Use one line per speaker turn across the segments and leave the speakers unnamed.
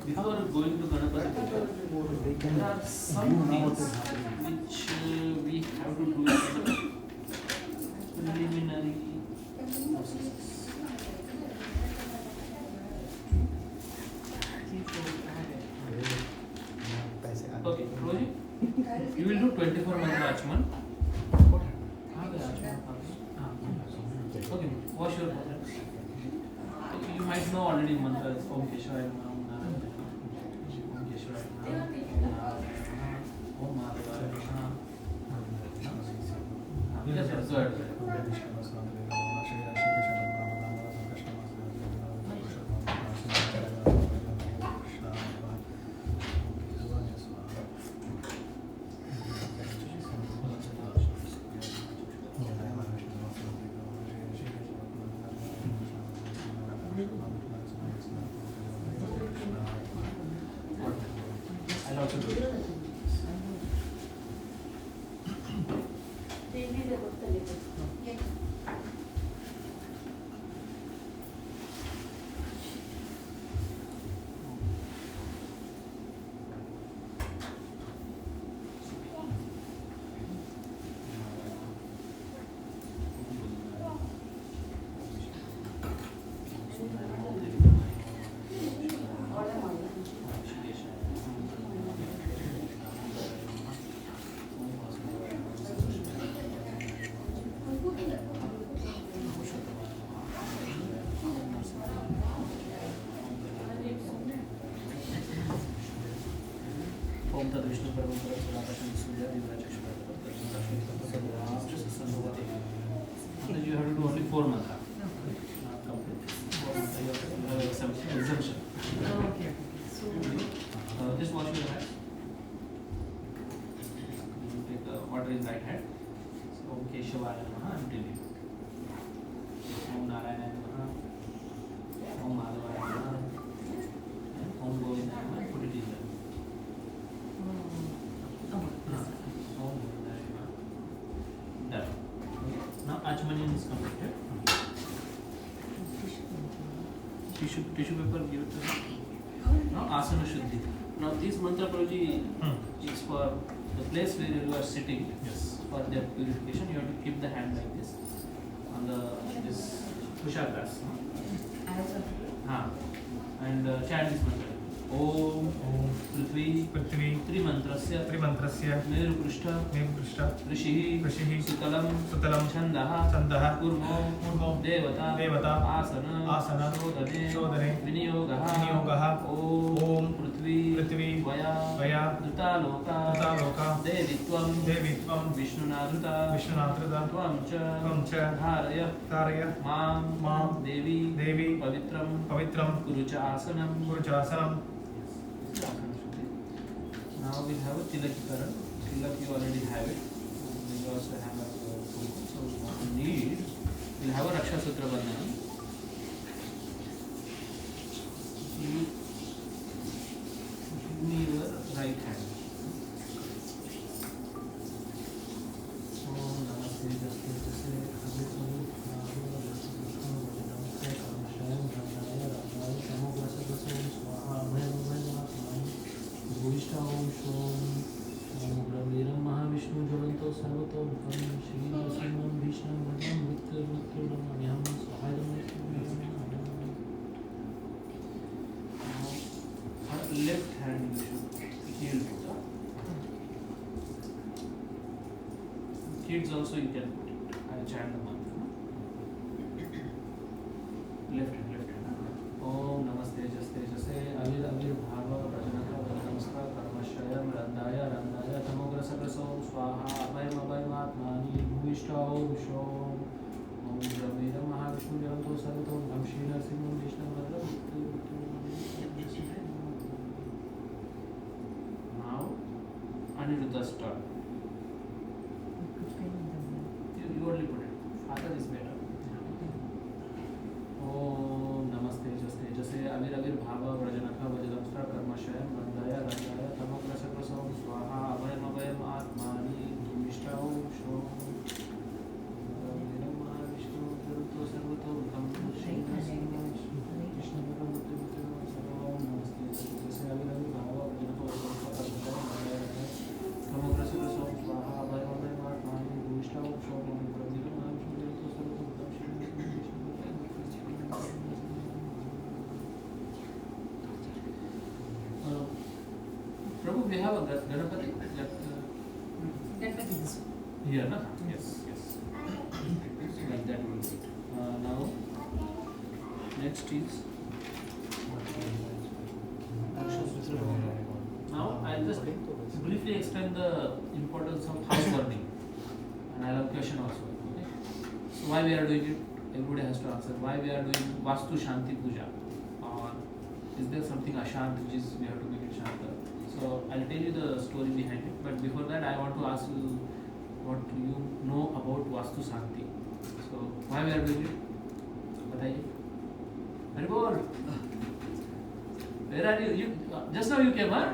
Before going to Ganapati Puja, there are some things which we have to do as preliminary processes. Okay, Roji, you will do 24 mantra Achman. Okay, wash your hands. You might know already mantras Om Keshwaya Namaha, Om Narayana Namaha, Om Keshwaya Namaha, Om Madhavaya Namaha. Yes, yes, go ahead. I'll also do it. ओम तद विष्णु परम परम सदाशिव सूर्य you have to do only 4 mantra. Not complete. 4 mantra you have exemption.
Okay. So
just wash your hands. You take water in right hand. So, Om Keshwaya Namaha until you. Om Narayana Namaha. Om Madhavaya Namaha. And Om Govinda Namaha. Put it in there. Done. Now Achmanin is completed. Tissue paper, give it to me. Now Asana Shuddhi. Now this mantra Prabhuji is for the place where you are sitting.
Yes.
For their purification, you have to keep the hand like this on the this Kushagrass. And chant this mantra. Om Prithvi Trimantrasya Meru Prishta Rishihi Sutalam Chandaha Kurmo Devata Asana Shodhane Viniyogaha Om Prithvi Vaya Dutaloka Devitvam Vishnunadruta Tvam Cha Dharaya Mam Devi Pavitram Kurucha Asanam. Now we have a Tilakikaran. Tilak you already have it. We also have a so what we need, we'll have a Raksha Sutra Bandhanam. Give me your right hand. Om Namaste Jaste Jaste Om Brahmiram Mahavishnu Jalanto Sarvato Bham Shri Nasimam Vishnam Bhagam Mrityu Namyam Sahayam. Left hand you should heal. Kids also you can put it. I'll chant the mantra. Left hand. Om Namaste Jaste Jaste Avir Bhava Prajanaka Namaskar Karmashayam Randaya Tamogra Sagraso Swaha Abhayam Atmani Bhuvishta Om Shom Om Brahmira Mahavishnu Jalanto Sarvato Bham Shri Nasimam Vishnam Bhagam. Now Aniruddha start. You only put it. Father is better. Om Namaste Jaste Jase Avir Bhava Vrajanaka Vajadamstra Karmashayam Randaya Tamogra Sagrasom Swaha Abhayam Atmani Bhuvishta Om Shom Brahmiram Mahavishnu Jalanto Sarvato Bham Shri Nasimam Vishnam Bhagam. we have a Ganapati
Ganpati this one.
here, na? Yes, yes. Like that will be. Now, next is. Now I'll just briefly explain the importance of house burning, and I'll have a question also. Okay? So why we are doing it? Everybody has to answer. Why we are doing Vastu Shanti Puja? Or is there something Ashant which is we have to make it Shanta? So I'll tell you the story behind it. But before that, I want to ask you what you know about Vastu Shanti. So why we are doing it? बताइए. Haribol. Where are you? Just now you came, huh?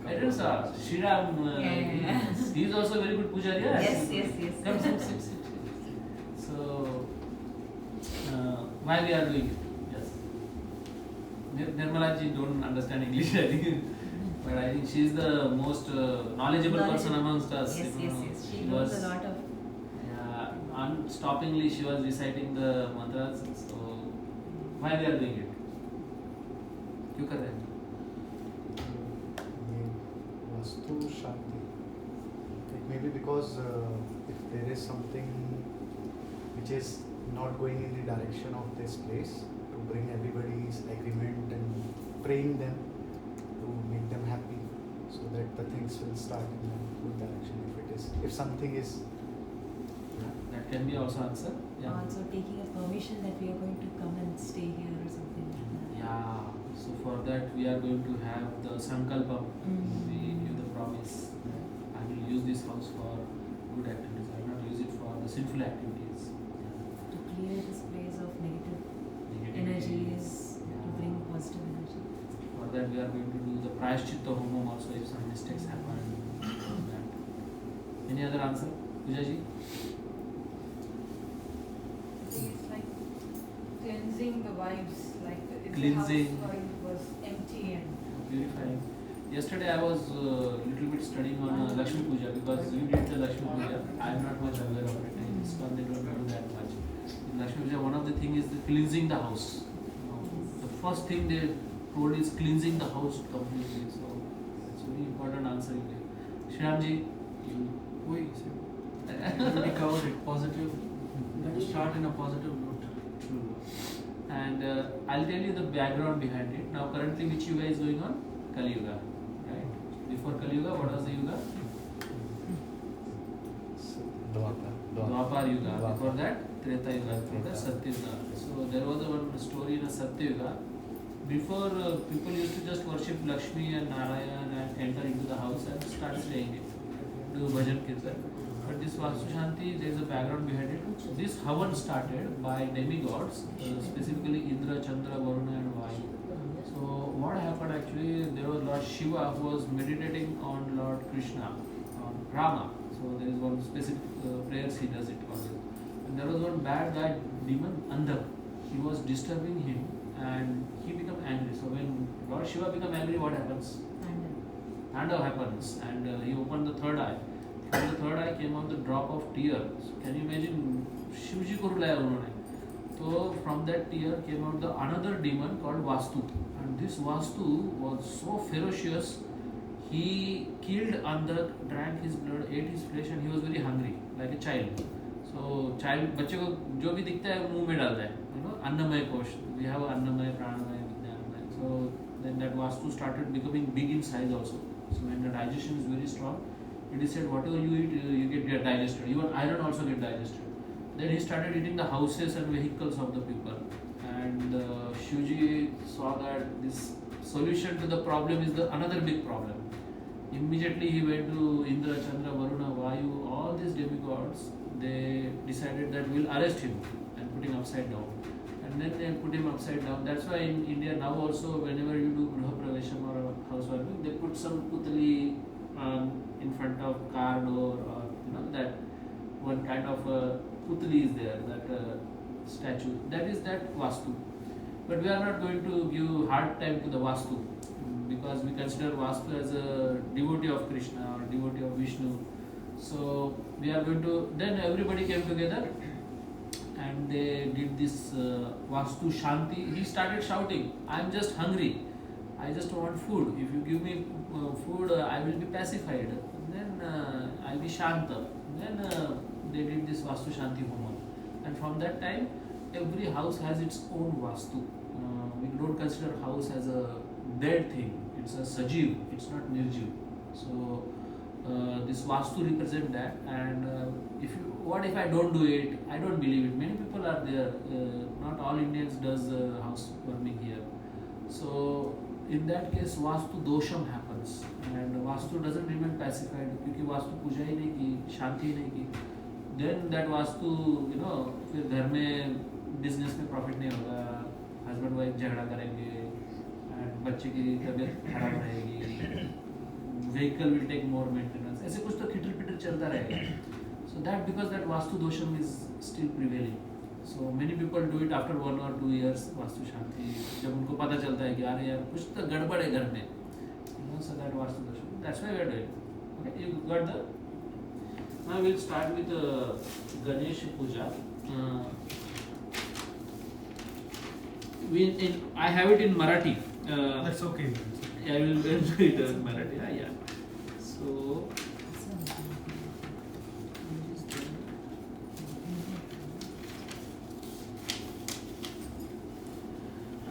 I didn't saw. Shriram. He is also very good pujari.
Yes.
Come, sit. So, why we are doing it? Yes. Nirmala ji don't understand English, I think. But I think she is the most knowledgeable person amongst us.
Yes. She knows a lot of.
Yeah, unstoppingly she was reciting the mantras. So, why we are doing it? क्यों कर रहे हैं?
Vastu Shanti. It may be because if there is something which is not going in the direction of this place, to bring everybody's agreement and praying them to make them happy, so that the things will start in a good direction. If something is,
That can be also answer. Yeah.
Also taking a permission that we are going to come and stay here or something like that.
Yeah. So for that we are going to have the sankalpa. We give the promise that I will use this house for good activities. I will not use it for the sinful activities.
To clear this place of negative
Negativity.
energies, to
Yeah.
bring positive energy.
For that we are going to do the prayashchitta homam also if some mistakes happen. That. Any other answer? Pooja ji?
It's like cleansing the vibes, like if
Cleansing.
the house was empty and
Purifying. Yesterday I was little bit studying on Lakshmi Puja because you did the Lakshmi Puja. I am not much aware of it. In ISKCON they don't do that much. In Lakshmi Puja, one of the thing is the cleansing the house. The first thing they told is cleansing the house completely. So it's very important answer you gave. Shriramji, you.
We covered it positive. Start in a positive note.
True. And I'll tell you the background behind it. Now currently which yuga is going on? Kali Yuga. Right? Before Kali Yuga, what was the yuga? Dwapar Yuga. Before that, Treta Yuga. Before that, Satya Yuga. So there was one story in a Satya Yuga. Before people used to just worship Lakshmi and Narayan and enter into the house and start saying it. Do bhajan kirtan. But this Vastu Shanti, there is a background behind it. This Havan started by demigods, specifically Indra, Chandra, Varuna and Vayu. So what happened actually, there was Lord Shiva who was meditating on Lord Krishna, on Rama. So there is one specific prayers he does it always. And there was one bad guy, demon, Andha. He was disturbing him and he became angry. So when Lord Shiva became angry, what happens? Tandava happens and he opened the third eye. From the third eye came out the drop of tear. So can you imagine? Shivji को रुलाया उन्होंने. So from that tear came out the another demon called Vastu. And this Vastu was so ferocious. He killed Andhra, drank his blood, ate his flesh, and he was very hungry, like a child. So child बच्चे को जो भी दिखता है मुंह में डालता है. You know, अन्नमय कोश. We have अन्नमय, प्राणमय, विज्ञानमय. So then that Vastu started becoming big in size also. So when the digestion is very strong, it is said whatever you eat, you get digested. Even iron also get digested. Then he started eating the houses and vehicles of the people. And Shivji saw that this solution to the problem is the another big problem. Immediately he went to Indra, Chandra, Varuna, Vayu, all these demigods. They decided that we'll arrest him and put him upside down. And then they put him upside down. That's why in India now also whenever you do Gruha Pravesham or housewarming, they put some putali in front of car door or that one kind of putli is there, that statue. That is that Vastu. But we are not going to give hard time to the Vastu because we consider Vastu as a devotee of Krishna or devotee of Vishnu. So we are going to, then everybody came together and they did this Vastu Shanti. He started shouting, I am just hungry. I just want food. If you give me food, I will be pacified. Then I'll be Shanta. Then they did this Vastu Shanti Homa. And from that time, every house has its own Vastu. We don't consider house as a dead thing. It's a Sajiv, it's not Nirjiv. So this Vastu represent that. And what if I don't do it? I don't believe it. Many people are there. Not all Indians does house warming here. So in that case, Vastu dosham happens, and Vastu doesn't remain pacified क्योंकि Vastu पूजा ही नहीं की, शांति ही नहीं की. Then that Vastu, फिर घर में business में profit नहीं होगा, husband wife झगड़ा करेंगे, and बच्चे की तबीयत खराब रहेगी, vehicle will take more maintenance. ऐसे कुछ तो खिटर पिटर चलता रहेगा. So that because that Vastu dosham is still prevailing. So many people do it after 1 or 2 years vastu शांति जब उनको पता चलता है कि यार कुछ तो गड़बड़ है घर में, so that vastu dosham. That's why we are doing. Okay, you got the. Now we'll start with Ganesh Puja. I have it in Marathi.
That's okay.
I will do it in Marathi. Yeah. So.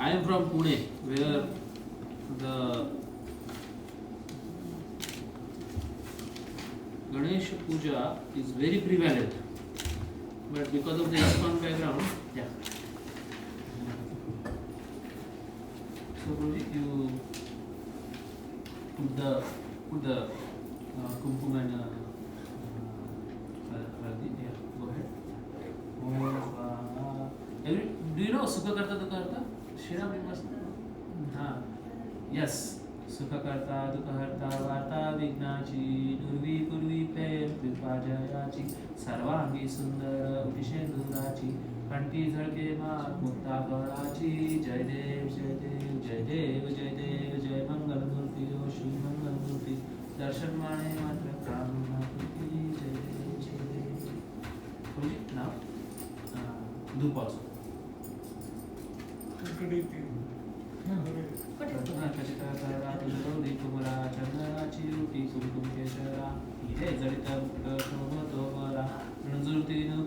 I am from Pune, where the Ganesh Puja is very prevalent, but because of the ISKCON background, yeah. So Guruji, you put the kumkum and haldi. Yeah, go ahead. Do you know Sukha Karta Dukha Harta? Shriram must. Yes. Sukha Karta Dukha Harta Varta Vignachi Nurvi Purvi Prem Kripa Jayachi Sarvangi Sundara Utishendurachi Kanti Dharke Maat Mukta Gaurachi Jai Dev Jai Dev Jai Dev Jai Dev Jai Mangal Murti O Shri Mangal Murti Darshan Mane Matra Kamna Purti Jai Dev Jai Dev. Now Dup also.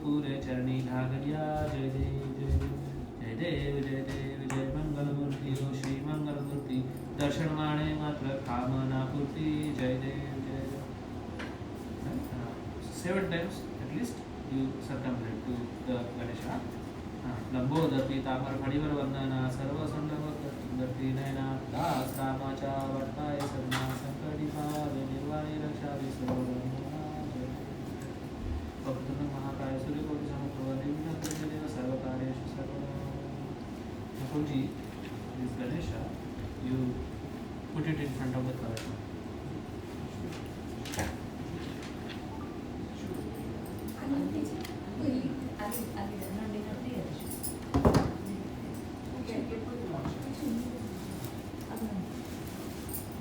पूरे चरणी घाघरिया जय देव जय देव जय देव जय मंगल मूर्ति ओ श्री मंगल मूर्ति दर्शन माणे मात्र कामना पूर्ति जय देव जय देव. 7 times at least you circumambulate to the Ganesha. Lambodar तापर फणिवर वंदना सर्व संदर्ती नयना दास रामाचा वर्ताय सर्मा संकटी भावे निर्वाणी रक्षा भक्तन महाकाय सूर्यकोटि समप्रभ निर्विघ्नं कुरु सर्वकार्येषु सर्वदा. Nakulji, this Ganesha, you put it in front of the Kalash.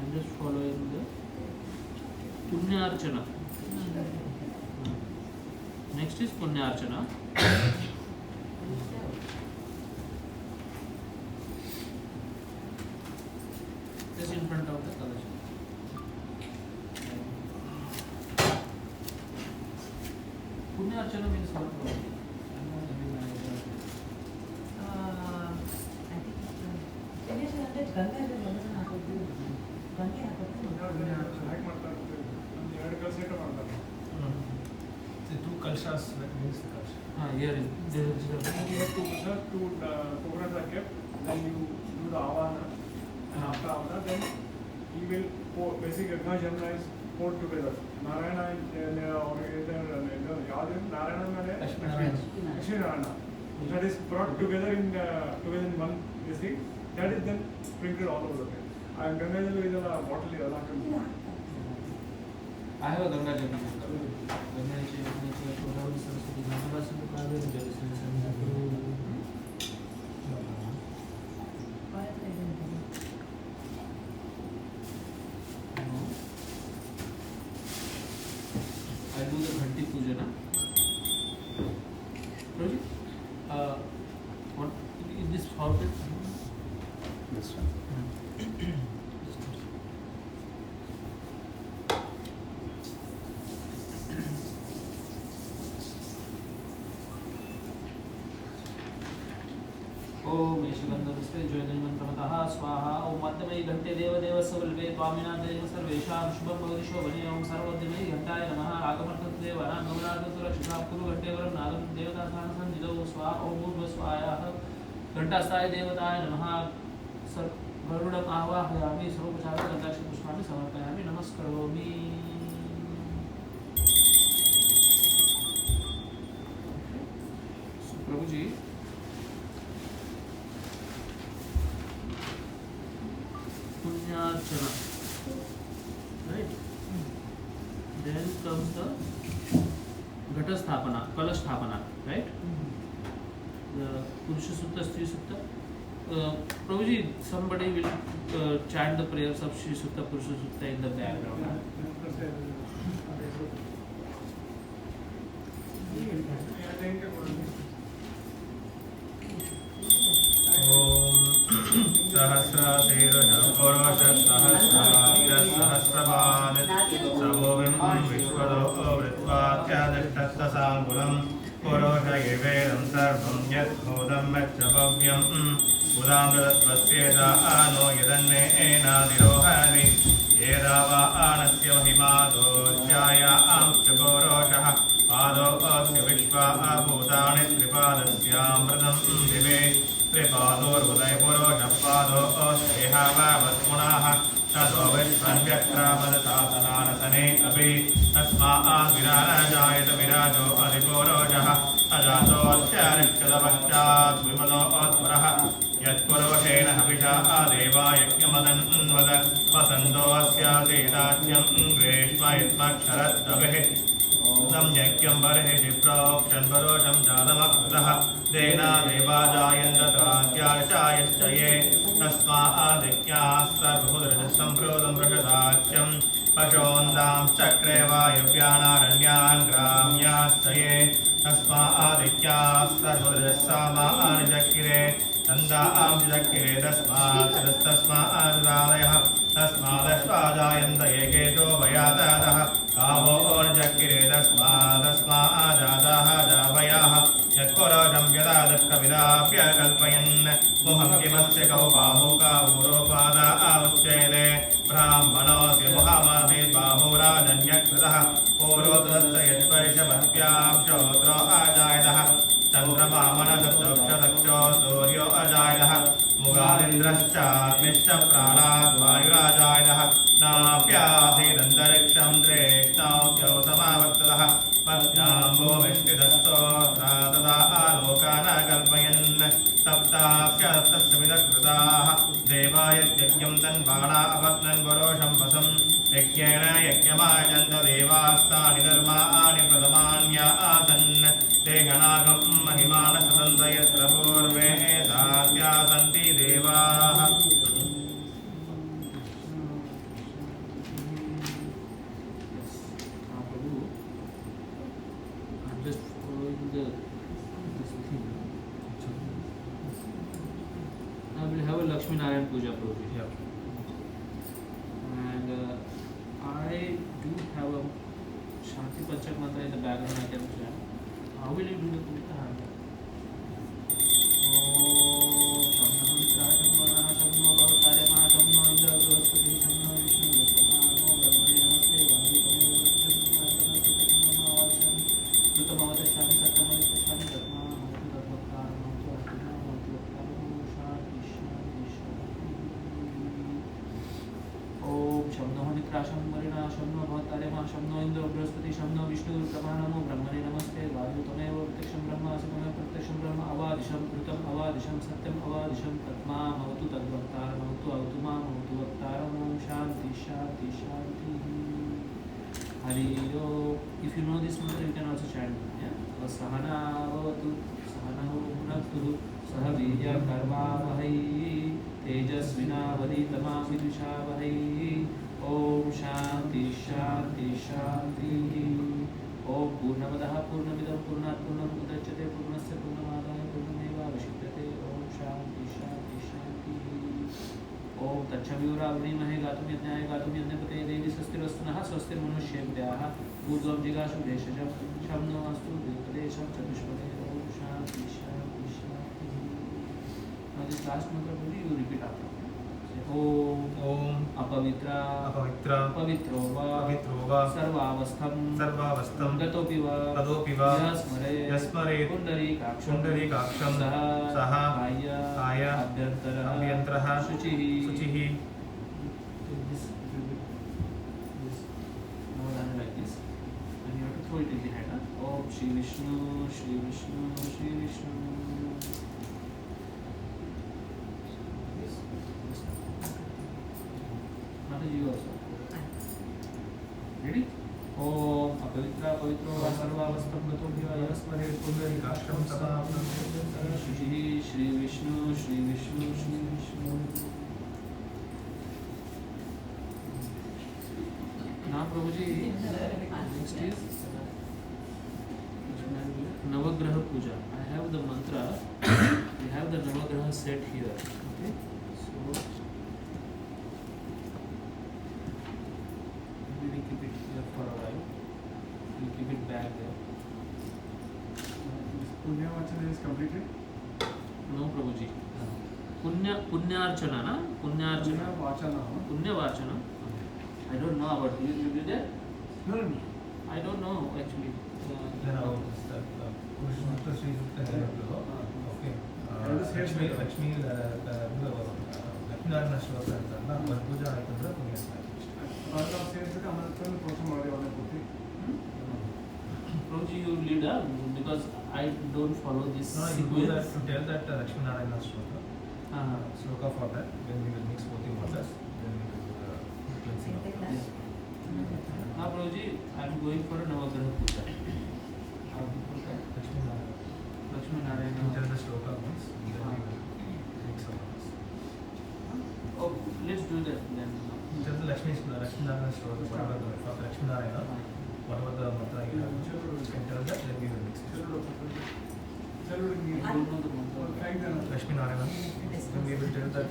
I'm just following the Punya Archana. Next is Punya Archana. Just in front of the Kalash. Punya Archana means what?
The 2 kalshas, that means the kalsha.
Here is there is
You have to serve to coconuts are kept, then you do the avana, and after avana, then he will pour, basically Ganga Jamuna is poured together. Narayana or Narayana Lakshmi Narayana. That is brought together in one this thing. That is then sprinkled all over the place. And Ganga Jamuna is a bottle.
I have a Ganga Jamuna. Ganga Jamuna Godavari Saraswati Mahabharata Kaveri Jalasanam. I do the Ghanti Puja na. Roji, what is this fountain?
This one.
निशिगन्धपुष्पे ज्योतिर्मन्त्रमतः स्वाहा ॐ मध्यमयि घण्टे देवदेवस्य valve त्वामिनादेव सर्वेषां शुभं भवति शोभने ॐ सर्वमध्यमयि घण्टाय नमः आगमर्थं देवानां गमनार्थं सुरक्षितां कुरु घण्टे वरं नागं देवतास्थानसंजितौ स्वाहा ॐ भूर्भुवस्वाहाः घण्टास्थाय देवताय नमः गरुडम् आवाहयामि सर्वोपचारं घण्टाक्षपुष्पाणि समर्पयामि नमस्करोमि। प्रभु जी पुण्यार्चना, right? Then comes the घट स्थापना, कलश स्थापना, right? The Purusha Sutta, Stri Sutta. Prabhu ji, somebody will chant the prayers of Shri Sutta, Purusha Sutta in the background.
सहस्रशीर्षं पुरुषसहस्राब्जसहस्रपाद समोविं विश्वतो वृत्वात्यादिष्टस्तसाङ्कुलं पुरुष एवेदं सर्वं यद्भूतं यच्च भव्यं उदामृतत्वस्येत आनो यदन्नेनादिरोहति येदा वा आनस्य महिमादोज्यायाश्च पुरुषः पादो अस्य विश्वा भूतानि त्रिपादस्यामृतं दिवे त्रिपादोर्वदय पुरुषपादो अस्तेहावत्पुनः ततो विश्वव्यक्रामदशासनानसने अपि तस्माद्विराजायत विराजो अधिपुरुषः अजातोऽस्यारिष्टदपश्चात् विमलो अध्वरः यत्पुरुषेण हविषा देवा यज्ञमदन्वद वसन्तोऽस्यासीदाच्यं ग्रीष्म इत्मक्षरत्तभिः यज्ञं बर्हिषि प्रोक्षन् पुरुषं जातमकृतः तेना देवा जायन्त त्राद्याश्चायश्च ये तस्मादित्याः सर्वभूतरजसम्प्रोतं वृषदाच्यं पशोन्दां चक्रे वायव्यानारण्यान् ग्राम्याश्च ये तस्मादित्याः सर्वभूतरजसामानि चक्रे तन्दां चक्रे तस्मादयः तस्मादश्वाजायन्त एकेशो भयातः कावो चक्रे तस्मादस्माजाताः जावयाः यत्पुरुषं व्यदादष्टविदाप्यकल्पयन् मुहं किमस्य कौ बाहुकावूरोपादा उच्येते ब्राह्मणोऽस्य मुहमासीत् बाहुराजन्यकृतः पूर्वोत्तरस्य यत्वर्षभक्त्यां श्रोत्रो अजायतः चन्द्रमामनसक्षो सूर्यो अजायतः मुगादिन्द्रश्चाग्निश्च प्राणाद् वायुराजायतः नाप्यासीदन्तरिक्षं त्रेष्णौ समावर्ततः पद्याम्बो विष्टिदस्तोत्रा तदा आलोकान् कल्पयन् सप्तास्यस्तस्यविदकृताः देवायज्ञं तन्बाणा अपत्नन् पुरुषं वसं यज्ञेन यज्ञमायजन्त देवास्तानि धर्माणि प्रथमान्या आसन् ते गणागं महिमानसन्त यत्र पूर्वे एतास्या सन्ति देवाः।
I will have a Lakshmi Narayan Puja Prabhu.
Yeah.
And I do have a Shanti Panchak mantra in the background I can chant. How will you do the puja? शम्नो Indra Brihaspati शम्नो Vishnu नमो ब्रह्मणे नमस्ते वायु तमेव प्रत्यक्षं ब्रह्मासि तमेव प्रत्यक्षं ब्रह्म अवादिशं कृतम् अवादिशं सत्यम् अवादिशं तत्मामवतु तद्वक्तारमवतु अवतु मामवतु वक्तारम् ओम शांति शांति शांति हरि ओम. If you know this mantra you can also chant. सहना भवतु सहनौ भुनक्तु सह वीर्यकर्वावहै तेजस्विनावधीतमस्तु विद्विषावहै. ओम शांति शांति शांति. ओम पूर्णमदः पूर्णमिदं पूर्णात् पूर्णमुदच्यते पूर्णस्य पूर्णमादाय पूर्णमेवावशिष्यते. ओम शांति शांति शांति. ओम तच्छवियुरावृणीमहे गातुं यज्ञाय गातुं यज्ञपते देवी स्वस्तिरस्तु नः स्वस्तिर्मनुष्येभ्यः ऊर्ध्वं जिगाशु भेषजं शं नो अस्तु द्विपदेशं चतुष्पदे. ओम शांति शांति शांति. Now this last mantra you repeat after me. Om
Om
अपवित्रा
Apavitra
पवित्रो वा
Pavitro va
सर्वावस्थं
Sarvavastam
गतोऽपि वा
Gadopi va
यस्मरेत्
Yasmaret
पुण्डरीकाक्षं
Pundarikaksham
सः
Saha
बाह्य
Aya
अभ्यन्तरः
Abhyantarah
शुचिः
Suchihi
this now done like this and you have to throw it in the hand. Om Shri Vishnu Shri Vishnu Shri Vishnu. Yes. Mataji, you also. Ready? Om Apavitra Pavitro Va Sarvavastam Gatobhi Va Yasmaret Pundarikaksham Saha Abhyantarah शुचिः Shri Vishnu Shri Vishnu Shri Vishnu. Now Prabhuji, next is Navagraha Puja. I have the mantra, we have the Navagraha set here. Okay, so maybe we keep it here for a while. We keep it back there.
Punya Vachana is completed.
No Prabhuji. Punyarchana, na? Punyarchana.
Punya Vachana.
Punyavachana. I don't know about you. You did it?
No, no.
I don't know actually.
Then our Pushpa Sri Sukta okay. Lakshmi Lakshminarayana Shloka ಅಂತಲ್ಲ ಒಂದು ಪೂಜಾ ಆಯ್ತಂದ್ರೆ ಪುಣ್ಯ
ಸೇರಿಸಿದ್ರೆ ಅನಂತನ ಪೋಷ ಮಾಡಿ ಅವನ ಕೊಟ್ಟು
Prabhuji, you lead up because I don't follow this
No, you do that to tell that Lakshminarayana Shloka. Shloka for that. When we will mix both the waters, then we will do the cleansing of
Take
the
that.
Now Prabhuji, I am going for a Navagraha Puja.
Lakshminarayana.
Lakshmi
You
Narayana.
tell the shloka once, then we will mix our waters.
Oh, let's do that then.
Tell the Lakshminarayana Shloka, whatever the for Lakshminarayana, whatever the mantra you have, you can tell that, then we will mix it.
ಚಲುಡು
I don't know the mantra.
Lakshminarayana, then we will tell that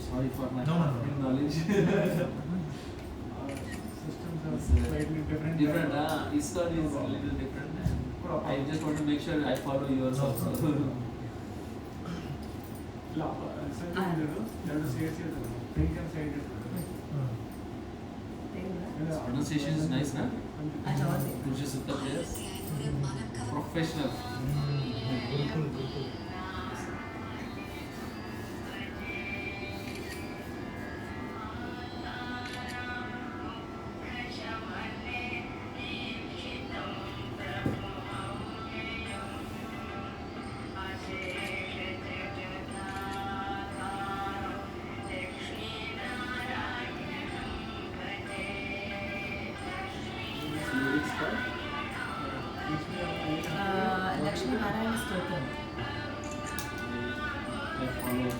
Sorry for my
No, no, no.
knowledge.
systems are
It's,
slightly different.
Different, ISKCON is a little different. I just want to make sure I follow yours
No,
also.
ಇಲ್ಲ ಸಂಜೆ ಎರಡು ಸೇರಿಸಿ ಬೆಂಕಿ side
Pronunciation is nice, na?
I know it.
Pujya Sutta players. Professional.
बिल्कुल बिल्कुल
Lyrics called?
Lakshmi Narayana Stotram.
I follow.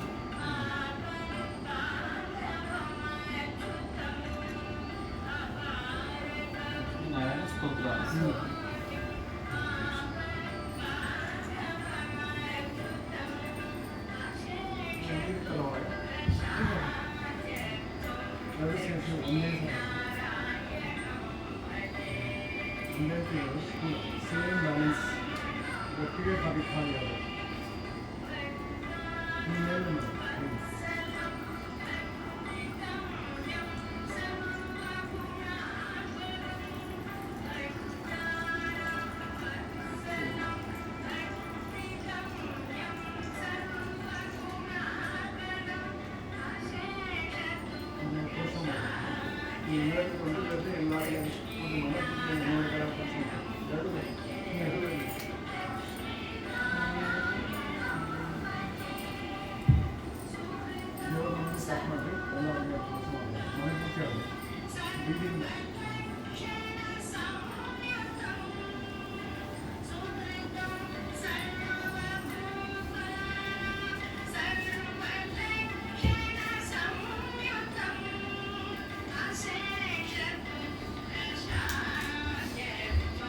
Narayana Stotra.
Same balance ಒಟ್ಟಿಗೆ ಖಾಲಿ ಆಗುತ್ತೆ ಎಲ್ಲರಿಗೂ ಕೊಂಡೊಯ್ದರೆ ಎಲ್ಲರಿಗೂ ಒಂದು ಮನಸ್ಸಿಗೆ ಎರಡು ಸ್ಟಾರ್ಟ್ ಮಾಡಿ ಎಲ್ಲರಿಗೆ ಮನೆ ಮುಖ್ಯ building
Thank you.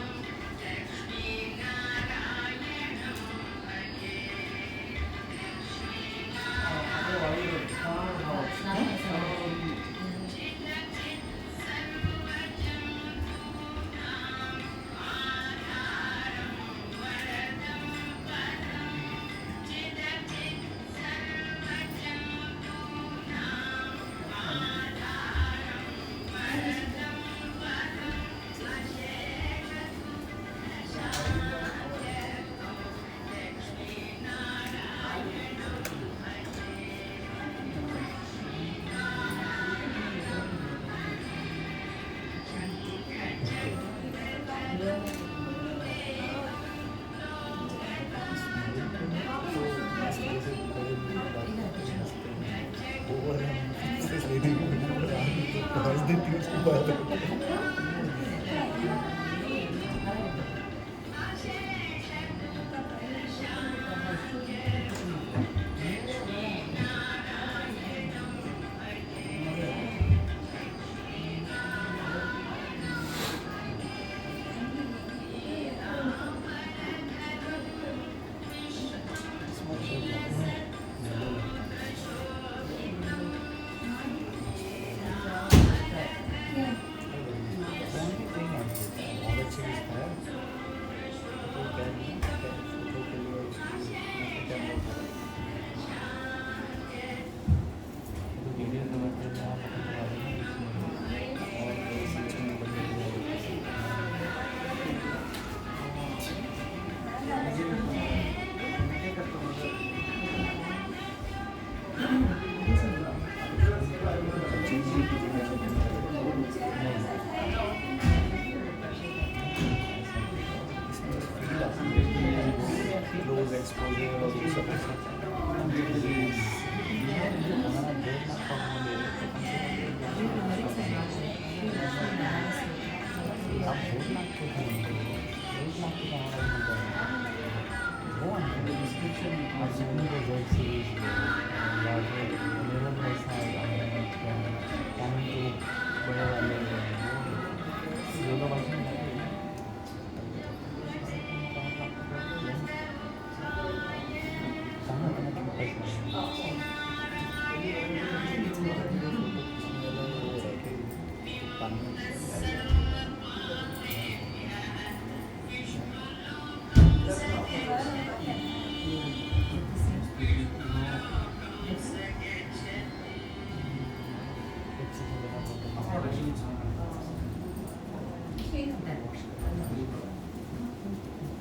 Close exposure और ये सब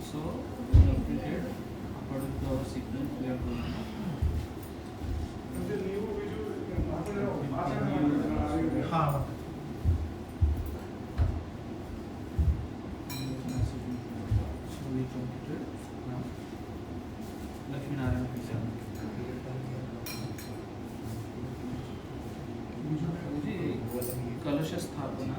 So, we are prepared according to our sequence. We are going to
हाँ
So we completed now. Lakshmi Narayana Puja. मुझे कलश स्थापना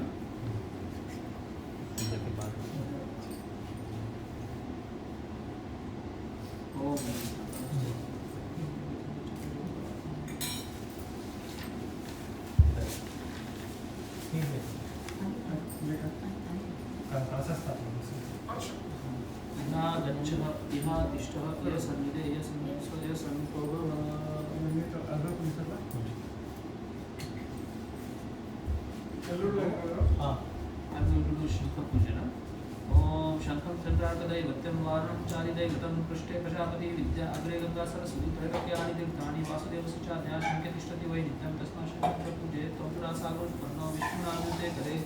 ओम ना गच्छः इहा तिष्ठः य सन्निधे य सन्निधे सन्तो
हाँ
I'm going to do Shankha Pujana. Om Shankham Chandrakadai Vatyam Varanam Chariday Gatam Prishte Prajapati Vidya Agre Ganga Saraswati Trayakayani Devdani Vasudeva Suchadya Shankha Tishtati Vai Nityam Tasma Shankha Puje Tomtura Sagar Panno Vishnu Kare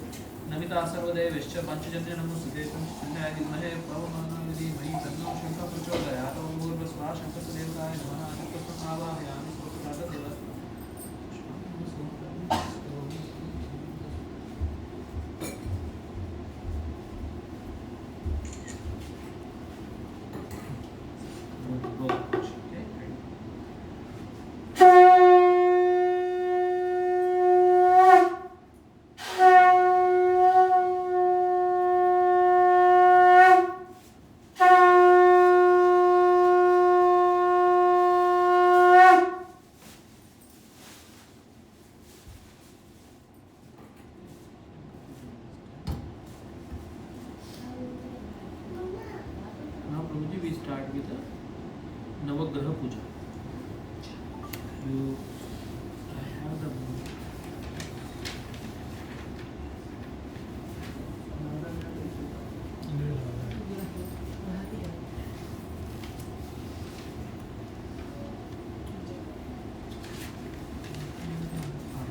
Namita Sarvade Vishcha Panchajanya Namusite Panchajanya Dimhe Pavamana Vidhi Mai Tanno Shankha Prachodayat Om Gurva Sva Shankha Sadevaya Namaha Adipasam Avahayami Sotata Deva Now, Prabhuji, we start with the Navagraha Puja. You have the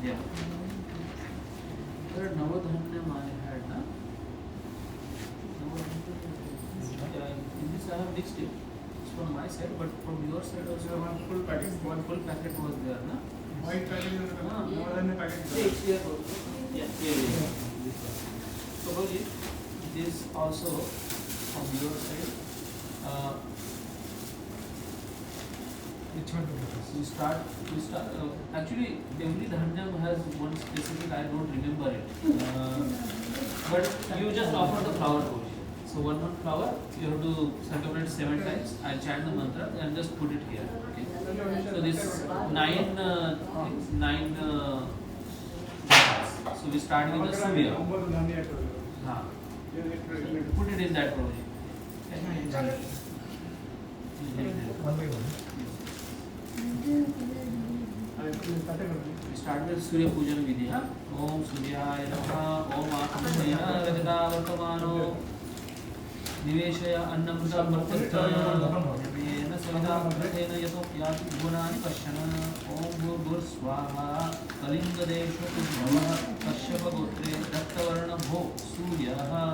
yeah. There are Navadhanya I had, na? Yeah, in this I have mixed it. It's from my side, but from your side also
one full packet.
one full packet was there, na?
White packet is
Ah.
more than a packet.
It's here also. Yeah, here. So, Bhauji, this also from your side.
attachment to this.
We start. Actually, every dhanjam has one specific. I don't remember it. But you just offer the flower portion. So one flower, you have to circumvent 7 times. I'll chant the mantra and just put it here. Okay. So this 9 so we start with the surya. Put it in that provision.
One by one.
We start with Surya Pujan Vidhi. Om Suryaya Namaha. Om Atmaya Rajata Vartamano. Niveshaya Annamrutam Vartastaya. Yamena Savita Vartena Yato Yati Bhunani Pashana. Om Bhur Swaha. Kalinga Desho Udbhava. Kashyapa Gotre. Raktavarna Bho. Suryaha.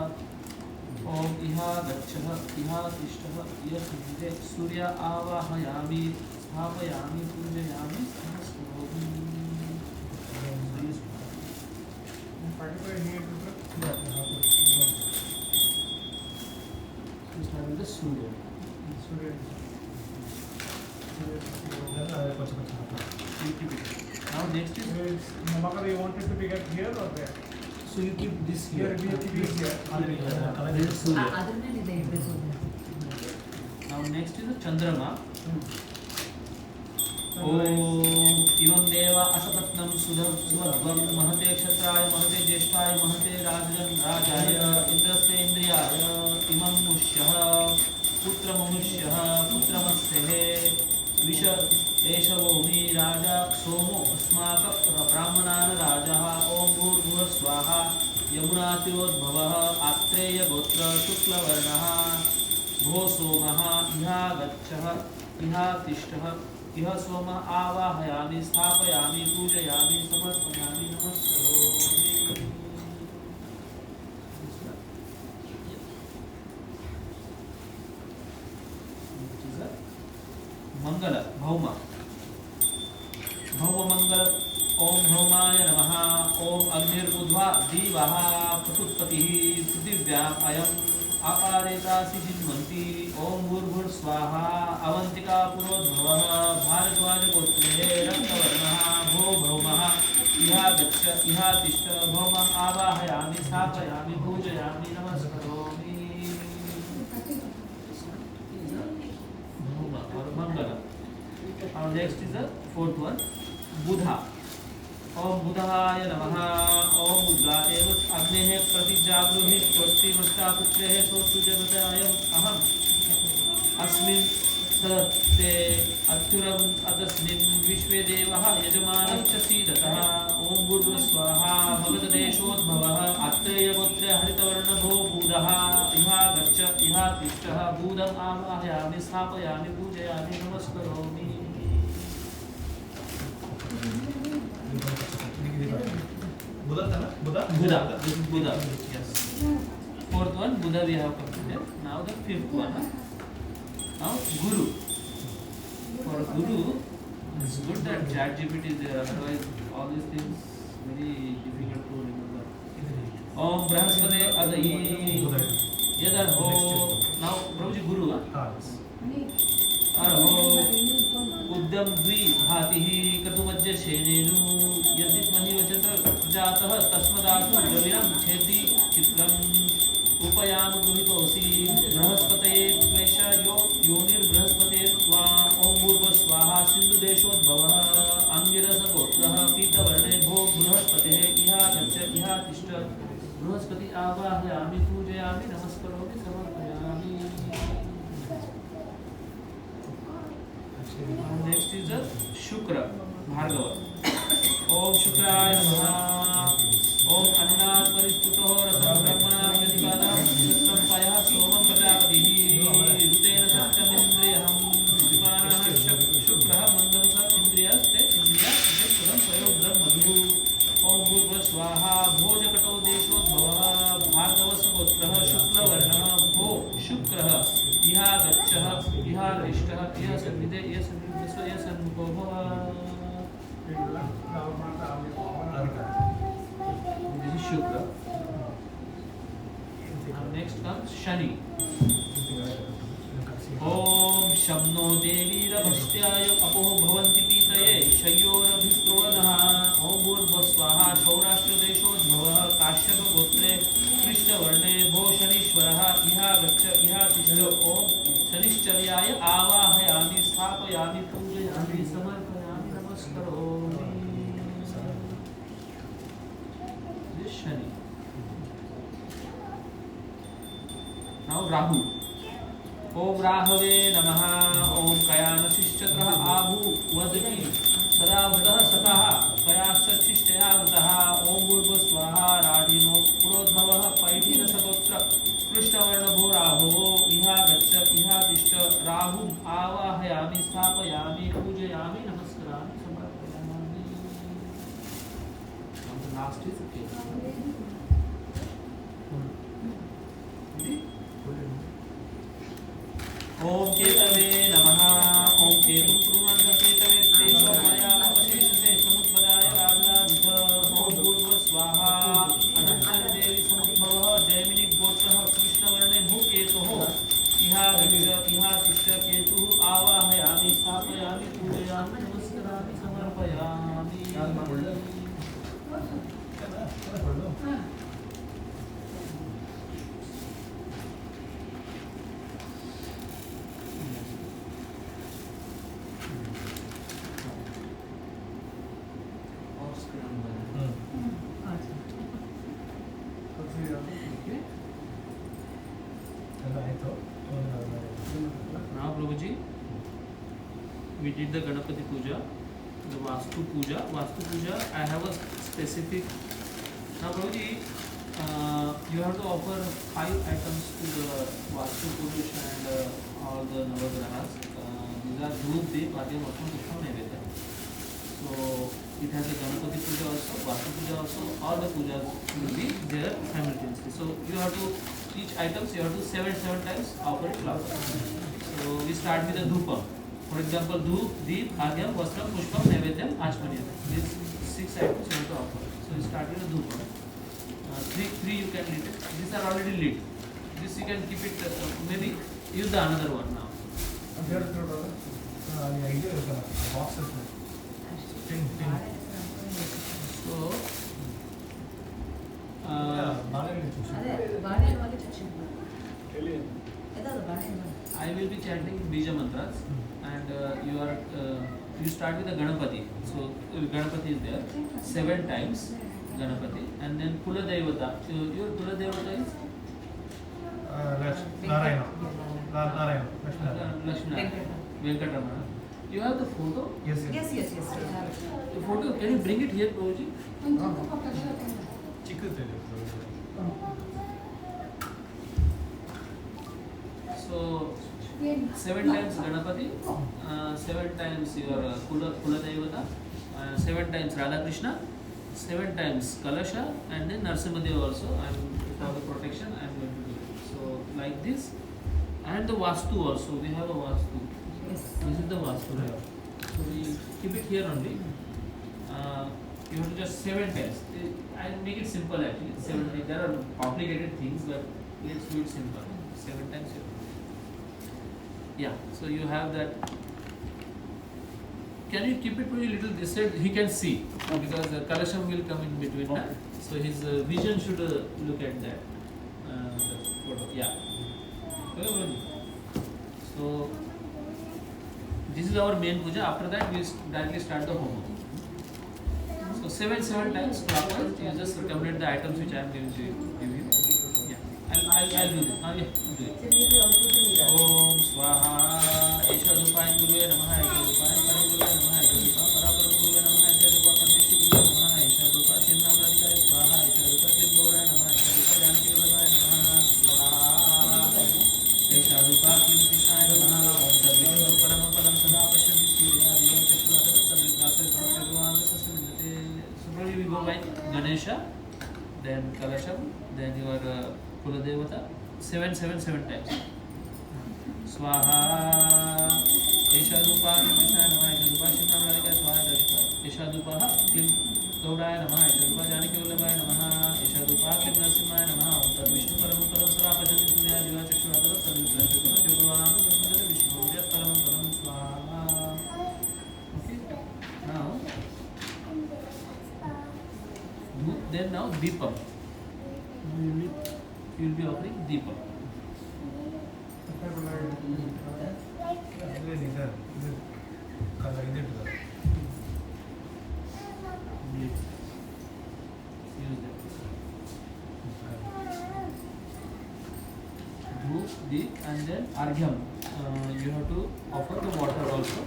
Om Iha Gacchaha. Iha Tishtha. Yasmide. Surya Avahayami. Stapayami. Pujayami. The Surya. Now next is
Namakara, you wanted to pick up here or there?
so you keep this here.
Here, we keep it here.
This is Surya.
Adamne ಇದೆ ಇಡಬೇಕು.
Now next is the Chandrama. Om Imam Deva Asapatnam Sudhavam Mahate Kshatraya Mahate Jeshtaya Mahate Rajaya Indraste Indriyaya Imam Mushyaha Putra Mushyaha Putra Massehe Visha Eshavoni Raja Somo Asmaka Brahmanana Rajaha Om Bhur Swaha Yamuna Tirodbhavaha Atreya Gotra Shukla Varnaha Bho Somaha Iha Gacchaha Iha Tishtaha Iha Soma Avahayami Sthapayami Pujayami Samarpayami Namaskaromi. Mangala Bhauma Bhauma Mangala Om Bhaumaya Namaha Om Agnir Budva Divaha Pratutpatihi Prithivyam Ayam Aparetasi Jinvanti Om Bhur Swaha Avantika Purodbhavaha Bharadwaja Gotre Raktavarnaha Bho Bhaumaha Iha Gaccha Iha Tishta Bhaumam Avahayami Sthapayami Pujayami Namaskaromi. Bhauma or Mangala. Our next is the 4th one. Buddha. Om Buddhaya Namaha. Om Buddha Eva Agnehe Pratijagruhi Twasti Mashta Putrehe Sotujavata Aham Asmin Sate Athuram Adasmin Vishwe Devaha Yajamanascha Sidataha Om Bhurva Swaha Bhagata Deshodbhavaha Atreya Gotre Haritavarna Bho Buddhaha Iha Gaccha Iha Tishtaha Buddham Avahayami Sthapayami Pujayami Namaskaromi.
Buddha, Buddha.
Yes. 4th one, Buddha we have completed. Now the 5th one. Now Guru. For Guru, it's good that ChatGPT is there. Otherwise, all these things very difficult to remember. Om Brahaspade Adayi Yadarho. Now Prabhuji Guru. Arho Uddam Dvi Bhatihi Katuvajya Shenenu Yadit Mahivachatra Jatah Tasmadatu Dravinam Chedi Chitram Upayam Guhitosi Brahaspate Tvesha Yonir Brahaspate Tva Om Bhurva Swaha Sindhu Deshodbhavaha Angirasa Gotraha Pita Varne Bho Brahaspate Iha Gaccha Iha Tishta Brahaspati Avahayami Pujayami Namaskaromi Samarpayami. Next is the Shukra Bhargava. Om Shukraya Namaha. Om Annat Paristuto Rasam Brahmana Vyadipadam Shukram Paya Somam Prajapatihi Rutena Satyam Indriyaham Shukranah Shukrah Mandarasa Indriyaste Indriya Shukram Prayogdam Madhu. Om Bhurva Swaha Bhojakato Deshodbhavaha Bhargava Sagotrah Shukla Varnaha Bho Shukrah Iha Gacchaha Iha Rishtaha Iha Samvide Iha Samvide Iha Samvukobhava. This is Shukra. Now next comes Shani. Om Shamno Devi Rabhashtya सूर्याय अपोह भवन्ति पीतये शय्योरभिस्त्रोणः ॐ भूर्भुवस्वाहा सौराष्ट्रदेशोद्भवः काश्यपगोत्रे कृष्णवर्णे भो शनीश्वरः इहा गच्छ इहा तिष्ठ ॐ शनिश्चर्याय आवाहयामि स्थापयामि पूजयामि समर्पयामि नमस्करोमि। This Shani. Now Rahu. ओम राहवे नमः। ओम कयानशिश्चत्रः आभु वदति सदा वृतः सतः कयाश्चिष्टया वृतः। ओम भूर्भुवस्वाहा राधिनो पुरोद्भवः पैठीनसगोत्र कृष्णवर्णभो राहो इहा गच्छ इहा तिष्ठ राहुम् आवाहयामि स्थापयामि पूजयामि नमस्करामि समर्पयामि। Now the last is okay. ओम केतवे नमः। ओम केतुं कुर्वन्तः केतवे तेजो मया अपशिष्यते समुद्भवाय राजराज। ओम भूर्भुवस्वाहा अनन्तं देवी समुद्भवः जैमिनि गोत्रः कृष्णवर्णे भूकेतुः इहा गच्छ इहा तिष्ठ केतुः आवाहयामि स्थापयामि पूजयामि नमस्करामि समर्पयामि। Now Prabhuji, we did the Ganapati Puja, the Vastu Puja. Vastu Puja, I have a specific. Now Prabhuji, you have to offer 5 items to the Vastu Purush and all the Navagrahas. These are Dhoop, Deep, Adyam, Asham, Pushpam, Naivedya. So it has a Ganapati Puja also, Vastu Puja also, all the pujas will be there simultaneously. So you have to, each items you have to 7 times offer it last. So we start with the Dhupa. For example, Dhoop, Deep, Adyam, Vastram, Pushpam, Naivedyam, Achmanyam. These 6 items you have to offer. So we start with the Dhupa. Three you can lit it. These are already lit. This you can keep it, maybe use the another one now. So I will be chanting Bija mantras and you start with the Ganapati. So Ganapati is there 7 times Ganapati and then Kula Devata. So your Kula Devata is
Narayana.
Lakshmana. Venkatamana. You have the photo?
Yes.
Yes.
The photo, can you bring it here, Prabhuji? So 7 times Ganapati, 7 times your Kula Devata, 7 times Radha Krishna, 7 times Kalasha, and then Narsimhadev also. For the protection, I am going to do it. So like this, and the Vastu also. We have a Vastu.
Yes.
This is the Vastu here. So we keep it here only. You have to just 7 times. I make it simple actually. 7 times. There are complicated things, but let's do it simple. 7 times. Yeah. So you have that. Can you keep it pretty little this side? He can see because the Kalasham will come in between. Okay. So his vision should look at that. Photo. Yeah. Okay. So this is our main puja. After that, we directly start the homa. So 7 times clockwise. You just recommend the items which I am going to give you. Yeah. I'll do it. Yeah. Do it. Om Swaha. Esha Dupain Guru Namaha. Esha Dupain Param Guru Namaha. Esha Dupa Paraparam Guru Namaha. Esha Dupa Parmeshi Guru Namaha. Esha Dupa Shinna Radhika Swaha. Esha Dupa Klim Gaura Namaha. Esha Dupa Janaki Vallabhaya Namaha. Swaha. Esha Dupa Klim Krishna Namaha. Om Tad Vishnu Paramam Padam Sada Pashyam Surya Divam Chakshurata Tad Vikrasa Sarvam Sasmindate. So probably we go by Ganesha, then Kalasham, then your Kula Devata. 7 times. Swaha. Esha Dupa Klim Krishna Namaha. Esha Dupa Shinna Radhika Swaha. Esha Dupa Klim Gauraya Namaha. Esha Dupa Janaki Vallabhaya Namaha. Esha Dupa Klim Narsimhaya Namaha. Om Tad Vishnu Paramam Padam Sada Pashyam Surya Divam Chakshurata Tad Vikrasa Sarvam Vishnu Paramam Padam Swaha. then now Deepam. You will be offering Deepam.
ಇದು colour ಇದೆ
Use that. Dhoop, Deep, and then Argyam. You have to offer the water also.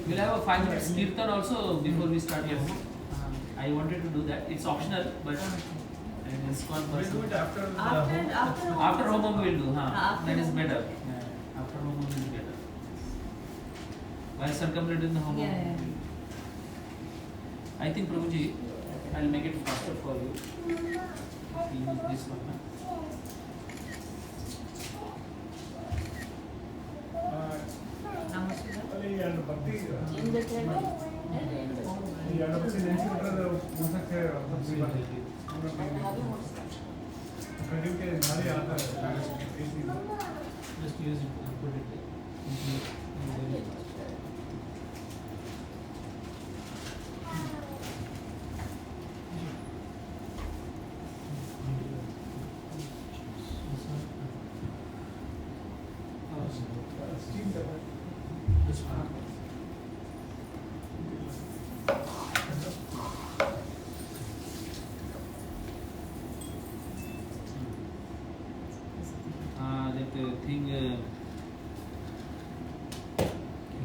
We'll have a 5 minutes kirtan also before we start. Yes. I wanted to do that. It's optional, but an ISKCON
We'll
person.
do it after the
After Homam we'll do.
After
That is
Homam.
better. Yeah. After Homam is better. While circumambulating the Homam.
Yeah.
I think Prabhuji, I'll make it faster for you. We'll use this one.
ಅಲ್ಲಿ ಎರಡು ಭಕ್ತಿ ಈ ಎರಡು ಭಕ್ತಿ ನೆನೆಸಿಬಿಟ್ರೆ ಮುಗಿಸಕ್ಕೆ ಕಡಿಮೆ ಭಾರಿ ಆಗ್ತಾರೆ
Just use it and put it into that thing.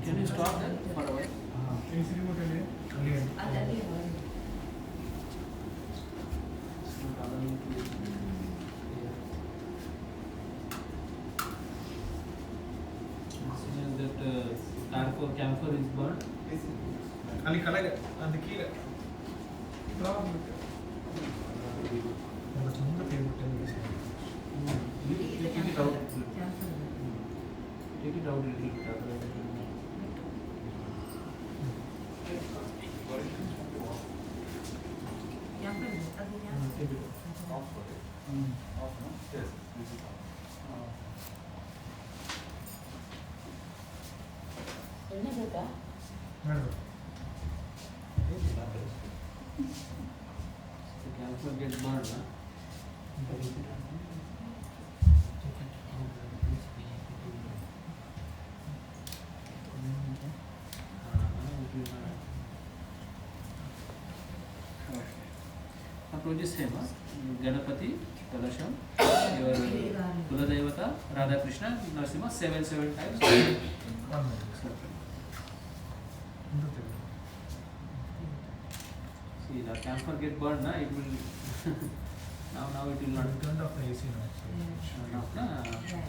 Can you stop that for a while?
AC remote ಅಲ್ಲಿ
It's not allowing to. As soon as that camphor is burned,
ಅಲ್ಲಿ ಕೆಳಗೆ ಅದು ಕೀழே ಒಂದು ತುಂಬ favourite
you take it out. Take it out a little bit.
ನೋಡ್ಬೇಕು
The camphor gets burned, huh? Approach is same, huh? Ganapati, Kalasham, your Kuladevata, Radha Krishna, Narasimha, 7 times. See, the camphor get burned, na? It will now it will not
turned off the AC now.
turn off, na?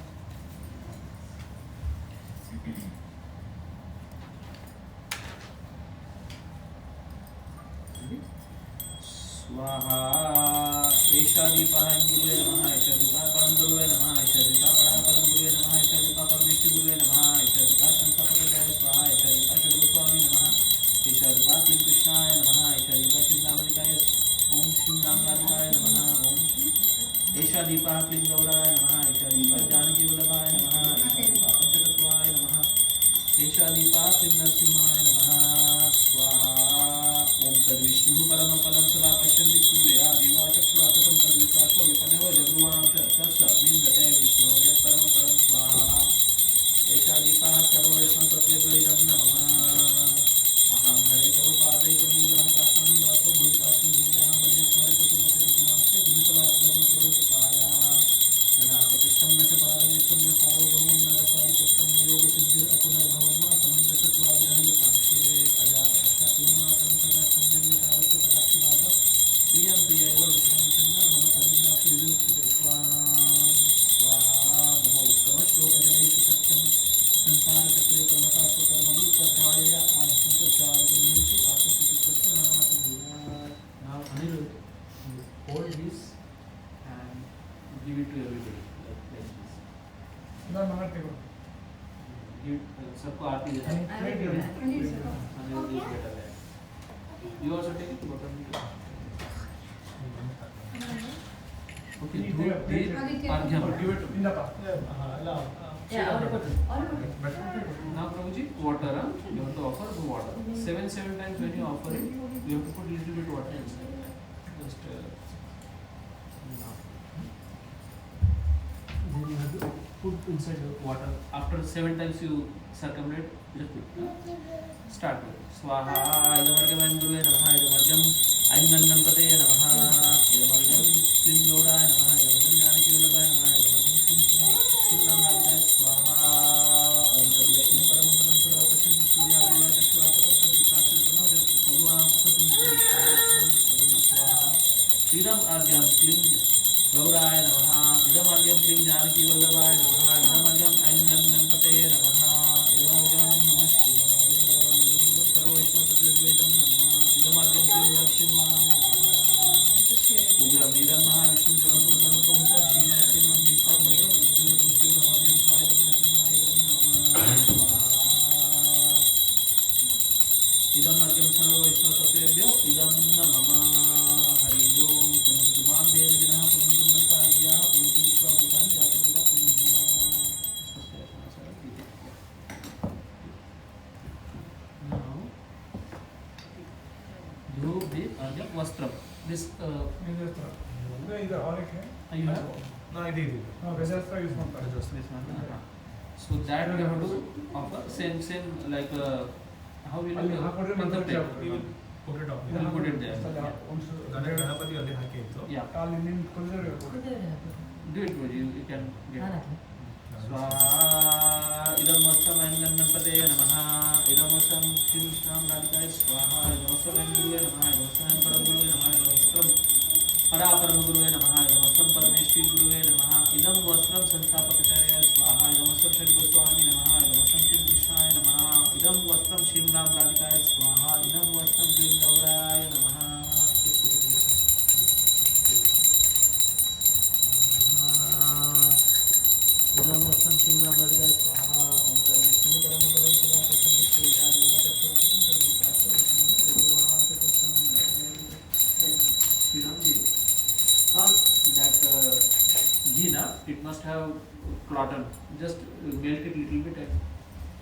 स्वाहा एषा दीपः गुरुवे नमः एषा दीपः परम गुरुवे नमः एषा दीपः परम गुरुवे नमः एषा दीपः परमेश्वर गुरुवे नमः एषा दीपः संस्थापकाय स्वाहा एषा दीपः षड्गोस्वामी नमः एषा दीपः क्लीं कृष्णाय नमः एषा दीपः श्रीरामलिकाय ओम श्री रामलालिकाय नमः ओम एषा दीपः क्लीं गौराय नमः एषा दीपः जानकी वल्लभाय नमः एषा दीपः पंचतत्वाय नमः एषा दीपः क्लीं नरसिंहाय नमः स्वाहा ओम तद्विष्णुः परमं पदं सदा पश्यन्ति सूर्या दिवा चक्षुराततं तद्विकाशो विपन्नव जगृहां च तत्समिन्दते विष्णो यत्परमं परं स्वाहा एषा दीपः सर्वैष्णवतत्त्वेभ्यो इदं नमः अहं हरे तव पादैकमूलः दासान् दासो भवितास्मि भूयः मन्ये स्मरतु सुमतिर्गुणांश्च गुणितवाक्यं करोतु काया ननाकपृष्ठं न च पारमिष्टं न सार्वभौमं न रसादिपत्रं न योगसिद्धिरपुनर्भवं वा समञ्जसत्वादिरहितकाङ्क्षे अजातपश्चात्मातं सदा संयम्यतावस्ततराक्षिभाव प्रियं प्रियैव विक्रमचन्द्र मम अविनाशविदुच्यते स्वां स्वाहा मम उत्तमश्लोकजनैषु सत्यं संसारचक्रे क्रमशः स्वकर्मभिः त्वत्मायया आत्मप्रचारगुणेषु आत्मप्रतिपत्ति नानातभूयात्. Now Anirudh, you hold this and give it to everybody like this.
ನಾನು ಮಾಡ್ತೀವಿ
Give सबको आरती देना है. Anirudh is better there. You also take it, bottom. Okay,
Give
Dhruv,
it-
Deep, Argyam.
give it to ಇಂದಪ್ಪ
ಎಲ್ಲ
Yeah, all
But
all
now Prabhuji, water, huh? You have to offer the water. 7 times when you offer it, you have to put little bit water inside. Just now. Then you have to put inside the water. After 7 times you circumambulate, just put. Start with Swaha, Idamargam Gurve Namaha, Idamargam Aingan Ganpate Namaha, Idamargam Klim Yoda Namaha, Idamargam Janaki Vallabha Namaha, Idamargam Srim Ramadaya Swaha, Om Tabishim Param Param Sudha Pashan Surya Viva Chakshuvatatam Tadvikrasya Jati Sarvam Satum Swaha, Idam Argyam Klim Gauraya Namaha, Idam Argyam Klim Janaki Vallabhaya Namaha, Idam Argyam Aingan Ganpate Namaha, Idam Argyam Namah Shivaya, Idam Argyam Sarva Vaishnava Tattvedam Namaha, Idam Argyam Klim Lakshmaya Namaha, Ugram Niram Mahavishnu Jalantu Sarvatam Sat Shri Narasimham Vishnu Madhya Mૃત્યુ Mૃત્યુ Namahyam Swayam Narasimhaya Namaha, Idam Argyam Sarva Vaishnava Tattvedyo Idam Namah Hari Om Punantu Mam Devajana Punantu Manasagya Punantu Vishwa Bhutan Jati Vida Punya. Now, Dhruv Deep Argyam Vastram. This
इधर और एक है
you have.
No, I did.
हाँ वेजास्त्र use करता है
This one. So that we have to offer same like how will
ಅಲ್ಲಿ
you
ಹಾಕಿದ್ರೆ
put the
ಮಾತ್ರ
plate?
We will put it up.
We will put it there.
Ganapati ಅಲ್ಲಿ ಹಾಕಿತ್ತು.
Yeah.
ಅಲ್ಲಿ ನಿನ್ನ ಕುಲ್ದರ್
Do it, Guruji. You can get it.
all.
Swaha idam vastam aingan ganpate namaha idam vastam shri Ram Radhikaya swaha idam vastam Gurve namaha idam vastam Param Gurve namaha idam vastam Paraparam Gurve namaha idam vastam Parameshwari Gurve namaha idam vastam Sanstapakacharya swaha idam vastam Shri Goswami namaha idam vastam Shri Krishnaya namaha idam vastam Shri Ram Radhikaya swaha idam vastam Shri Gauraya namaha. Idam vastam Shri Ram Radhikaya swaha Om Tar Vishnu Param Param Sada Pashan Vishnu Yadva Chakshuvatatam Tadvikrasya Vishnu Yadva Tatasam Shri Ramji, that ghee na, it must have clotted. Just melt it little bit.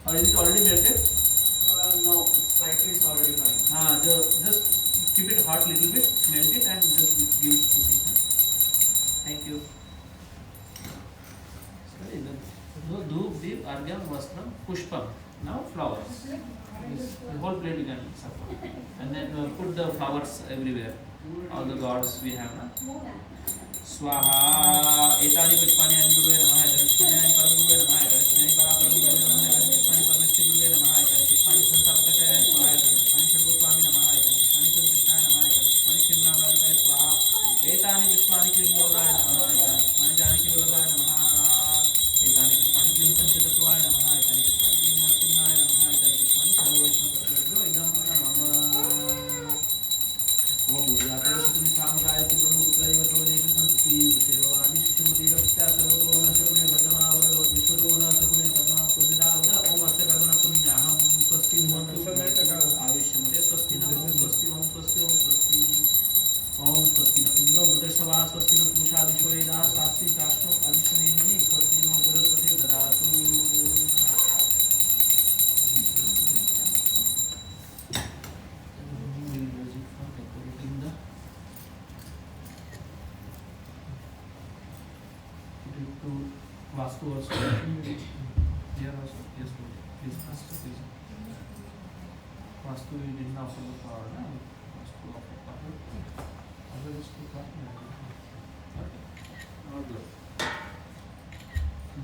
Or is it already melted?
No, slightly is already fine.
Just keep it hot little bit, melt it and just give it to me. Thank you. Dhoop, Deep, Argyam, Vastram, Pushpam. Now flowers. The whole plate you can suffer. And then put the flowers everywhere. All the gods we have. Na? Swaha etani pushpani Gurve namaha Dharishmani Param Gurve namaha Dharishmani Paraparam Gurve namaha Dharishmani Parameshwari Gurve namaha Dharishmani Sanstapakacharya swaha Dharishmani Shri Goswami namaha Dharishmani Krishnaya namaha Dharishmani Shri Ram Radhikaya swaha etani pushpani Klim Gauraya namaha Dharishmani Janaki Vallabhaya namaha etani pushpani Klim Panchatatvaya namaha etani pushpani Klim Narasimhaya namaha etani pushpani Sarva Vaishnava Tattvedyo idam namah. Om Guruyatara Sukuni Samgayati Brahmaputra Yotovane Santi Sevavadi Shrimati Rapsya Sarvadona Shakune Bhajama Avada Vishwadona Shakune Padma Punyada Avada Om Astakarbana Punyaham Swasti Mwantu Ayushamate Swasti Na Om Swasti Om Swasti Om Swasti Om Swasti Na Indra Vrutasava Swasti Na Pusha Vishwaveda Swasti Kashno Avishwaneni Swasti Na Bhuraspati Dadatu. To Vastu also. Here also. Yes, please. Please. Vastu we did not offer the power. Vastu offer power. Otherwise, we can't.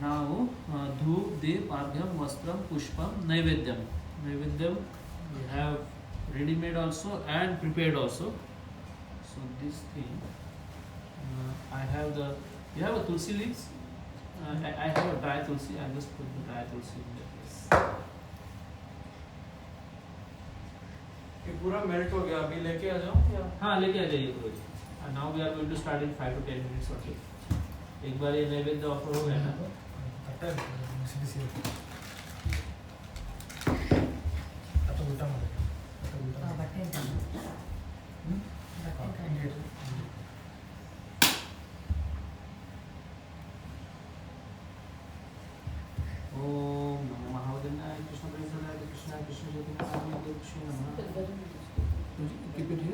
Now, Dhoop, Deep, Argyam, Vastram, Pushpam, Naivedyam. Naivedyam we have ready-made also and prepared also. So this thing, I have the. You have a tulsi leaves? I have a dry tulsi. I just put the dry tulsi in the place.
ये पूरा melt हो गया, अभी लेके आ जाऊँ या?
हाँ लेके आ जाइए गुरुजी. And now we are going to start in 5 to 10 minutes only. एक बार ये नैवेद्य ऑफर हो गया ना?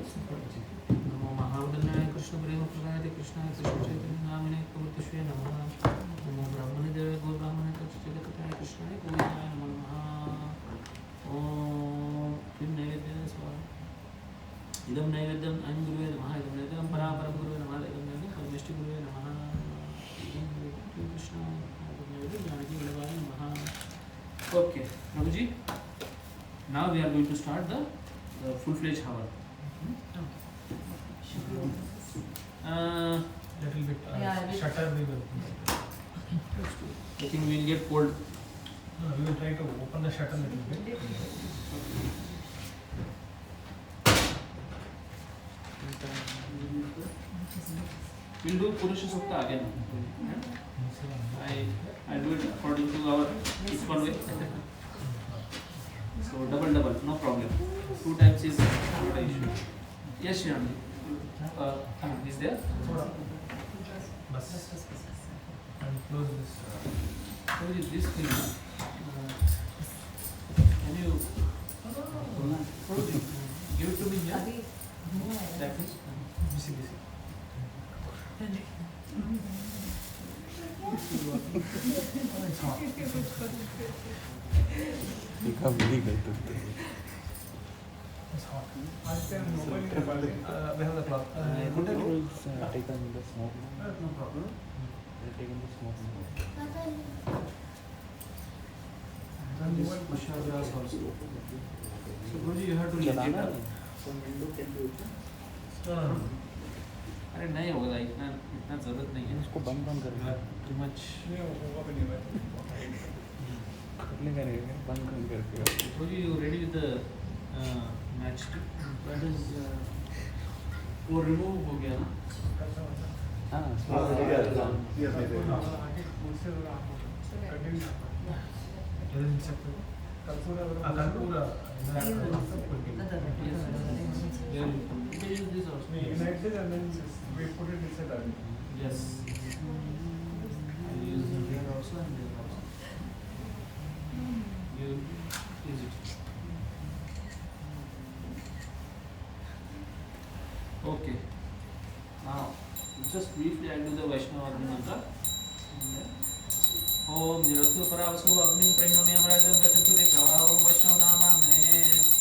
नमो महावदनाय कृष्ण प्रेम प्रदाय कृष्णाय कृष्ण चैतन्य नामिने प्रभुतश्वे नमः। नमो ब्राह्मणे देवे गो ब्राह्मणे जगत्ताय कृष्णाय गोविंदाय नमो नमः। ओम किं नैवेद्येन स्वाहा। इदं नैवेद्यम् अयं गुरुवे नमः। इदं नैवेद्यं परापरं गुरुवे नमः। इदं नैवेद्यं परमेष्टि गुरुवे नमः। इदं नैवेद्यं कृष्ण इदं नैवेद्यं जानकी वल्लभाय नमः। Okay, Prabhuji. Now we are going to start the full-fledged hour.
Little bit
Yeah,
shutter we will.
I think we will get cold.
No, we will try to open the shutter little bit.
We will do Purusha Sukta again. I do it according to our ISKCON way. So double, no problem. 2 times is not an issue. Yes, Shyam. Is there?
Bus. And close this.
What is this thing? Can you give it to me here? That is.
Busy. It's hot. It's hot. We have the cloth.
Put it.
No problem.
And this Pushabhyas also. So Guruji, you have to lift it up.
No.
अरे नहीं होगा, इतना जरूरत नहीं है
इसको बंद कर
टू मच
करने का नहीं बंद करके
Guruji, you ready with the match? That is वो remove हो गया ना?
हाँ
Kalpura.
This also.
Unite it and then we put it inside that.
Yes. I use it here also and there also. You use it. Okay. Now, just briefly I do the Vaishnava Agni mantra. Om Nirastu Paravasu Agni Pranami Amrajam Gachantu Rekava Om Vaishnava Nama Nayane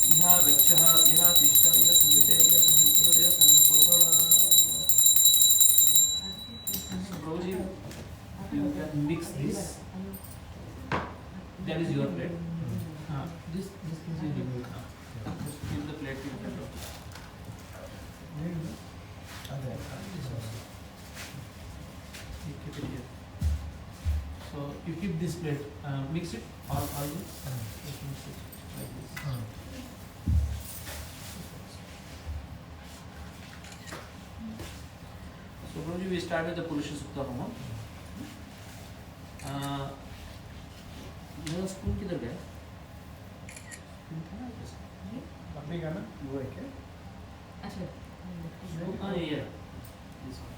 Iha Gachaha Iha Tishta Iha Sandhite Iha Sandhite Iha Sandhukobhava. So Prabhuji, you can mix this. That is your plate. This is your plate. Just give the plate to your plate. You keep it here. So you keep this plate, mix it or just mix it like this. So Guruji, we start with the Purusha Sukta Homa. मेरा spoon किधर गया?
अपने का ना वो है क्या?
Yeah. This one.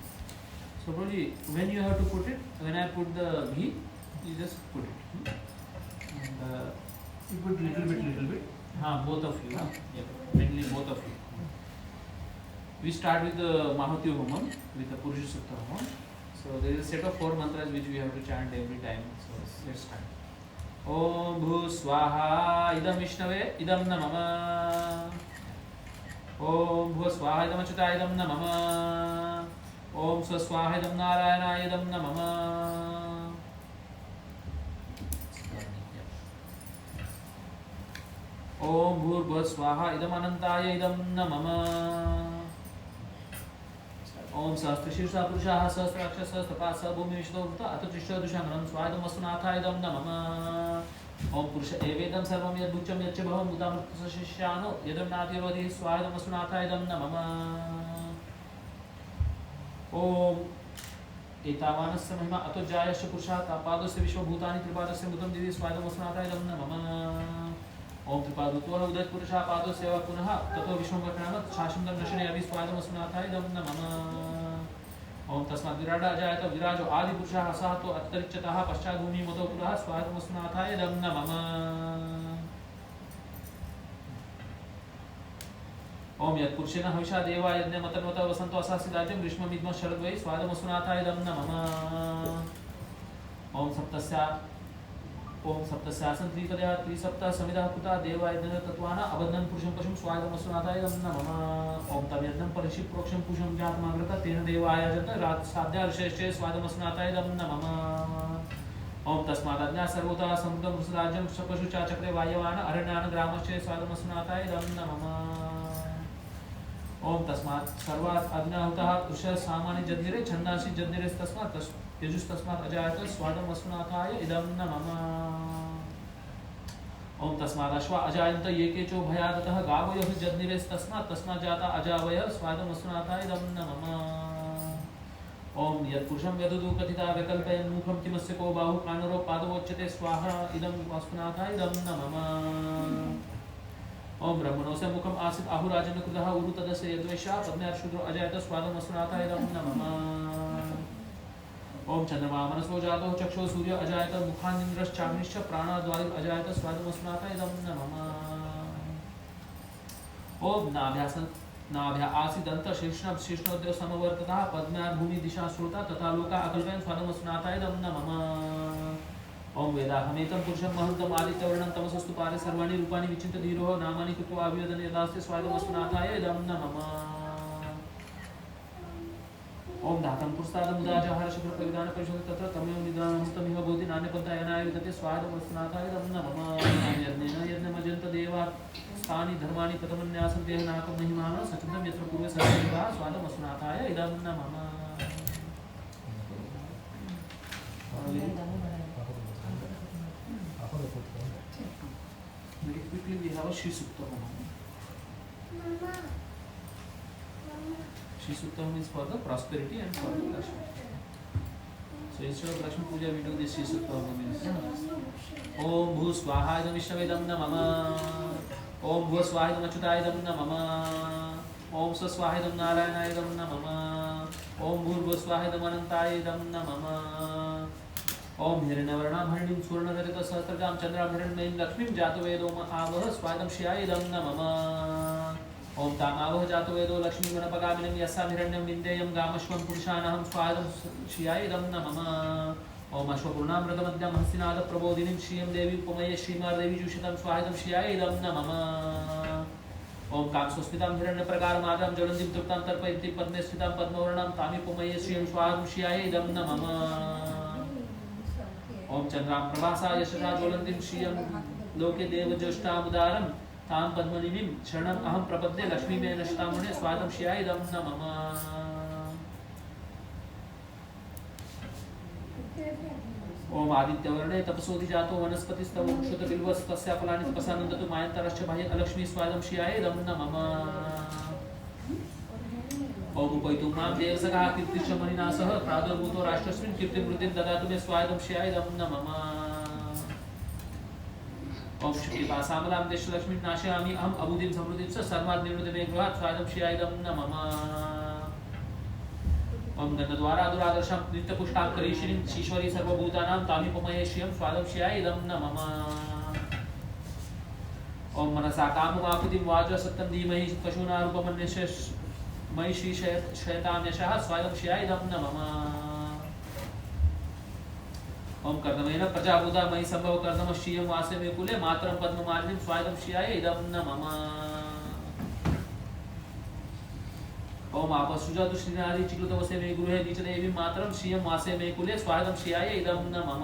So Guruji, when you have to put it, when I put the ghee, you just put it. And you put little bit. Both of you. Yeah, mainly both of you. We start with the Mahati Homam, with the Purusha Sukta Homam. So there is a set of 4 mantras which we have to chant every time. So let's start. Om Bhu Swaha Idam Vishnave Idam Namama. Om Bhu Swaha Idam Achyuta Idam Namama. Om Swaswaha Idam Narayana Idam Namama. Om Bhurbhuv Swaha Idam Anantaya Idam Namama. Om Sahasrashirsa Purushaha Sahasraksha Sahasrapasa Bhumi Vishnovruta Atatrisha Dushangaram Swadam Vasunatha Idam Namama. Om Purusha Evedam Sarvam Yadbhucham Yaccha Bhavam Bhutamrta Shishyano Yadam Natirvadi Swadam Vasunatha Idam Namama. Om एतावानस्य महिमा अतो जायस्य पुरुषः तापादस्य विश्वभूतानि त्रिपादस्य मुदं दिवि स्वादं वसनाथा इदं नमः. ओम त्रिपादत्वः उदयत् पुरुषः पादस्य वा पुनः ततो विश्वं शासनं दर्शने अभि स्वादं वसनाथा इदं नमः. ओम तस्मात् विराट अजायत विराजो आदि पुरुषः असहतो अन्तरिक्षतः पश्चात् भूमि मतो पुरः स्वादं वसनाथा इदं नमः. ओम यत्पुरुषेण हविषा देवा यज्ञमतन्वत वसन्तो असासिदाज्यं ग्रीष्ममिद्म शरद्वै स्वादमसुनाथाय इदं नमः। ओम सप्तस्यासन त्रिपदया त्रिसप्तः समिदः कुता देवा यज्ञ तत्वाना अबद्धं पुरुषं पशुं स्वादमसुनाथाय इदं नमः। ओम तम यज्ञं परिषि प्रोक्षं पुरुषं जातमाग्रत तेन देवायजत रात साध्या ऋषेश्चे स्वादमसुनाथाय इदं नमः। ओम तस्मादज्ञा सर्वतः समुद्रं वृषराज्यं पशु चक्रे वायवान अरण्यान ग्रामश्चे स्वादमसुनाथाय इदं नमः। ओम तस्मात् सर्वात् अज्ञाहुतः उषः सामान्य जज्ञिरे छन्दांसि जज्ञिरे तस्मात् यजुस्तस्मात् अजायत स्वादमसुनाथाय इदं नमः। ओम तस्मादश्वा अजायन्त ये केचो भयादतः गावयः जज्ञिरे तस्मात् जाता अजावयः स्वादमसुनाथाय इदं नमः। ओम यत्पुरुषं यदुदु कथिता विकल्पयन् मुखं किमस्य को बाहु कानरो पादवोच्यते स्वाहा इदं वसुनाथाय इदं नमः। ओम ब्रह्मणो से मुखम आसित आहुराजन कृतः उरु तदस्य यद्वैषा पद्मे शूद्रो अजायत स्वादमसुनाथाय इदं नमः। ओम चंद्रमा मनसो जातो चक्षो सूर्य अजायत मुखानिन्द्रश्चाग्निश्च प्राणाद्वायु अजायत स्वादमसुनाथाय इदं नमः। ओम नाभ्या आसीदंत शीर्ष्णोद्यो समवर्ततः पद्म्याद् भूमि दिशा श्रोता तथा लोका अकल्पयन् स्वादमसुनाथाय इदं नमः। ओम वेदाहमेतं पुरुषं महन्तं आदित्यवर्णं तमसस्तु पारे सर्वाणि रूपाणि विचिन्त्य धीरो नामानि कृत्वा अभिवदन् यदास्ते स्वादमसुनाथाय इदं नमः। ओम धातं पुरस्तादमुदाजहार शुक्रप्रविधान परिशोध तत्र तमेव निदानमुस्तमिह बोधि नान्यपन्थायनाय विदते स्वादमसुनाथाय इदं नमः। यज्ञेन यज्ञमजन्त देवा स्थानि धर्माणि प्रथमन्यासं देहनाकं महिमानः सचन्दं यत्र पूर्वे सर्वदेवा स्वादमसुनाथाय इदं नमः। Very quickly we have a Shri Sukta Homa. Shri Sukta Homa is for the prosperity and for the Lakshmi. So instead of Lakshmi Puja we do this Shri Sukta Homa means Om Bhu Swaha Idam Vishnavedam Namama. Om Bhu Swaha Idam Achyuta Idam Namama. Om Sa Swaha Idam Narayana Idam Namama. Om Bhu Bhu Swaha Idam Anantaya Idam Namama. ओम हिरण्यवर्णां हरिणीं सुवर्णधरित सहस्रजां चंद्रां हिरण्मयीं लक्ष्मीं जातवेदो आवह स्वादं श्रियाय इदं नमः। ओम तामावह जातवेदो लक्ष्मीं वनपगामिनीं यस्यां हिरण्यं विन्देयं गामश्वं पुरुषानहं स्वादं श्रियाय इदं नमः। ओम अश्वपूर्णामृतमद्यं हस्तिनाद प्रबोधिनीं श्रियं देवी उपमये श्रीमादेवी जुषितं स्वादं श्रियाय इदं नमः। ओम कामसुस्मितां हिरण्यप्रकारमादां ज्वलन्तीं तृप्तां तर्पयन्तीं पद्मे स्थितां पद्मवर्णां तामिपुमये श्रियं स्वादं श्रियाय इदं नमः। ओम चंद्रां प्रभासा यशसा ज्वलन्तीं श्रियं लोके देवज्येष्ठामुदारं तां पद्मनिमिं शरणम् अहं प्रपद्ये लक्ष्मीमेन शतामुने स्वादं श्रियाय इदं नमः। ओम आदित्यवर्णे तपसोधि जातो वनस्पतिस्तव वृक्षोतबिल्वस्तस्या फलानि तपसा नन्दतु मायन्तरश्च बाह्ये अलक्ष्मी स्वादं श्रियाय इदं नमः। ओम उपैतु मां देवसखा कीर्तिश्च मणिना सह प्रादुर्भूतो राष्ट्रस्मिन् कीर्तिं वृद्धिं ददातु मे स्वादं श्रियाय इदं नमः। ओम शुक्तिपासामलां देशलक्ष्मीं नाशयामि अहम् अबुधिं समृद्धिं च सर्वाद् निर्वृते मे गृहात् स्वादं श्रियाय इदं नमः। ओम गन्धद्वारा दुरादर्शां नित्यपुष्टां करीशिनीं ईश्वरी सर्वभूतानां तामिपुमये श्रियं स्वादं श्रियाय इदं नमः। ओम मनसा काममाकुतिं वाचा सत्यं धीमहि पशूनारूपमन्यस्य मयि श्री शयतां यशः स्वादं श्रियाय इदं नमः। ओम कर्दमेन प्रजाभूता मयि संभव कर्दम श्रियं वासे मे कुले मातरं पद्ममालिनीं स्वादं श्रियाय इदं नमः। ओम आपसृजतु श्रीनारी चिक्लुतवसे मे गृहे नीचदेवीं मातरं श्रियं वासे मे कुले स्वादं श्रियाय इदं नमः।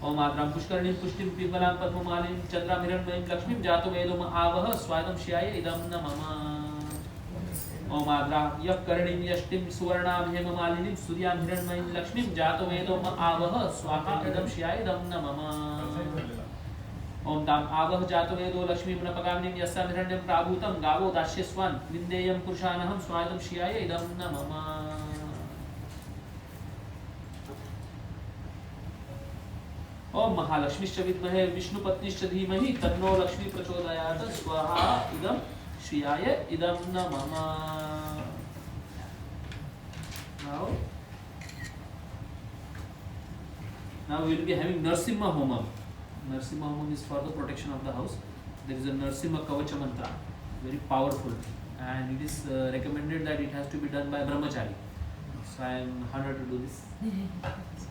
ओम आद्रां पुष्करणीं पुष्टिं पिङ्गलां पद्ममालिनीं चन्द्रां हिरण्मयीं लक्ष्मीं जातो वेदो आवह स्वादं श्रियाय इदं नमः। ओम आद्रा यक्कर्णीं यष्टिं सुवर्णां हेममालिनीं सूर्यां हिरण्मयीं लक्ष्मीं जातो वेदो आवह स्वाहा इदं श्रियाय इदं नमः। ओम ताम आवह जातो वेदो लक्ष्मीं नपगामिनीं यस्यां हिरण्यं प्राभूतं गावो दास्यस्वान् विन्देयं पुरुषानहं स्वादं श्रियाय इदं नमः। ओम महालक्ष्मीश्च विद्महे विष्णुपत्नीश्च धीमहि तन्नो लक्ष्मी प्रचोदयात् स्वाहा इदं श्रियाय इदं नमः। Now we will be having Narsimha Homam. Narsimha Homam is for the protection of the house. There is a Narsimha Kavacha mantra. very powerful, and it is recommended that it has to be done by brahmachari. So I am honored to do this. So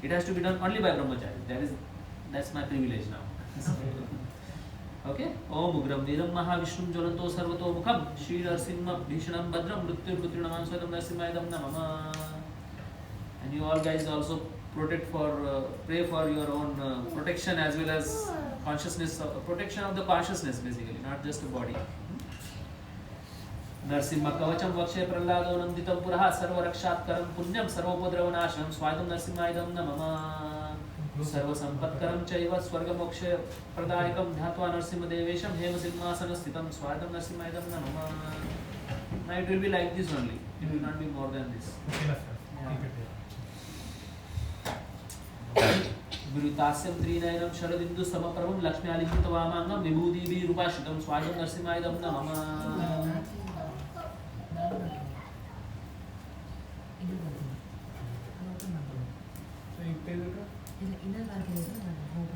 it has to be done only by brahmachari. That's my privilege now. Okay. Om Ugram Veeram Mahavishnu Jwalanto Sarvato Mukham Shri Narsimha Bhishanam Bhadram Mrityu Putrinamam Swadam Narsimhaidam Namama. And you all guys also pray for your own protection as well as consciousness, protection of the consciousness basically, not just the body. Narsimha Kavacham Vakshe Prahlado Nanditam Puraha Sarva Rakshatkaram Punyam Sarvopodravanaşam Swadam Narsimhaidam Namama. सर्व संपत्करं चैव स्वर्गमोक्ष प्रदायकं ध्यात्वा नरसिंहदेवेशं हेमसिंहासनस्थितं स्वागतं नरसिंहायदं नमः. Now it will be like this only. It will not be more than this. विरुतास्यं त्रिनयनं Sharadindu समप्रभं लक्ष्म्यालिङ्गित वामाङ्गं विभूतिभिरुपाश्रितं स्वागतं नरसिंहायदं नमः.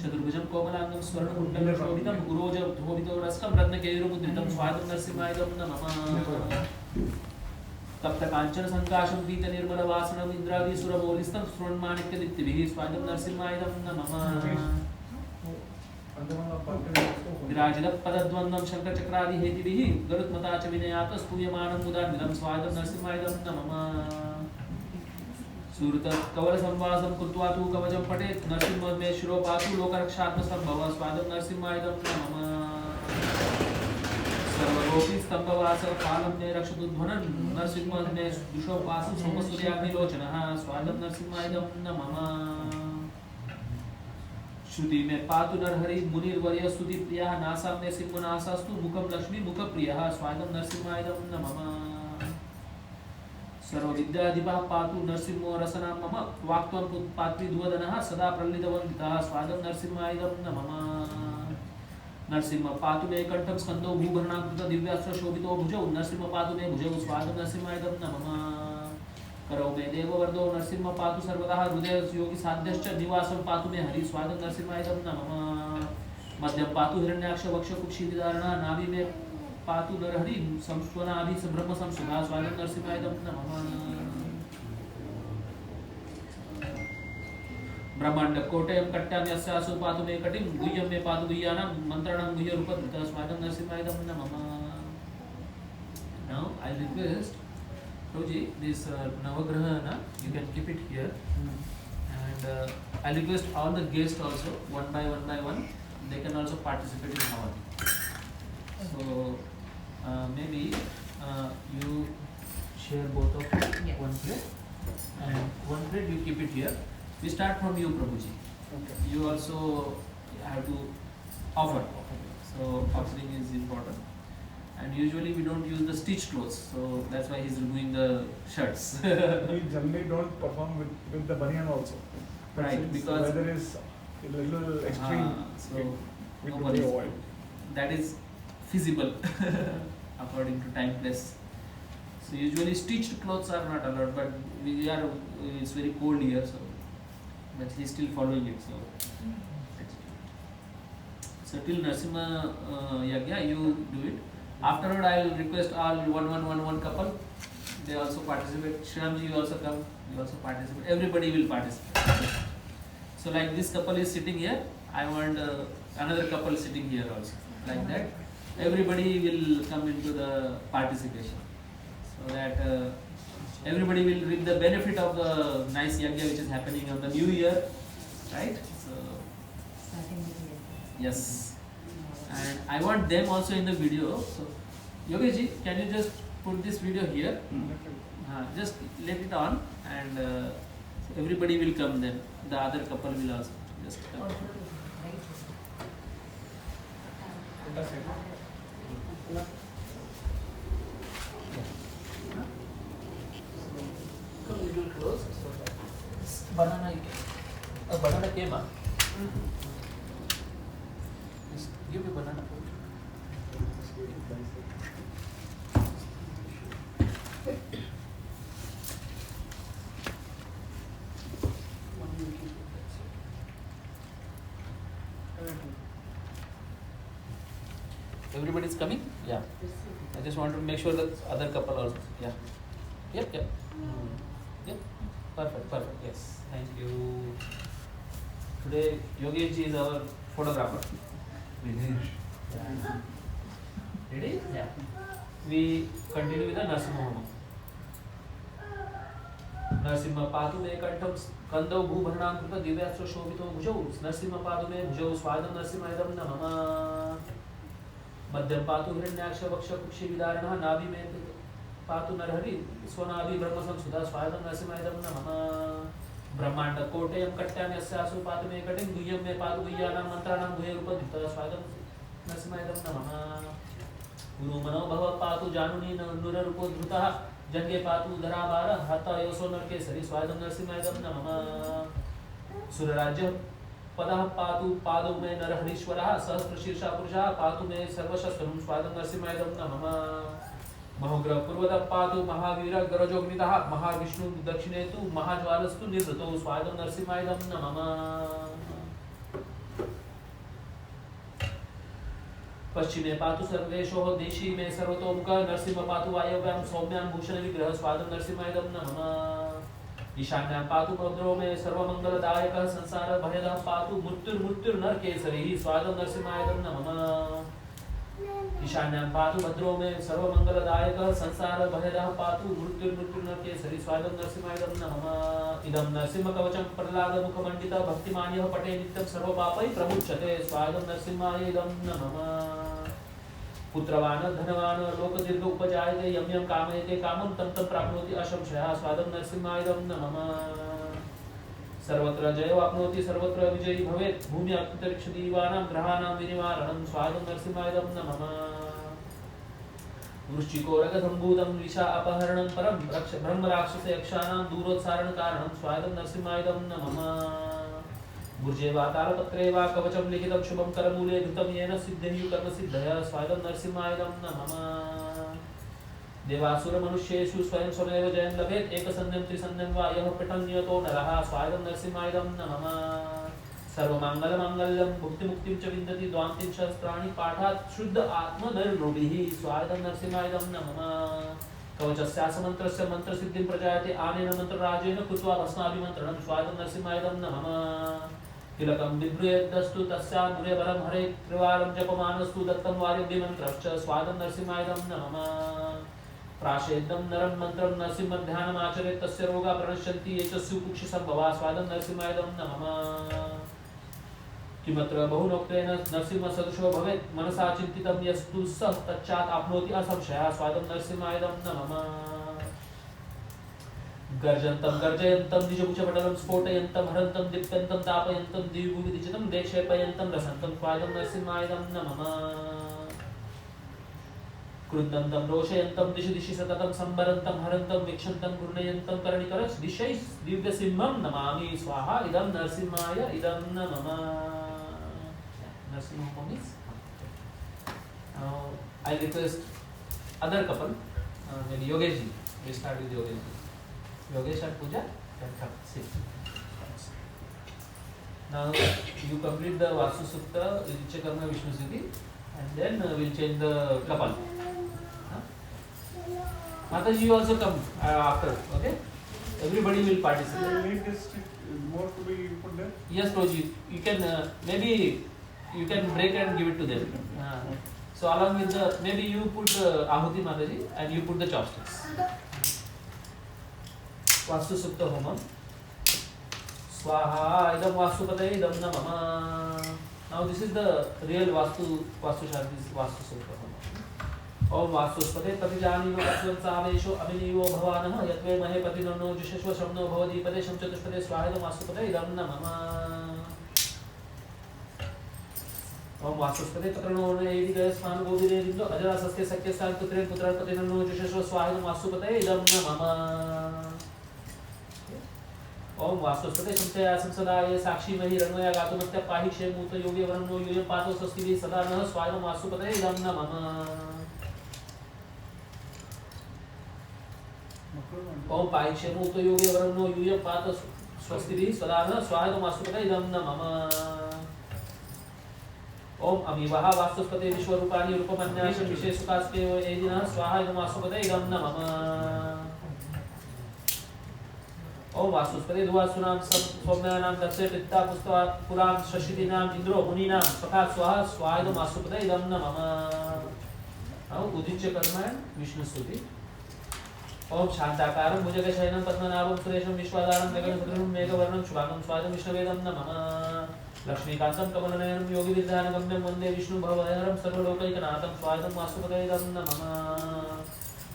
चतुर्भुजं कोमलांगं स्वर्णकुण्डलं शोभितं गुरोजधोभितोरस्कं रत्नकेयुरमुद्रितं स्वागतं नरसिंहायदं नमः. तप्तकाञ्चन सङ्काशं पीतनिर्मलवासनम् इन्द्रादिसुरमौलिस्तं स्फुरन्माणिक्यदीप्तिभिः स्वागतं नरसिंहायदं नमः. विराजितपदद्वन्द्वं शङ्खचक्रादिहेतिभिः गरुत्मता च विनयात् स्तूयमानं मुदान्वितं स्वागतं नरसिंहायदं नमः. सूरत कवल संवासं कृत्वा तु कवचं पठेत् नरसिंहमे शिरो पातु लोकरक्षात्मसम्भव स्वागतं नरसिंहायदं नमः. सर्वलोकी स्तंभवास कालं मे रक्षतु ध्वनन् नरसिंहमे दुषो पासु सोमसूर्याग्निलोचनः स्वागतं नरसिंहायदं नमः. श्रुति में पातु नरहरि मुनिर्वर्य स्तुति प्रियः नासा मे सिंहनासास्तु मुखं लक्ष्मी मुखप्रियः स्वागतं नरसिंहायदं नमः. सर्वविद्याधिपः पातु नरसिंहो रसना मम वाक्त्वं पात्रीध्वदनः सदा प्रलितवन्दितः स्वागतं नरसिंहायदं नमः. नरसिंह पातु मे कंठं स्कंदो भूभरणाकृत दिव्यास्त्र शोभितो भुजौ नरसिंह पातु मे भुजौ स्वागतं नरसिंहायदं नमः. करो मे देववर्धो नरसिंह पातु सर्वदा हृदय योगी साध्यश्च निवासं पातु मे हरि स्वागतं नरसिंहायदं नमः. मध्यम पातु हिरण्याक्ष वक्ष कुक्षिविदारणः नाभि मे पातु नरहरि संस्वनाभि ब्रह्म संसुधा स्वागतं नरसिंहायदं नमः. ब्रह्मांड कोटयं कट्टामि अस्यासु पातु मे कटिं गुह्यं मे पातु गुह्यानां मंत्राणां गुह्यरूपधृतः स्वागतं नरसिंहायदं नमः. Now I request Prabhuji, this Navagraha, you can keep it here, and I request all the guests also one by one they can also participate in Havan. So maybe you share both of you one plate, and one plate you keep it here. We start from you, Prabhuji.
Okay.
You also have to offer. So offering is important. And usually we don't use the stitched clothes, so that's why he's removing the shirts.
We generally don't perform with the banyan also. But
Right,
since
because
the weather is a little extreme,
so
we
no
do
worries.
avoid.
That is feasible according to time place. So usually stitched clothes are not allowed, but it's very cold here, so but he's still following it. So till Narasimha Yagya, you do it. Afterward, I will request all one couple. They also participate. Shramji, you also come. You also participate. Everybody will participate. So like this couple is sitting here. I want another couple sitting here also. Like that, everybody will come into the participation, so that everybody will reap the benefit of the nice yagya which is happening on the new year, right? So
Starting with the
yes. And I want them also in the video. So, Yogesh, can you just put this video here? Just let it on, and everybody will come then. The other couple will also just come. Come a little close. So this banana, a banana came up. Just give me banana. Everybody is coming? Yeah. I just want to make sure that other couple also. Yeah. Yep. Yep. Yep. Perfect. Yes. Thank you. Today Yogesh ji is our photographer. Yeah. Ready? Yeah. We continue with the Narsimha Homa. Narasimha पातु मे कंठम कंदौ भूभरणां कृत दिव्यास्त्र शोभितो भुजौ नरसिंह पातु मे भुजौ स्वादं नरसिंहायदं नमः मध्यम पातु हिरण्याक्ष वक्ष कुक्षि विदारणः नाभि मे पातु नरहरि स्वनाभि ब्रह्म संसुधा स्वादं नरसिंहायदं नमः ब्रह्मांड कोटयं कट्यामि अस्यासु पातु मे कटिं गुह्यं मे पातु गुह्यानां मंत्राणां गुह्यरूपधृतः स्वादं नरसिंहायदं नमः गुरु मनो भव पातु जानुनी नुररूपो धृतः जंगे पातु धरावार हता योसो नरकेसरी स्वादं नरसिंहायदं नमः सुरराज्य पदः पातु पादौ मे नरहरीश्वरः सहस्रशीर्षा पुरुषः पातु मे सर्वशस्त्रं स्वादं नरसिंहायदं नमः महोग्रह पूर्वतः पातु महावीर गरजोग्नितः महाविष्णु दक्षिणे तु महाज्वालस्तु निवृतो स्वादं नरसिंहायदं नमः पश्चिमे पातु सर्वेशो देशी मे सर्वतोमुख नरसिंह पातु वायव्यां सौम्यां भूषण विग्रह स्वादं नरसिंहायदं नमः ईशान्यां पातु भद्रो मे सर्वमंगलदायकः संसार भयदः पातु मृत्युर्नरकेसरी स्वादं नरसिंहायदं नमः ईशान्यां पातु भद्रो मे सर्वमंगलदायकः संसार भयदः पातु मृत्युर्नरकेसरी स्वादं नरसिंहायदं नमः इदं नरसिंह कवचं प्रह्लाद मुखमंडित भक्तिमान्यः पठे नित्यं सर्वपापै प्रमुच्यते स्वादं नरसिंहायदं नमः पुत्रवान धनवान लोकदीर्घ उपजायते यं यं कामयते कामं तं तं प्राप्नोति अशंशयः स्वादं नरसिंहायदं नमः सर्वत्र जयवाप्नोति सर्वत्र विजयी भवेत् भूमि अंतरिक्षदीवानां ग्रहाणां विनिवारणं स्वादं नरसिंहायदं नमः वृश्चिकोरगसम्भूतं विषा अपहरणं परं ब्रह्मराक्षस यक्षाणां दूरोत्सारण कारणं स्वादं नरसिंहायदं नमः भुजे वा तालपत्रे वा कवचं लिखितं शुभं करमूले धृतं येन सिद्धेयु कर्मसिद्धयः स्वादं नरसिंहायदं नमः देवासुर मनुष्येषु स्वयं स्वमेव जयं लभेत् एकसन्ध्यं त्रिसन्ध्यं वा यः पठन् नियतो नरः स्वादं नरसिंहायदं नमः सर्वमङ्गलमाङ्गल्यं भुक्तिमुक्तिं च विन्दति द्वान्तिं सहस्राणि पाठात् शुद्ध आत्मनिर्नृभिः स्वादं नरसिंहायदं नमः कवचस्यास्य मन्त्रस्य मन्त्रसिद्धिं प्रजायते आनेन मन्त्रराजेन कृत्वा भस्माभिमन्त्रणं स्वादं नरसिंहायदं नमः तिलकं बिभ्रयेदस्तु तस्यामुरेबलं हरे त्रिवारं जपमानस्तु दत्तं वारिभिमन्त्रश्च स्वादं नरसिंहायदं नमः प्राशेद्यं नरं मन्त्रं नरसिंहध्यानमाचरेत् तस्य रोगा प्रणश्यन्ति ये च सुकुक्षिसम्भवा स्वादं नरसिंहायदं नमः किमत्र बहुनोक्तेन नरसिंहसदृशो भवेत् मनसा चिन्तितं यस्तु सः तच्चात् आप्नोति असंशयः स्वादं नरसिंहायदं नमः गर्जन्तं गर्जयन्तं निजभुजपटलं स्फोटयन्तं हरन्तं दीप्यन्तं तापयन्तं दिव्यविदिचितं देक्षेपयन्तं रसन्तं स्वादं नरसिंहायदं नमः क्रुद्धन्तं रोषयन्तं दिशि दिशि सततं संभरन्तं हरन्तं वीक्षन्तं घूर्णयन्तं करणिकरश् दिशैः दिव्यसिंहं नमामि स्वाहा इदं नरसिंहाय इदं नमः Narasimha Homa means. Now I request other couple, maybe Yogesh ji. We start with Yogesh ji. Yogesh and Pooja, then come sit. Now you complete the Vastu Sukta, Richa Karma Vishnu Siddhi, and then we'll change the kapal. Mataji, you also come after, okay? Everybody will participate.
You need this more to be put there?
Yes, Proji. You can maybe you can break and give it to them. So along with the, maybe you put the Ahuti Mataji and you put the chopsticks. Vastu Sukta Homa. Swaha idam Vastupate idam namama. Now this is the real Vastu Shanti Vastu Sukta Homa. Om Vastuspate Patijanino Asvansavesho Aminivo Bhavanah Yatve Mahe Patinono Jusheshwa Shamno Bhavadi Padesham Chatuspate Swahidam Vastupate idam namama. Om Vastuspate Patrano Edigas Manu Govide Rindo Ajara Saske Sakya San Putren Putra Patinono Jusheshwa Swahidam Vastupate idam namama. Om Vastuspate Samchaya Samsadaya Sakshi Mahi Ranmaya Gatumatya Pahi Shemuta Yogi Varano Yoyam Pato Sastivi Sadana Swahidam Vastupate idam namama. Om Paikshemuta Yogi Varano Yoyam Pato Sastivi Sadana Swahidam Vastupate idam namama. ओम अमीवः वास्तुस्पते विश्वरूपाणि रूपमन्यासं विशेषुकास्ते एदिनः स्वाहा इदं वास्तुपते इदं नमः ओम वास्तुस्पते दुवासुनां सौम्यानां दक्षे पित्ता पुष्पा पुरां शशिदीनां इंद्रो मुनीनां सखा स्वाहा स्वाहा इदं वास्तुपते इदं नमः अब उदिच्य कर्म है विष्णु स्तुति ओम शांताकारं भुजगशयनं पद्मनाभं सुरेशं विश्वाधारं गगनसदृशं मेघवर्णं शुभांगं स्वादं विष्णुवेदं नमः लक्ष्मीकान्तं कमलनयनं योगिविद्यानगम्यं वन्दे विष्णुभवहरं सर्वलोकैकनाथं स्वादं वास्तुपते इदं नमः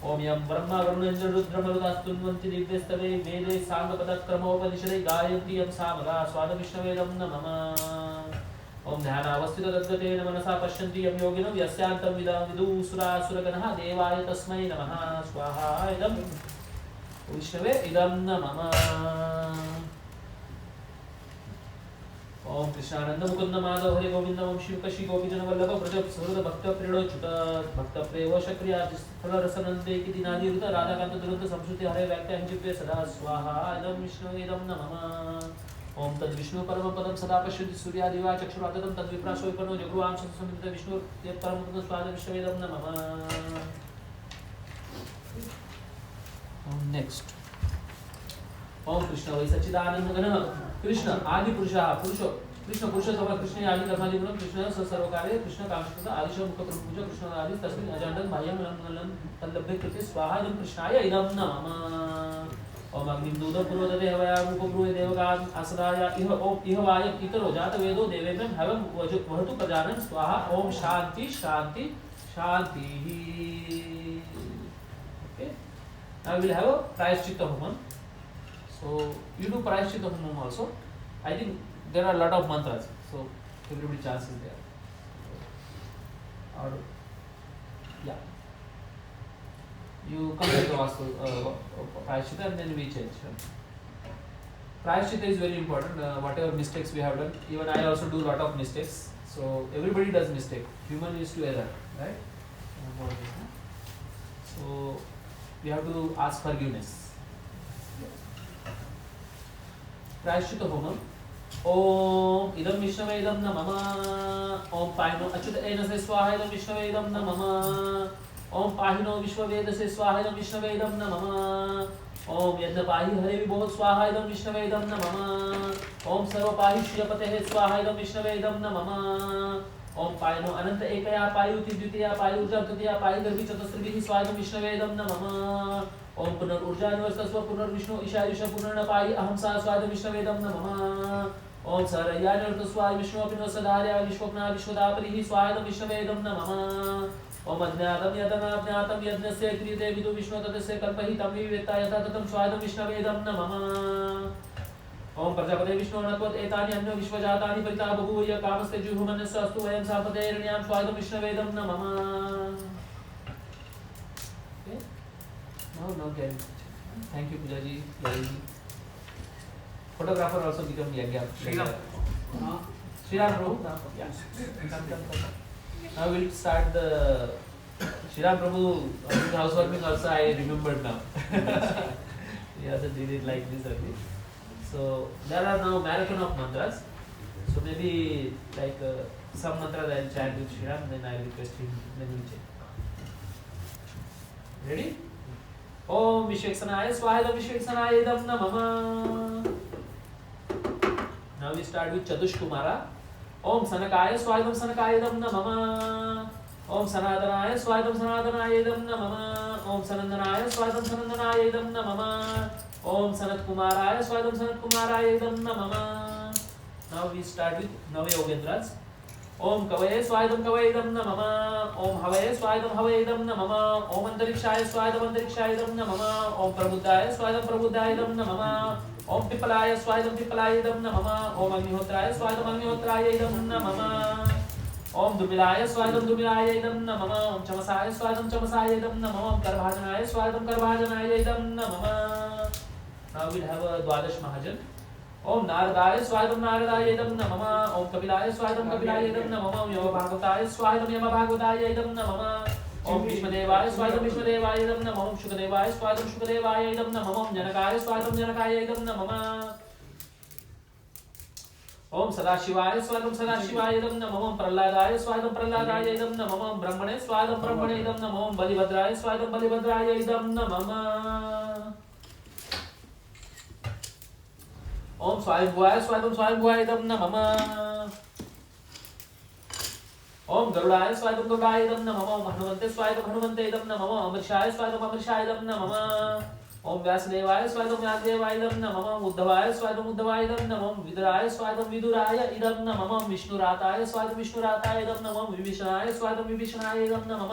ओम यं ब्रह्मा वरुणेन्द्ररुद्रमरुदास्तुन्वन्ति दिव्यस्तवे वेदे साङ्गपदक्रमोपनिषदे गायन्ति यं सामगा स्वादविष्णवेदं नमः ओम ध्यानावस्थितो तद्गतेन मनसा पश्यन्ति यं योगिनो यस्यान्तं विदुसुरासुरगणः देवाय तस्मै नमः स्वाहा इदं विष्णवे इदं नमः ओम कृष्णानंद मुकुंद माधव हरे गोविंद ओम शिव कशी गोपीजन वल्लभ ब्रज सुहृद भक्त प्रेणोच्युत भक्त प्रेव शक्रिया फल रसनंदे की दिनादिरुत राधाकांत दुरंत संस्कृति हरे व्याख्या हिंजित्वे सदा स्वाहा इदं विष्णवे इदं नमः ओम तद विष्णु परम पदम सदा पश्यति सूर्यादिवा चक्षुरागतम तद विप्राशोपनो जगुवां संसमित विष्णु यत् परम पदम स्वाद विष्णवे इदं नमः नेक्स्ट ओम कृष्ण वै सच्चिदानंद घन कृष्ण आदि पुरुषः पुरुषो कृष्ण पुरुषोत्तम कृष्ण आदि कर्मादि गुण कृष्ण सर्वकार्य कृष्ण कामकृत आदिशो मुख प्रभुज कृष्ण आदि तस्मिन् अजानन् बाह्यं नं तल्लभ्य कृते स्वाहा इदं कृष्णाय इदं नमः ओम अग्निं दूतं पुरोदते हवया रूपब्रूहे देवगान् आसदाय इह ओम इह वायं इतरो जातवेदो देवेभ्यं हवं वहतु प्रजानं स्वाहा ओम शांति शांति शांति okay now we will have a prayaschitta homan so you do prayaschitta homan also I think there are a lot of mantras so everybody chance is there or yeah you complete the vastu prayaschitta and then we change prayaschitta is very important whatever mistakes we have done even I also do a lot of mistakes so everybody does mistake human is to error right so we have to ask forgiveness prayaschitta homam ओम इदं विष्णवे इदं नमः ओम पाहिनो अच्युत एनसे स्वाहा इदं विष्णवे इदं नमः ओम पाहिनो विश्ववेदसे स्वाहा इदं विष्णवे इदं नमः ओम यज्ञपाहि हरे विभो स्वाहा इदं विष्णवे इदं नमः ओम सर्वपाहि श्रियपतेः स्वाहा इदं विष्णवे इदं नमः ओम पाहिनो अनंत एकया पायुति द्वितीया पायुर्जा तृतीया पाहि गर्भी चतुस्रभिः स्वाहा इदं विष्णवे इदं नमः ओम पुनर्ऊर्जान्वस्तस्व पुनर्विष्णु ईशायुष पुनर्नपाहि अहं सा स्वाहा इदं विष्णवे इदं नमः ओम सरयानर्थ स्वाहा विष्णु अपिनो सदार्या विश्वप्ना विश्वदापरिः स्वाहा इदं विष्णवे इदं नमः ओम अज्ञातं यतनाज्ञातं यज्ञस्य क्रियते विदु विष्णु तदस्य कल्पहितं विवेत्ता यथा ततं स्वाहा इदं विष्णवे इदं नमः ओम प्रजापते विष्णु अनत्वत् एतानि अन्य विश्वजातानि परिता बभूव य कामस्ते जुहुमन्यस्य अस्तु वयं सापतेरण्यां स्वाहा इदं विष्णवे इदं नमः now again thank you Pujaji Gauri photographer also become Yagya Shriram Prabhu yeah now we'll start the Shriram Prabhu housewarming also I remembered now he also did it like this only so there are now marathon of mantras so maybe like some mantras I'll chant with Shriram then I'll request him then we'll change ready ओम विश्वेक्षणाय स्वाहा इदं विश्वेक्षणाय इदं नमः now we start with चतुष्कुमारा ओम सनकाय स्वाहा इदं सनकाय इदं नमः ओम सनातनाय स्वाहा इदं सनातनाय इदं नमः ओम सनंदनाय स्वाहा इदं सनंदनाय इदं नमः ओम सनत्कुमाराय स्वाहा इदं सनत्कुमाराय इदं नमः now we start with नव योगेंद्रास ओम कवये स्वाहा इदं कवये इदं नमः ओम हवये स्वाहा इदं हवये इदं नमः ओम अंतरिक्षाय स्वाहा इदं अंतरिक्षाय इदं नमः ओम प्रबुद्धाय स्वाहा इदं प्रबुद्धाय इदं नमः ओम पिप्पलाय स्वाहा इदं पिप्पलाय इदं नमः ओम अग्निहोत्राय स्वाहा इदं अग्निहोत्राय इदं नमः ओम दुर्मिलाय स्वाहा इदं दुर्मिलाय इदं नमः ओम चमसाय स्वाहा इदं चमसाय इदं नमः ओम करभाजनाय स्वाहा इदं करभाजनाय इदं नमः now we'll have a द्वादश महाजन ओम नारदाय स्वाहा इदं नारदाय इदं नमः ओम कपिलाय स्वाहा इदं कपिलाय इदं नमः ओम यमभागवताय स्वाहा इदं यमभागवताय इदं नमः ओम विष्णुदेवाय स्वाहा इदं विष्णुदेवाय इदं नमः ओम शुकदेवाय स्वाहा इदं शुकदेवाय इदं नमः ओम जनकाय स्वाहा इदं जनकाय इदं नमः ओम सदाशिवाय स्वागतम सदाशिवाय इदं नमः ओम प्रह्लादाय स्वागतम प्रह्लादाय इदं नमः ओम ब्रह्मणे स्वागतम ब्रह्मणे इदं नमः ओम बलिभद्राय स्वागतम बलिभद्राय इदं नमः ओम स्वायंभुवाय स्वागतम स्वायंभुवाय इदं नमः ओम गरुडाय स्वागतम गरुडाय इदं नमः ओम हनुमन्ते स्वागतम हनुमन्ते इदं नमः ओम अमृषाय स्वागतम अमृषाय इदं नमः ओम व्यासदेवाय स्वागतम व्यासदेवाय इदं नमः ओम उद्धवाय स्वागतम उद्धवाय इदं नमः ओम विदुराय स्वागतम विदुराय इदं नमः ओम विष्णुराताय स्वागतम विष्णुराताय इदं नमः ओम विभीषणाय स्वागतम विभीषणाय इदं नमः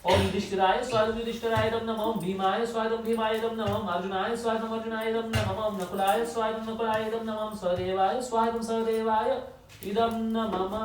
ओम युधिष्ठिराय स्वागतम युधिष्ठिराय इदं नमः ओम भीमाय स्वागतम भीमाय इदं नमः ओम अर्जुनाय स्वागतम अर्जुनाय इदं नमः ओम नकुलाय स्वागतम नकुलाय इदं नमः ओम सहदेवाय स्वागतम सहदेवाय इदं नमः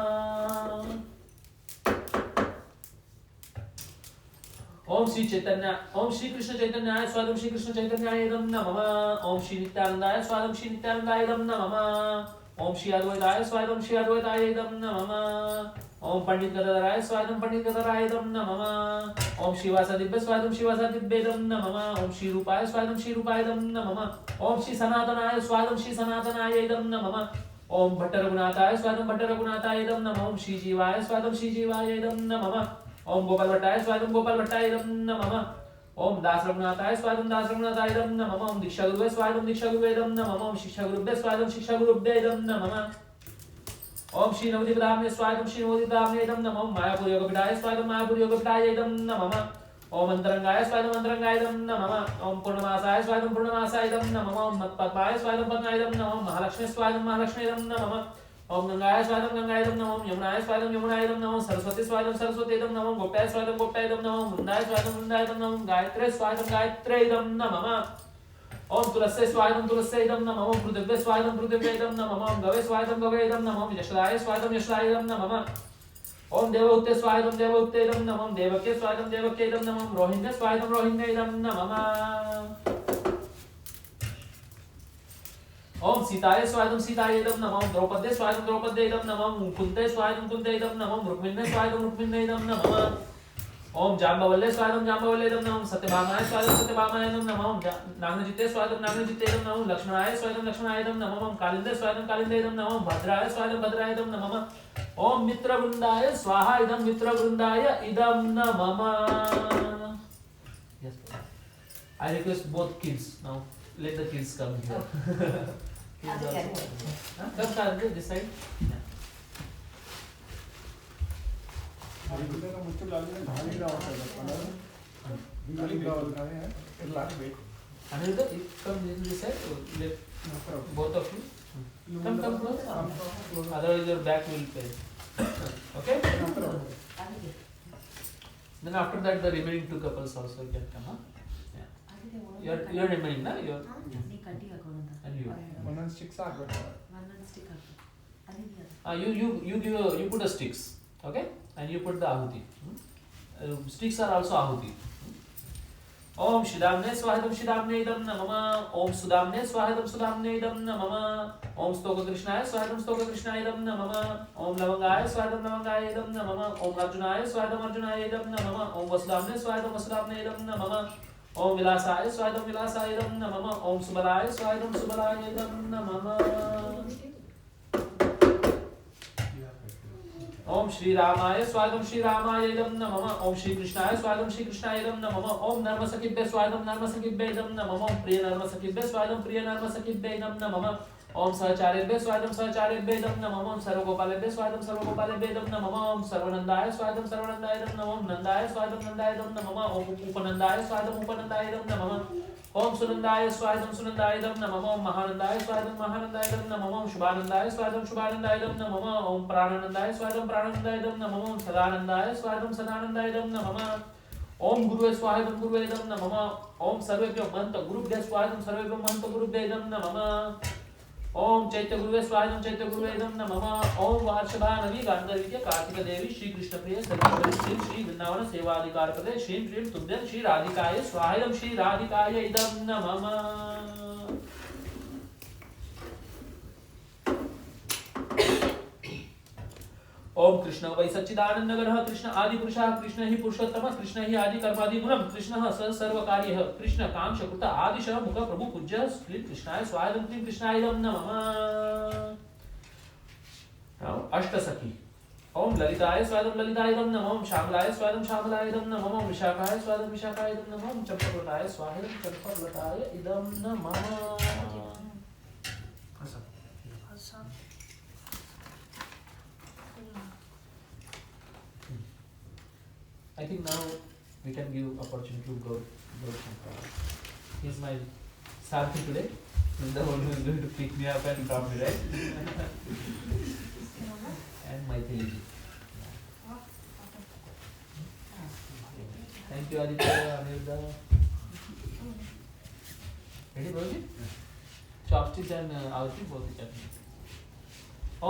ओम श्री चैतन्य ओम श्री कृष्ण चैतन्याय स्वागतम श्री कृष्ण चैतन्याय इदं नमः ओम श्री नित्यानंदाय स्वागतम श्री नित्यानंदाय इदं नमः ओम श्री अद्वैताय स्वागतम श्री अद्वैताय इदं नमः ओम पंडित गदाधराय स्वागतम पंडित गदाधराय इदं नमः ओम श्रीवासादिभ्य स्वागतम श्रीवासादिभ्य इदं नमः ओम श्री रूपाय स्वागतम श्री रूपाय इदं नमः ओम श्री सनातनाय स्वागतम श्री सनातनाय इदं नमः ओम भट्ट रघुनाथाय स्वागतम भट्ट रघुनाथाय इदं नमः ओम श्री जीवाय स्वागतम श्री जीवाय इदं नमः ओम गोपाल भट्टाय स्वागतम गोपाल भट्टाय इदं नमः ओम दास रघुनाथाय स्वागतम दास रघुनाथाय इदं नमः ओम दीक्षा गुरुवे स्वागतम दीक्षा गुरुवे इदं नमः ओम शिक्षा गुरुभ्य स्वागतम शिक्षा गुरुभ्य इदं नमः ओम श्री नवदीपधाम्ने स्वागतम श्री नवदीपधाम्ने इदं नमः ओम मायापुर योगपीठाय स्वागतम मायापुर योगपीठाय इदं नमः ओम अंतरंगाय स्वागतम अंतरंगाय इदं नमः ओम पूर्णमासाय स्वागतम पूर्णमासाय इदं नमः ओम पद्माय स्वागतम पद्माय इदं नमः महालक्ष्मी स्वागतम महालक्ष्मी इदं नमः ओम गंगाय स्वागतम गंगाय इदं नमः ओम यमुनाय स्वागतम यमुनाय इदं नमः सरस्वती स्वागतम सरस्वती इदं नमः गोप्याय स्वागतम गोप्याय इदं नमः वृंदाय स्वागतम वृंदाय इदं नमः गायत्रे स्वागतम गायत्रे इदं नमः ओम तुलस्ये स्वागतम तुलस्ये इदं नमः ओम पृथिव्ये स्वागतम पृथिव्ये इदं नमः ओम गवे स्वागतम गवे इदं नमः ओम यशोदाय स्वागतम यशोदाय इदं नमः ओम देवहूते स्वागतम देवहूते इदं नमः ओम देवके स्वागतम देवके इदं नमः ओम रोहिण्ये स्वागतम रोहिण्ये इदं नमः ओम सीताय स्वागतम सीताय इदं नमः ओम द्रौपदे स्वागतम द्रौपदे इदं नमः ओम कुन्ते स्वागतम कुन्ते इदं नमः ओम रुक्मिण्ये स्वागतम रुक्मिण्ये इदं नमः ओम जाम्बवल्ले स्वागतम जाम्बवल्ले इदं नमः ओम सत्यभामाय स्वागतम सत्यभामाय इदं नमः ओम नागनजिते स्वागतम नागनजिते इदं नमः ओम लक्ष्मणाय स्वागतम लक्ष्मणाय इदं नमः ओम कालिन्दे स्वागतम कालिन्दे इदं नमः ओम भद्राय स्वागतम भद्राय इदं नमः ओम मित्रवृन्दाय स्वाहा इदं मित्रवृन्दाय इदं नमः Yes, I request both kids now. Let the kids come here. Kids also. Come, this side.
मुझको लागू है ढाली का होता है ढाली का होता है फिर लाट बैठ
Another, come this side. Let both of you. Come close. Otherwise your back will pain. Okay. Then after that the remaining two couples also can come. Huh? You're remaining, na? You're and you.
one on sticks ಆಗ್ಬೇಕು
You put the sticks, okay, and you put the ahuti. Sticks are also ahuti. Om Shidamne Swahadam Shidamne Idam Namama. Om Sudamne Swahadam Sudamne Idam Namama. Om Stoka Krishnaya Swahadam Stoka Krishnaya Idam Namama. Om Lavangaya Swahadam Lavangaya Idam Namama. Om Arjunaya Swahadam Arjunaya Idam Namama. Om Vasudamne Swahadam Vasudamne Idam Namama. ओम विलासाय स्वागतम विलासाय इदं नमः ओम सुबलाय स्वागतम सुबलाय इदं नमः ओम श्री रामाय स्वागतम श्री रामाय इदं नमः ओम श्री कृष्णाय स्वागतम श्री कृष्णाय इदं नमः ओम नर्मसखिभ्य स्वागतम नर्मसखिभ्य इदं नमः ओम प्रिय नर्मसखिभ्य स्वागतम प्रिय नर्मसखिभ्य इदं नमः ओम सहचारेभ्य स्वागतम सहचारेभ्य इदं नमः ओम सर्वगोपालेभ्य स्वागतम सर्वगोपालेभ्य इदं नमः ओम सर्वनंदाय स्वागतम सर्वनंदाय इदं नमः ओम नंदाय स्वागतम नंदाय इदं नमः ओम उपनंदाय स्वागतम उपनंदाय इदं नमः ओम सुनंदाय स्वागतम सुनंदाय इदं नमः ओम महानंदाय स्वागतम महानंदाय इदं नमः ओम शुभानंदाय स्वागतम शुभानंदाय इदं नमः ओम प्राणानंदाय स्वागतम प्राणानंदाय इदं नमः ओम सदानंदाय स्वागतम सदानंदाय इदं नमः ओम गुरुवे स्वागतम गुरुवे इदं नमः ओम सर्वेभ्यो महंत गुरुभ्यः स्वागतम सर्वेभ्यो महंत गुरुभ्यः इदं नमः ओम चैत्य गुरुवे स्वागतम चैत्य गुरुवे इदं नमः ओम वार्षभानवी गांधर्विके कार्तिक देवी श्री कृष्ण प्रिय सर्वेश्वरी श्री वृंदावन सेवाधिकार पदे श्री प्रिय तुभ्यं श्री राधिकाय स्वाहायं श्री राधिकाय इदं नमः ओम कृष्ण वै सच्चिदानंद गणः कृष्ण आदि पुरुषः कृष्ण ही पुरुषोत्तमः कृष्ण ही आदि कर्मादि गुणम् कृष्णः स सर्वकार्यः कृष्ण कामशकृत आदिशः मुख प्रभु पूज्य श्री कृष्णाय स्वागतम श्री कृष्णाय इदं नमः अष्टसखी। ओम ललिताय स्वादम ललितायदम नमः। ओम श्यामलाय स्वादम श्यामलायदम नमः। ओम विशाखाय स्वादम विशाखायदम नमः। ओम चंपकलताय स्वादम चंपकलताय इदम नमः। I think now we can give opportunity to Gaurav Shankar. He is my Sarthi today. He is the one who is going to pick me up and drop me, right? And Maithili ji. Thank you, Aditya, Aniruddha. Ready, Babuji? Chopsticks and Avuti, both the chutney.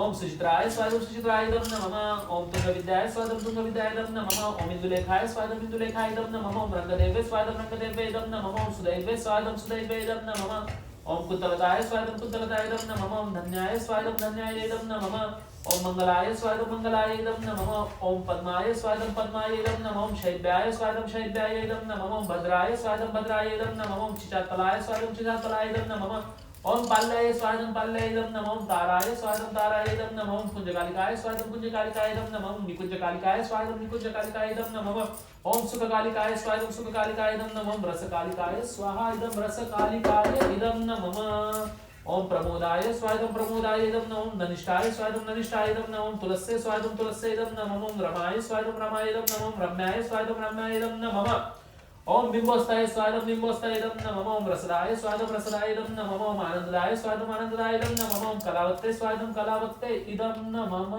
ओम सुचित्राय स्वादम सुचित्रायदम नमः। ओम तुंगविद्याय स्वादम तुंगविद्यायदम नमः। ओम इंदुलेखाय स्वादम इंदुलेखायदम नमः। ओम रंगदेवे स्वादम रंगदेवेदम नमः। ओम सुदैवे स्वादम सुदैवेदम नमः। ओम कुंतलताय स्वादम कुंतलतायदम नमः। ओम धन्याय स्वादम धन्यायदम नमः। ओम मंगलाय स्वादम मंगलायदम नमः। ओम पद्माय स्वादम पद्मायदम नमः। ओम शैब्याय स्वादम शैब्यायदम नमः। ओम भद्राय स्वादम भद्रायदम नमः। ओम चिचातलाय स्वादम चिचातलायदम नमः। ओम पाल्याय स्वादम पाल्यायदम नमः। ओम ताराय स्वादम तारायदम नमः। ओम कुंजकालिकाय स्वादम कुंजकालिकायदम नमः। ओम निकुंजकालिकाय स्वादम निकुंजकालिकायदम नमः। ओम सुखकालिकाय स्वादम सुखकालिकायदम नमः। ओम रसकालिकाय स्वाहा इदम रसकालिकाय इदम नमः। ओम प्रमोदाय स्वादम प्रमोदायदम नमः। ओम ननिष्ठाय स्वादम ननिष्ठायदम नमः। ओम तुलस्य स्वादम तुलस्यदम नमः। ओम रमाय स्वादम रमायदम नमः। ओम रम्याय स्वादम रम्यायदम नमः। ओम बिंबोस्ताय स्वादम बिंबोस्तायदम नमः। ओम रसदाय स्वादम रसदायदम नमः। ओम आनंददाय स्वादम आनंददायदम नमः। ओम कलावत्ते स्वादम कलावत्ते इदम नमः।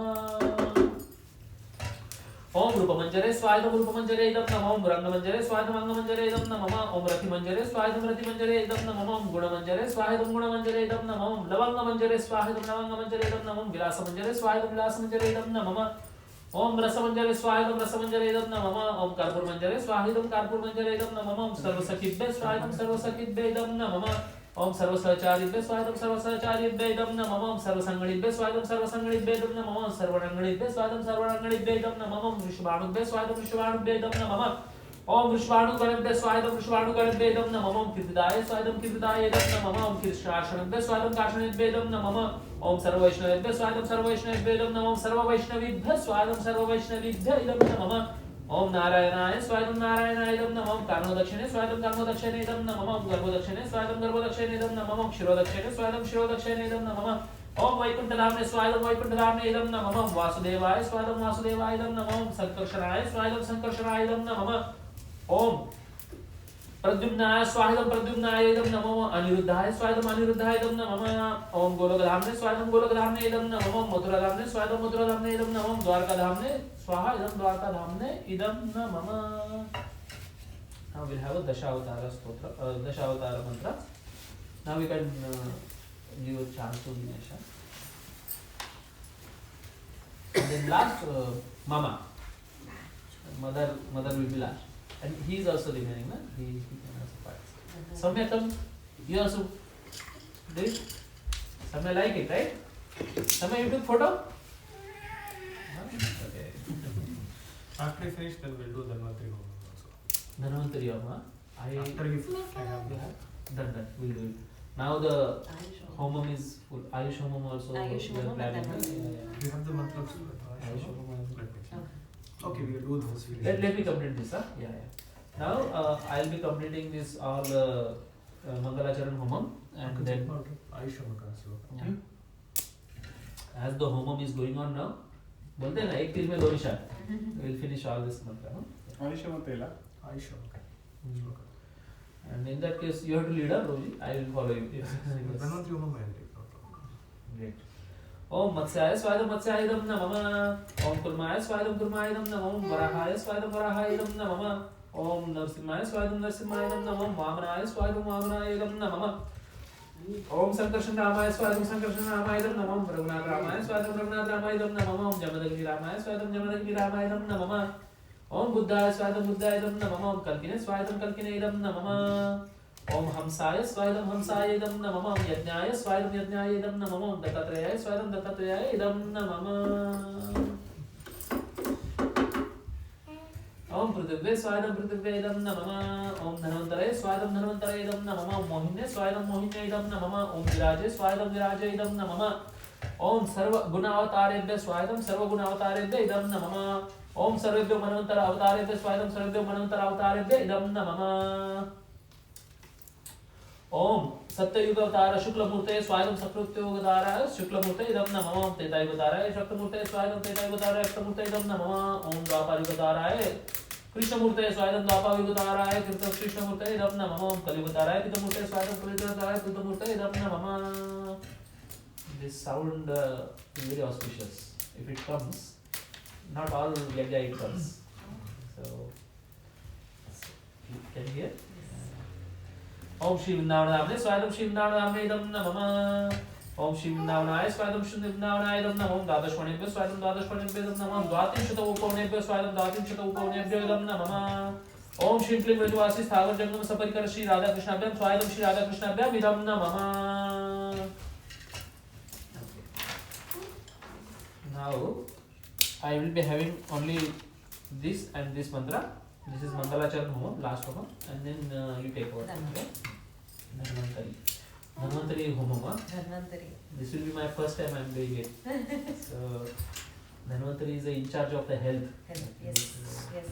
ओम रूपमंजरे स्वादम रूपमंजरे इदम नमः। ओम रंगमंजरे स्वादम अंगमंजरे इदम नमः। ओम रतिमंजरे स्वादम रतिमंजरे इदम नमः। ओम गुणमंजरे स्वादम गुणमंजरे इदम नमः। ओम लवंगमंजरे स्वादम लवंगमंजरे इदम नमः। ओम विलासमंजरे स्वादम विलासमंजरे इदम नमः। ओम रसमंजरे स्वादम रसमंजरे इदम नमः। ओम कर्पूरमंजरे स्वादम कर्पूरमंजरे इदम नमः। ओम सर्वसखिभ्ये स्वादम सर्वसखिभ्ये इदम नमः। ओम सर्वसहचारिभ्ये स्वादम सर्वसहचारिभ्ये इदम नमः। ओम सर्वसंगणिभ्ये स्वादम सर्वसंगणिभ्ये इदम नमः। ओम सर्वरंगणिभ्ये स्वादम सर्वरंगणिभ्ये इदम नमः। ओम वृषभाणुभ्ये स्वादम वृषभाणुभ्ये इदम नमः। ओम वृषभाणुगणभ्ये स्वादम वृषभाणुगणभ्ये इदम नमः। ओम कीर्तिदाय स्वादम कीर्तिदाय इदम नमः। ओम कीर्षाशनभ्ये स्वादम काशनेभ्ये इदम नमः। ओम सर्ववैष्णवेभ्ये स्वादम सर्ववैष्णवेभ्ये इदम नमः। ओम सर्ववैष्णवेभ्ये स्वादम सर्ववैष्णवेभ्ये इदम नमः। ओम नारायणाय स्वादम नारायणाय इदम नमः। ओम कर्णोदक्षिणे स्वादम कर्णोदक्षिणे इदम नमः। ओम गर्भोदक्षिणे स्वादम गर्भोदक्षिणे इदम नमः। ओम शिरोदक्षिणे स्वादम शिरोदक्षिणे इदम नमः। ओम वैकुंठधामने स्वादम वैकुंठधामने इदम नमः। ओम वासुदेवाय स्वादम वासुदेवाय इदम नमः। ओम संकर्षणाय स्वादम संकर्षणाय इदम नमः। ओम प्रद्युम्नाय स्वादम प्रद्युम्नाय इदम नमः। अनिरुद्धाय स्वादम अनिरुद्धाय इदम नमः। ओम गोलोकधामने स्वादम गोलोकधामने इदम नमः। ओम मथुराधामने स्वादम मथुराधामने इदम नमः। ओम द्वारकाधामने स्वाहा इदम द्वारकाधामने इदम नमः। Now we'll have a Dashavatara Stotra, Dashavatara mantra. Now we can give a chant to Dinesha. And then last, Mama. Mother will be last. And he is also remaining, na? He can also participate. Samya, come. You also do it. Samya like it, right? Samya, you took photo? Okay.
After we finish, then we'll do Dhanvantari Homa also.
Dhanvantari Homa.
After I have
Done. We'll do it. Now the Homam is full. Ayush Homam also.
Ayush
we are
Homam and
planning,
Dhanvantari.
You have the mantras.
Ayush Homam.
Okay, we'll do those.
Let me complete this, huh? Yeah. Now I'll be completing this all Mangalacharan Homam, and then
Ayush Homam.
yeah. As the Homam is going on now, बोलते हैं ना एक तीर में दो निशान. We'll finish all this mantra, no?
Ayush Matela.
Ayush Homam.
And in that case, you have to lead up, Roji. I will follow you. Yes.
Dhanvantari Homa I will take, no problem.
Great. ओम मत्स्याय स्वादम मत्स्यायदम नमः। ओम कुर्माय स्वादम कुर्मायदम नमः। ओम वराहाय स्वादम वराहायदम नमः। ओम नरसिंहाय स्वादम नरसिंहायदम नमः। ओम वामनाय स्वादम वामनायदम नमः। ओम संकर्षण रामाय स्वादम संकर्षण रामायदम नमः। ओम रघुनाथ रामाय स्वादम रघुनाथ रामायदम नमः। ओम जमदग्नि रामाय स्वादम जमदग्नि रामायदम नमः। ओम बुद्धाय स्वादम बुद्धायदम नमः। ओम कल्किने स्वादम कल्किनेयदम नमः। ओम हंसाय स्वादम हंसायदम नमः। ओम यज्ञाय स्वादम यज्ञायदम नमः। ओम दत्तात्रेयाय स्वादम दत्तात्रेयायदम नमः। ओम पृथिव्ये स्वादम पृथिव्येदम नमः। ओम धन्वन्तरे स्वादम धन्वन्तरेदम नमः। ओम मोहिन्ये स्वादम मोहिन्येदम नमः। ओम विराजे स्वादम विराजेदम नमः। ओम सर्व गुणावतारेभ्यः स्वाहायं सर्व गुणावतारेभ्यः इदं नमः ओम सर्वेभ्यो मनवंतर अवतारेभ्यः स्वाहायं सर्वेभ्यो मनवंतर अवतारेभ्यः इदं नमः ओम सत्ययुग अवतार शुक्ल मूर्ते स्वाहायं सकृत्योग अवतार शुक्ल मूर्ते इदं नमः ओम त्रेतायुग अवताराय शक्त मूर्ते स्वाहायं त्रेतायुग अवताराय शक्त मूर्ते इदं नमः ओम द्वापर युग अवताराय कृष्ण मूर्ते स्वाहायं द्वापर युग अवताराय कृष्ण मूर्ते इदं नमः ओम कलियुग अवताराय कृत मूर्ते स्वाहायं कलियुग अवताराय कृत मूर्ते इदं नमः. This sound is very auspicious. If it comes, not all yajna it comes. So you can hear. ओम श्री वृंदावनाय स्वाहायं श्री वृंदावनाय इदं नमः ओम श्री वृंदावनाय स्वाहायं श्री वृंदावनाय इदं नमः ओम द्वादशवणेभ्यः स्वाहायं द्वादशवणेभ्यः इदं नमः द्वात्रिंशत उपवनेभ्यः स्वाहायं द्वात्रिंशत उपवनेभ्यः इदं नमः ओम श्री क्लीं मृदुवासी स्थावर जंगम सपरिकर श्री राधा कृष्णाभ्यां स्वाहायं श्री राधा कृष्णाभ्यां इदं नमः. Now I will be having only this and this mantra. This is Mangalacharan Homa, last Homa, and then you take over. Dhanvantari. Dhanvantari Homa.
Dhanvantari.
This will be my first time I am doing it. So Dhanvantari is in charge of the health.
Yes. Yes.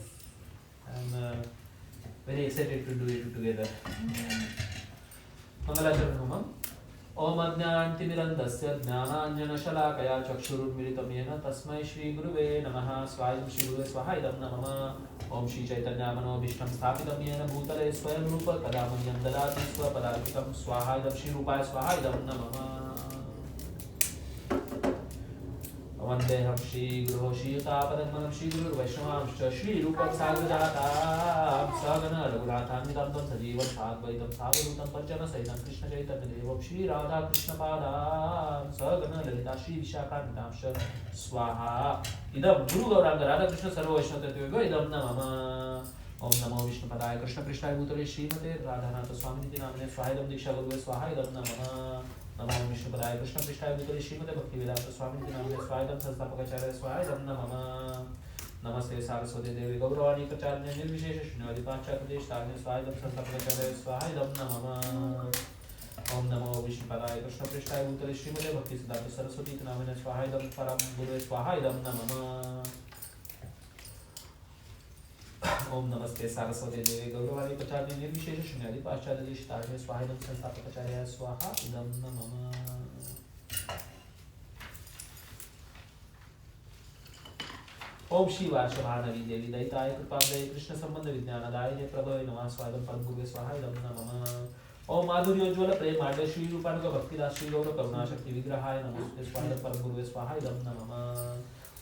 I am very excited to do it together. Mangalacharan Homa. ओम अज्ञानतिमिरन्धस्य ज्ञानाञ्जनशलाकया चक्षुरुन्मिलितं येन तस्मै श्रीगुरुवे नमः स्वाहायं श्रीगुरुवे स्वाहा इदं नमः ओम श्री चैतन्यामनोभीष्टं स्थापितं येन भूतले स्वयं रूप कदा मह्यं ददाति स्वपदार्पितं स्वाहा इदं श्रीरूपाय स्वाहा इदं नमः. वन्देऽहं श्रीगुरोः श्रीयुतापदकमलं श्रीगुरुर्वैष्णवांश्च श्रीरूपं साग्रजातां सगण रघुनाथान्वितं तं सजीवं साद्वैतं सावधूतं परिजनसहितं कृष्णचैतन्यदेवं श्रीराधाकृष्णपादां सगण ललिता श्रीविशाखान्वितांश्च स्वाहा इदं गुरुगौराङ्ग राधाकृष्ण सर्ववैष्णवतत्त्वयो इदं नमः. ओम नमो विष्णुपदाय कृष्णपृष्ठाय भूतले श्रीमते राधानाथ स्वामिनिति नाम्ने स्वाहा इदं दीक्षागुरुवे स्वाहा इदं नमः. नमो विष्णुपदाय कृष्णपृष्ठाय भूतले श्रीमते भक्तिवेदांत स्वामिनिति नाम्ने स्वाहा इदं संस्थापकाचार्य स्वाहा इदं नमः. नमस्ते सारस्वती देवी गौरवाणी प्रचारणे निर्विशेष शून्यवादी पाश्चात्यदेशतारिणे स्वाहा इदं संस्थापकाचार्य स्वाहा इदं नमः. ओम नमो विष्णुपदाय कृष्णपृष्ठाय भूतले श्रीमते भक्तिसिद्धान्त सरस्वती नाम्ने स्वाहा इदं परम गुरुवे स्वाहा इदं नमः. ओम नमस्ते सारस्वती देवी गौरवाणी प्रचारणे निर्विशेष शून्यवादी पाश्चात्यदेशतारिणे स्वाहा इदं संस्थापकाचार्य स्वाहा इदं नमः. ओम श्री वार्षभानवी देवी दयिताय कृपाब्दये कृष्ण संबंध विज्ञानदायिने प्रभवे नमः स्वाहा इदं परम गुरुवे स्वाहा इदं नमः. ओम माधुर्योज्ज्वल प्रेमाढ्य श्री रूपानुग भक्तिदास श्री गौर करुणा शक्ति विग्रहाय नमस्ते स्वाहा इदं परम गुरुवे स्वाहा इदं नमः.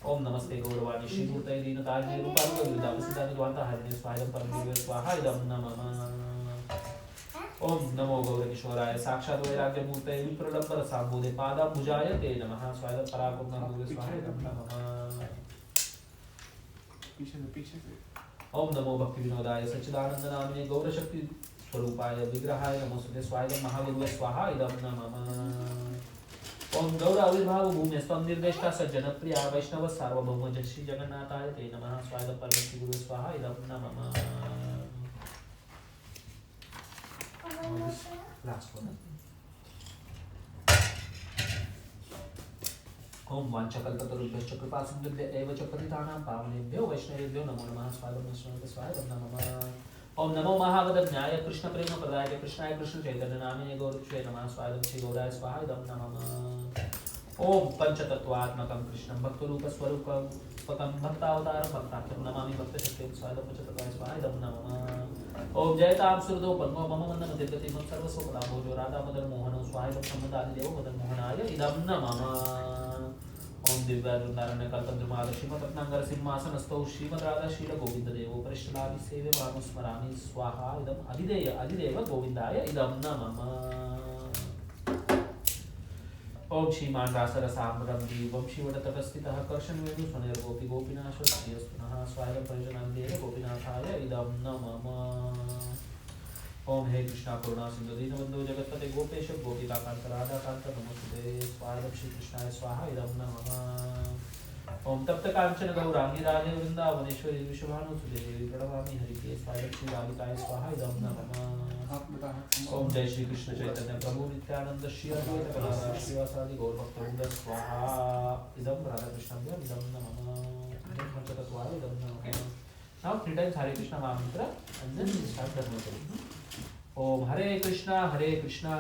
ओम नमस्ते गौरवाणी श्रीमूर्तये दीनतारिणे रूपानुग विद्यावसितानुद्वान्ता हरिणे स्वाहा इदं परम गुरुवे स्वाहा इदं नमः. ओम नमो गौरकिशोराय साक्षात् वैराग्यमूर्तये विप्रलम्बर साम्बोधे पादाम्बुजाय ते नमः स्वाहा इदं पराक्रम गुरुवे स्वाहा इदं नमः. ओम नमो भक्ति विनोदाय सच्चिदानंद नामिने गौरशक्ति स्वरूपाय विग्रहाय नमोस्तुते स्वाहा इदं महागुरुवे स्वाहा इदं नमः. ओम गौर आविर्भाव भूमि स्वं निर्देष्टा सज्जनप्रिया वैष्णव सार्वभौम जय श्री जगन्नाथाय ते नमः स्वाहा इदं परम श्री गुरुवे स्वाहा इदं नमः. Last one. ओम वाञ्छाकल्पतरुभ्यश्च कृपासिन्धुभ्यः एव च पतितानां पावनेभ्यो वैष्णवेभ्यो नमो नमः स्वाहा इदं स्वाहा इदं नमः. ओम नमो महावदज्ञाय कृष्ण प्रेम प्रदाय कृष्णाय कृष्ण चैतन्य नामिने गौरक्षे नमः स्वाहा इदं श्री गौराय स्वाहा इदं नमः. ओम पंचतत्वात्मकं कृष्णं भक्तरूप स्वरूपकं भक्तावतारं भक्ताख्यं नमामि भक्तशक्तिं स्वाहा इदं पंचतत्वाय स्वाहा इदं नमः. ओम जयतां सुरदो पद्मो मम वन्दनं दीर्घतिमं सर्वस्वपदाम्भोजो राधा मदन मोहनो स्वाहा इदं सम्मदादिदेवो मदन मोहनाय इदं नमः. ओम दिव्यावृंदारण्य कल्पद्रुमाद श्रीमद्रत्नांगर सिंहासनस्थौ श्रीमद् राधा शील गोविंद देवो परिष्ठलाभि सेव्यमानो स्मरामि स्वाहा इदं अधिदेव गोविंदाय इदं नमः. ओम श्रीमान रासरसाम्रं दीवं शिवतटस्थितः कर्षणवेणुस्वनिर्गोपी गोपीनाश्वस्तियस्तुनः स्वाहा इदं परिजनान्देव गोपीनाथाय इदं नमः. ओम हे कृष्णा करुणा सिंधु दीनबंधु जगत्पते गोपेश गोपिकाकांत राधाकांत नमोस्तुते स्वाहा इदं श्री कृष्णाय स्वाहा इदं नमः. ओम तप्त कांचन गौरांगी राधे वृंदावनेश्वरी विश्वभानुसुते देवी प्रणमामि हरिप्रिये स्वाहा इदं श्री राधिकाय स्वाहा इदं नमः.
ओम जय श्री कृष्ण चैतन्य प्रभु नित्यानंद श्री अद्वैत गदाधर श्रीवासादि गौर भक्तवृंद स्वाहा इदं राधा कृष्णाभ्याम इदं नमः इदं पंचतत्वाय इदं नमः. Now 3 times Hare Krishna Mahamantra and then we start Dharmakari. Om Hare Krishna Krishna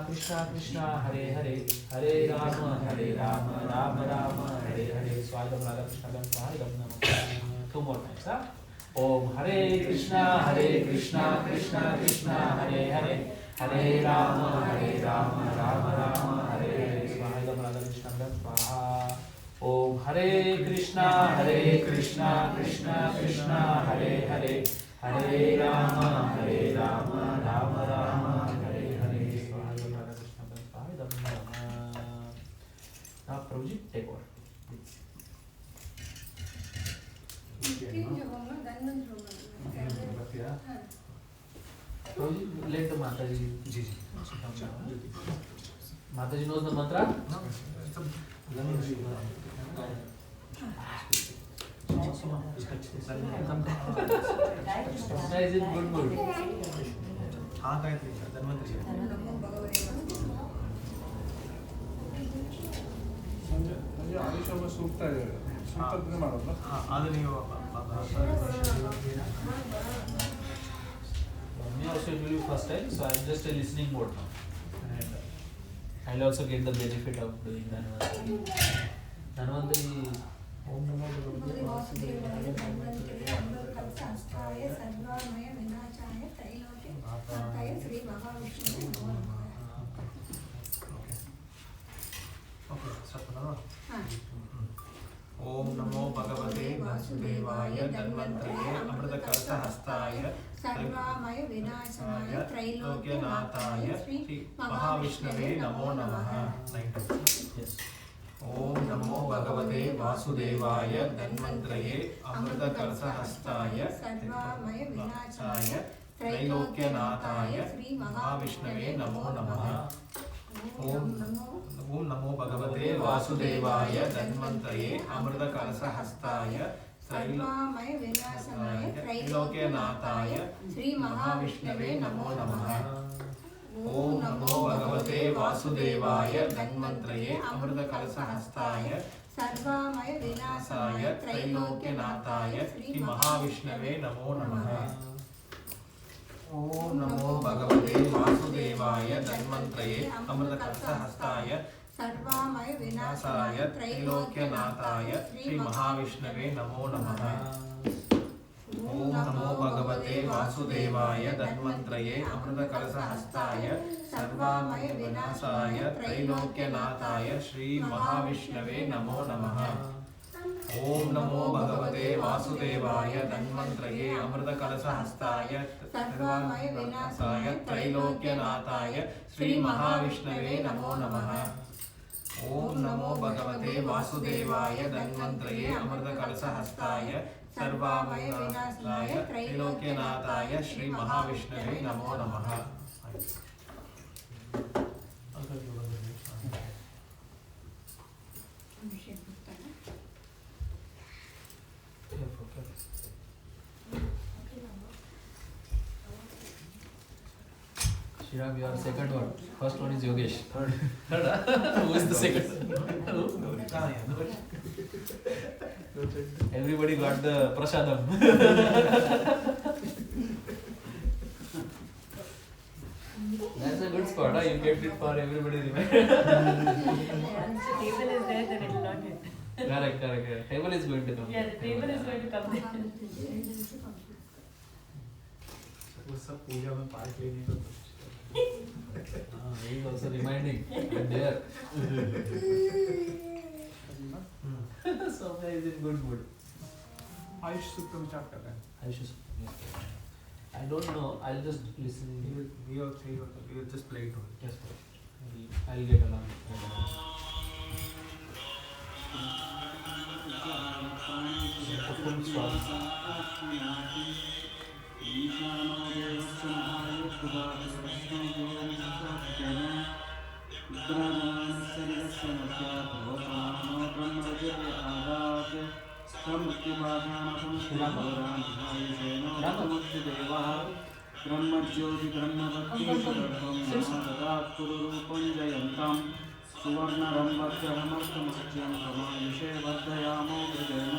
Krishna Hare Hare Hare Rama Rama Rama Hare Hare. So I am Radha Krishna Gam Swaha Idam Namah. 2 more times. Om Hare Krishna Krishna Krishna Hare Hare Hare Rama Rama Rama Hare Hare. So I am Radha Krishna Gam Swaha. Om Hare Krishna Krishna Krishna Hare Hare Hare Rama Rama Rama Hare Hare. Swahaya Radha Krishna Gam Swahaya Namah. Now Prabhuji, take over. Prabhuji, let the Mataji. Mataji knows the mantra? Is it good mood?
हाँ गायत्री धन्वंतरी
म्हणजे आयुष्यावर सूक्त आहे सूक्त मारत ना
हाँ आदरणीय
Me also it will be first time, so I'm just a listening mode now. And I'll also get the benefit of doing Dhanvantari. Dhanvantari. Om Namo Bhagavate Vasudevaya Dhanvantari
Ambarkalsastaya Sarvamaya Vinachaya Trailoke Nataya Sri Mahavishnu Namo Namah.
Okay, start now. ओम नमो भगवते वासुदेवाय धन्वंतरे अमृतकलशहस्ताय
सर्वामय विनाशनाय
त्रैलोक्यनाथाय श्री महाविष्णवे नमो नमः.
Yes.
ओम नमो भगवते वासुदेवाय धन्वंतरे अमृतकलशहस्ताय
सर्वामय विनाशनाय
त्रैलोक्यनाथाय श्री महाविष्णवे नमो नमः. ओम नमो भगवते वासुदेवाय धन्वंतरे अमृतकलशहस्ताय
सर्वामय विनाशनाय
त्रैलोक्यनाथाय
श्री महाविष्णवे नमो नमः.
ओम नमो भगवते वासुदेवाय धन्वंतरे अमृतकलशहस्ताय
सर्वामय विनाशनाय
त्रैलोक्यनाथाय श्री महाविष्णवे नमो नमः. ओम नमो भगवते वासुदेवाय धन्वंतरे अमृतकलशहस्ताय
सर्वामय
विनाशाय त्रैलोक्यनाथाय श्री महाविष्णवे नमो नमः. ओम नमो भगवते वासुदेवाय धन्वंतरे अमृतकलशहस्ताय सर्वामय विनाशाय त्रैलोक्यनाथाय श्री महाविष्णवे नमो नमः. ओम नमो भगवते वासुदेवाय धन्वंतरे अमृतकलशहस्ताय सर्वामय विनाशाय त्रैलोक्यनाथाय श्री महाविष्णवे नमो नमः. ओम नमो भगवते वासुदेवाय धन्वंतरे अमृतकलशहस्ताय सर्वामय विनाशाय त्रैलोक्यनाथाय श्री महाविष्णवे नमो नमः.
Shriram, you are second one. First one is Yogesh. Third. Who is the second? Everybody got the prasadam. That's a good spot. Huh? You kept it for everybody.
Once the table is there, then it will not hit.
Correct. Table is going to come.
Yeah, the table is going to come there.
वो सब पूजा में part लेने को
He is also reminding. I'm there. Someone is in good mood.
Ayush सूक्त में start कर रहे हैं.
Ayush. I don't know. I'll just listen.
We all three will just play it on.
Yes, I'll get along. Full swag.
ब्रह्मज्योति ब्रह्मवत्तेश्वरं महाददात् पुरुरूपं जयन्तां सुवर्णरम्भग्रहमर्थमसज्जं समायुषे वर्धयामो गृहेण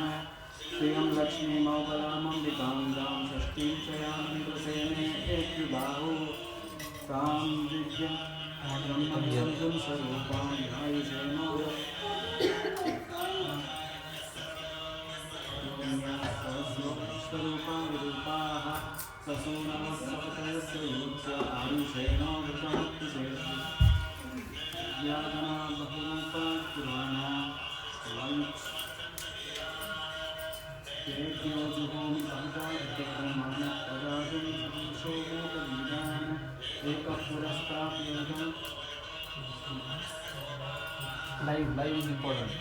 श्रियं लक्ष्मीमौकलामम्बिकां दां षष्ठीं च यामिन्द्रसेने एत्युबाहु तां दिव्यं ब्रह्मसंसं स्वरूपां ध्यायुषेणो स्वरूपा विरूपाः ससूनवत्सवतयस्य युज्य आयुषेणो वृतमत्तिशेषु यातना बहुरूपा पुराणा तेभ्यो जुहोमि भवताद्यक्रमाणपदाजं शोभोपवीदान् एकः पुरस्ताप्योगम्
Live is important.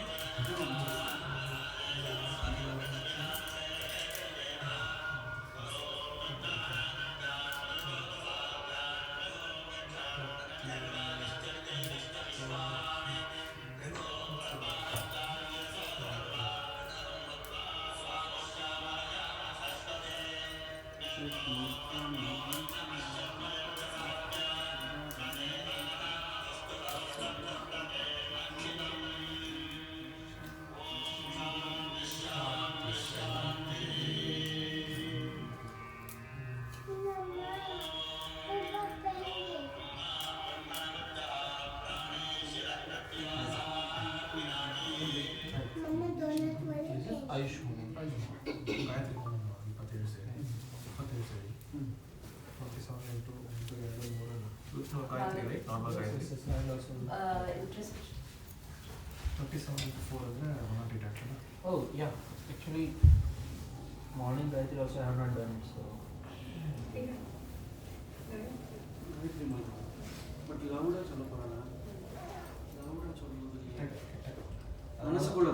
Ayush
Gayatri Home, 27 series. 27 into 2 more. No, Gayatri, right? Normal Gayatri.
Interest.
27 into 4 is 108 actually.
Oh yeah, actually morning Gayatri also I have not done it, so
but लाउडा चलो पड़ा लाउडा चलो మనసుకుள்ள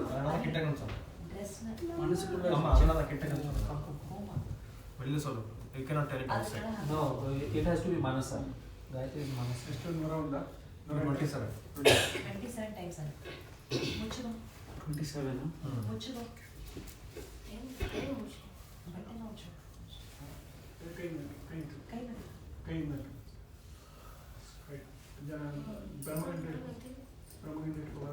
ಕಿಟ್ಟಕ್ಕೆ ಒಂದು
Dress
మనసుకుள்ள
ಅಮ್ಮ ಅದನ್ನ ಕಿಟ್ಟಕ್ಕೆ ಒಂದು வெளில சொல்லு. You cannot tell it outside.
no, it has to be Manasa. Gayatri is Manasa.
ಎಷ್ಟು ನೂರ ಒಂದಾ
27.
27 times on. Mucho.
27
Mucho. Mucho. Bate no mucho.
ಕೈ
Kay na.
ಜನ ಬ್ರಹ್ಮಗಿಂಡ ಇಟ್ಕೋ okay.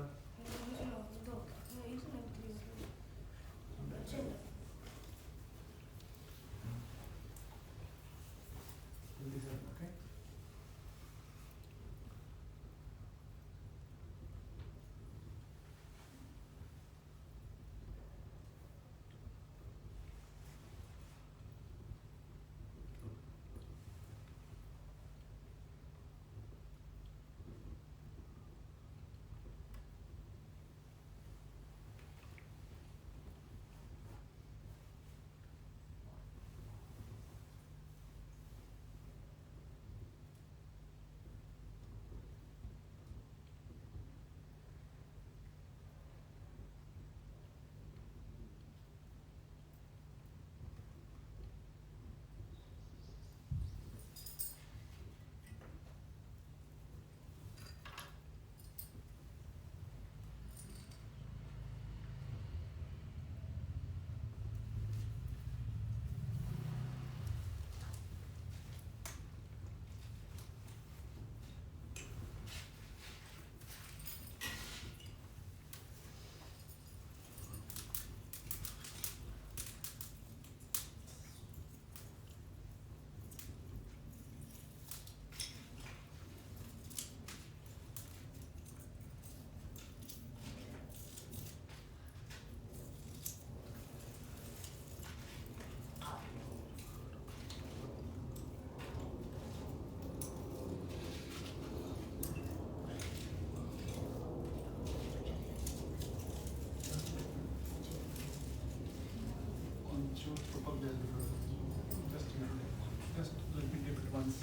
Just let me dip it once.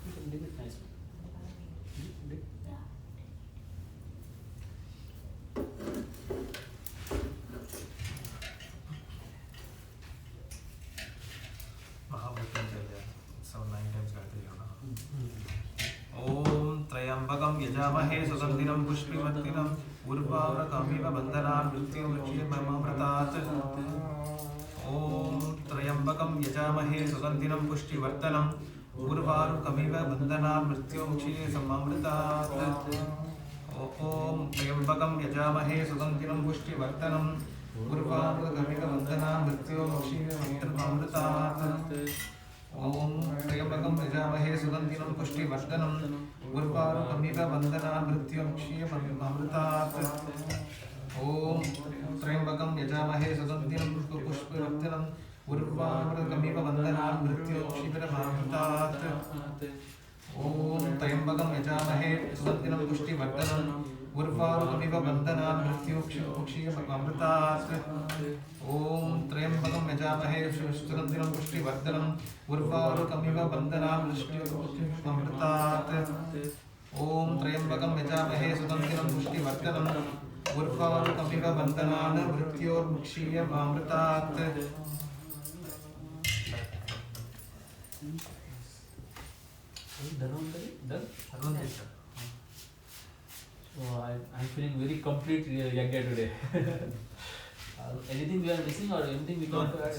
you can dip it nicely.
Dip.
महाभूतं जय 9 times Gayatri Yana. Om Trayambakam यजामहे सुगन्धिनं पुष्टिवर्धनम् उर्वारुकमिव बन्धनान् मृत्युमुच्येममृतात् ॐ त्र्यम्बकं यजामहे सुगन्धिनं पुष्टिवर्धनम् उर्वारुकमिव बन्धनान् मृत्युमुच्येममृतात् ॐ त्र्यम्बकं यजामहे सुगन्धिनं पुष्टिवर्धनम् उर्वारुकमिव बन्धनान् मृत्युमुच्येममृतात् ॐ त्र्यम्बकं यजामहे सुगन्धिनं पुष्टिवर्धनम् उर्वारुकमिव बन्धनान् मृत्युमुच्येममृतात् ॐ त्र्यम्बकं यजामहे सुगन्धिनं पुष्टिवर्धनम् उर्वारुकमिव बन्धनान् मृत्युमुच्येममृतात् ॐ त्र्यम्बकं यजामहे सुगन्धिनं पुष्टिवर्धनम् उर्वारुकमिव बन्धनान् मृत्युमुच्येममृतात् ॐ त्र्यम्बकं यजामहे सुगन्धिनं पुष्टिवर्धनम् उर्वारुकमिव बन्धनान् मृत्युमुच्येममृतात् ॐ त्र्यम्बकं यजामहे सुगन्धिनं पुष्टिवर्धनम् उर्वारुकमिव बन्धनान् मृत्युमुच्येममृतात्
Done? So I'm feeling very complete yoga today. Anything we are missing or anything we want to add?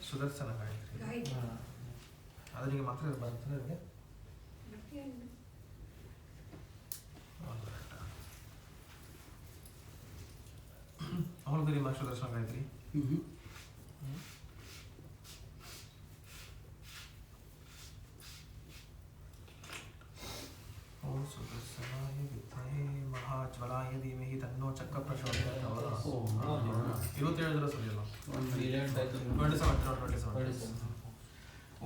Sudarshan Gayatri ಅದು ನಿಮಗೆ ಮಾತ್ರ ಬರ್ತದೆ ಅವಳು ಬರೀ ಮಾ ಸುದರ್ಶನ ಗಾಯತ್ರಿ ओम सुदर्शनाय विद्महे महाज्वलाय धीमहि तन्नो चक्र प्रचोदयात्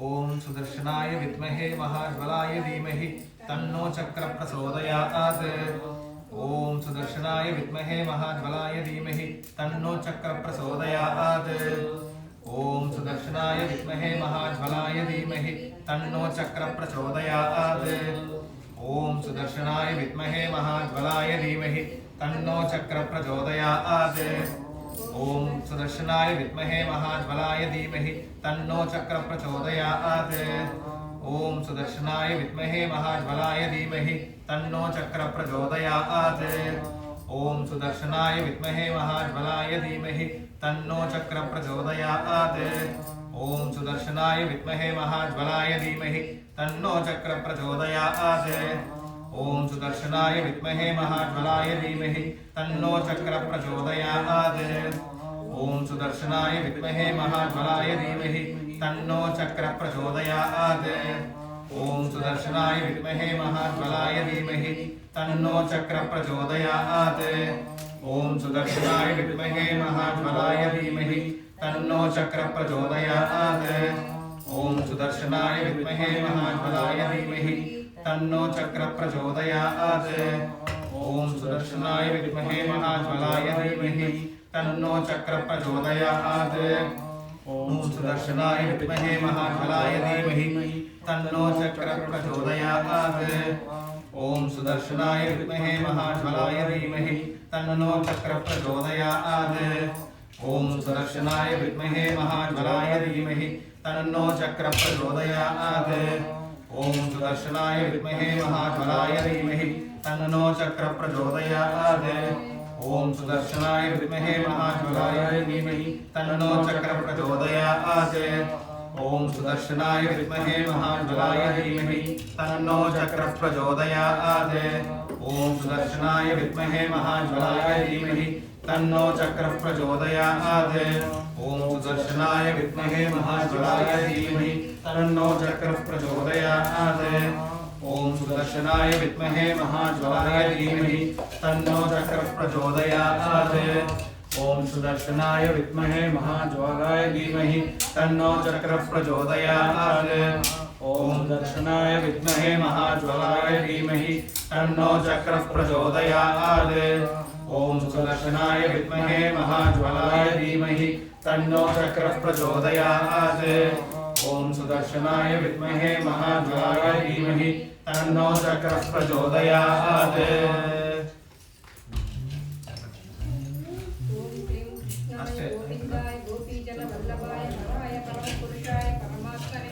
ओम सुदर्शनाय विद्महे महाज्वलाय धीमहि तन्नो चक्र प्रचोदयात् ओम सुदर्शनाय विद्महे महाज्वलाय धीमहि तन्नो चक्र प्रचोदयात् ओम सुदर्शनाय विद्महे महाज्वलाय धीमहि तन्नो चक्र प्रचोदयात् ओम सुदर्शनाय विद्महे महाज्वलाय धीमहि तन्नो चक्र प्रचोदयात् ओम सुदर्शनाय विद्महे महाज्वलाय धीमहि तन्नो चक्र प्रचोदयात् ओम सुदर्शनाय विद्महे महाज्वलाय धीमहि तन्नो चक्र प्रचोदयात् ओम सुदर्शनाय विद्महे महाज्वलाय धीमहि तन्नो चक्र प्रचोदयात् ओम सुदर्शनाय विद्महे महाज्वलाय धीमहि तन्नो चक्र प्रचोदयात् ओम सुदर्शनाय विद्महे महाज्वलाय धीमहि तन्नो चक्र प्रचोदयात् ओम सुदर्शनाय विद्महे महाज्वलाय धीमहि तन्नो चक्र प्रचोदयात् ओम सुदर्शनाय विद्महे महाज्वलाय धीमहि तन्नो चक्र प्रचोदयात् ओम सुदर्शनाय विद्महे महाज्वलाय धीमहि तन्नो चक्र प्रचोदयात् ओम सुदर्शनाय विद्महे महाज्वलाय धीमहि तन्नो चक्र प्रचोदयात् ओम सुदर्शनाय विद्महे महाज्वलाय धीमहि तन्नो चक्र प्रचोदयात् ओम सुदर्शनाय विद्महे महाज्वलाय धीमहि तन्नो चक्र प्रचोदयात् ओम सुदर्शनाय विद्महे महाज्वलाय धीमहि तन्नो चक्र प्रचोदयात् ओम सुदर्शनाय विद्महे महाज्वलाय धीमहि तन्नो चक्र प्रचोदयात् ओम सुदर्शनाय विद्महे महाज्वलाय धीमहि तन्नो चक्र प्रचोदयात् ओम सुदर्शनाय विद्महे महाज्वलाय धीमहि तन्नो चक्र प्रचोदयात् ओम सुदर्शनाय विद्महे महाज्वलाय धीमहि तन्नो चक्र प्रचोदयात् ओम सुदर्शनाय विद्महे महाज्वलाय धीमहि तन्नो चक्र प्रचोदयात् ओम सुदर्शनाय विद्महे महाज्वलाय धीमहि तन्नो चक्र प्रचोदयात् ओम सुदर्शनाय विद्महे महाज्वलाय धीमहि तन्नो चक्र प्रचोदयात् ओम सुदर्शनाय विद्महे महाज्वलाय धीमहि तन्नो चक्र प्रचोदयात् ओम सुदर्शनाय विद्महे महाज्वलाय धीमहि तन्नो चक्र प्रचोदयात् ओम सुदर्शनाय विद्महे महाज्वलाय धीमहि तन्नो चक्र प्रचोदयात् ओम सुदर्शनाय विद्महे महाज्वलाय धीमहि तन्नो चक्र प्रचोदयात्
गोविंदाय गोपीजन वल्लभाय हराय परम पुरुषाय परमात्मने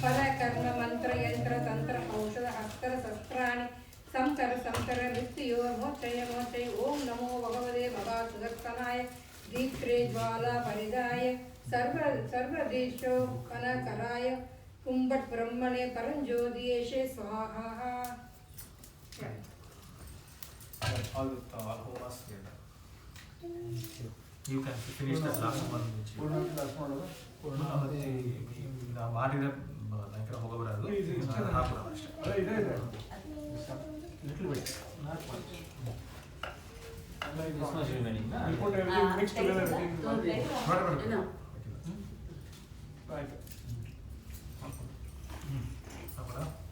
पर कर्म मंत्र यंत्र तंत्र औषध मोक्षय मोक्षय ओम नमो भगवते भगा सुदर्शनाय दीप्त्रे ज्वाला परिदाय सर्वदेशो कनकराय कुंभट ब्रह्मणे परंज्योतिषे स्वाहा.
All homas together. You can finish the last one. ಪೂರ್ಣಾವತಿ ನಾವು ಮಾಡಿದ್ರೆ ಭಯಂಕರ ಹೋಗಬಾರದು. ಹಾಕೋಣ ಅಷ್ಟೇ.
Little bit, not much. This much remaining, na?
You put everything mixed together. Everything.
No.
Right.
ಹಾಕೋಣ.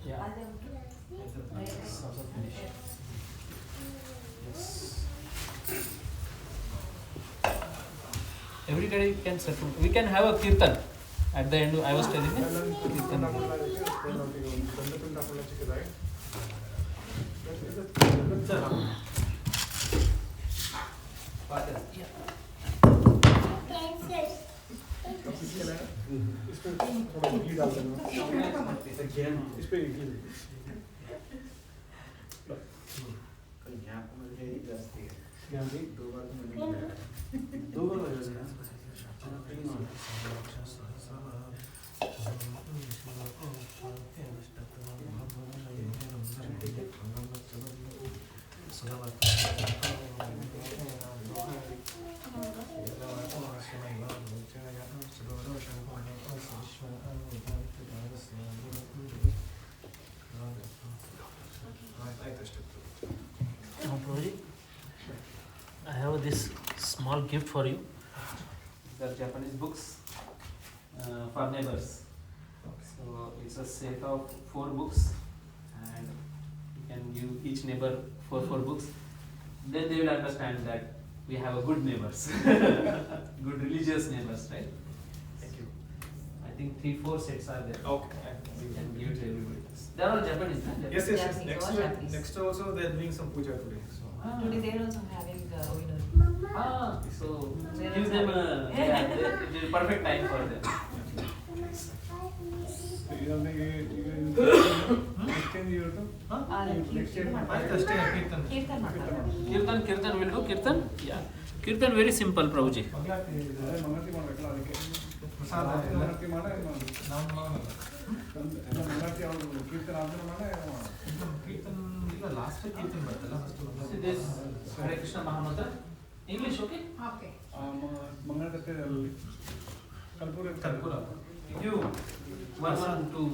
Yeah. It's also finished. Yes. Everybody can settle. We can have a kirtan at the end. I was telling you. Kirtan. I have this small gift for you. These are Japanese books for neighbors. So it's a set of 4 books, and you can give each neighbor 4 books. Then they will understand that we have a good neighbors, good religious neighbors, right?
Thank you.
I think 3-4 sets are there.
Okay.
And we can give it to everybody. They are all Japanese, huh?
Yes.
Japanese, all Japanese.
Next also they are doing some puja today. So.
Today they are also having
So
They are
give them
having-
it is perfect time for them. Kirtan will do Kirtan. Yeah. Kirtan very simple, Prabhuji. See this Hare Krishna Mahamantra. English, okay?
Okay.
Kalpura.
You 1, 1, 2.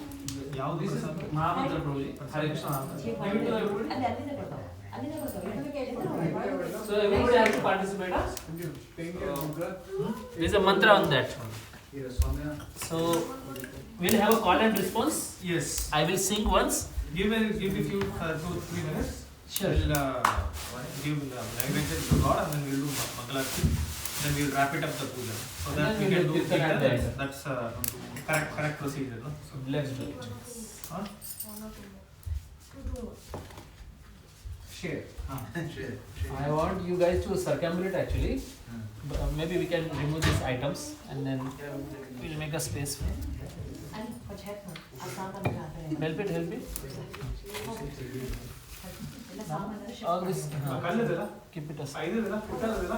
This is Mahamantra, Prabhuji. Hare Krishna Mahamantra. Give it to everybody. So everybody has to participate. Huh? There is a mantra on that. So we'll have a call and response.
Yes.
I will sing once.
Give me few 2-3 minutes.
Sure.
We'll give language to God and then we'll do Mangalarti. Then we'll wrap it up the puja. So that
And
we
then
can
we'll
do
do Kirtan at the
Kirtan.
end.
That's correct procedure. No? So,
Let's do it.
huh? Share.
I want you guys to circumambulate actually. Maybe we can remove these items and then we'll make a space for it. Help it. All this,
ಕಲ್ಲದಲ್ಲ
keep it aside.
ಐದದಲ್ಲ ಪುಟ್ಟದಲ್ಲ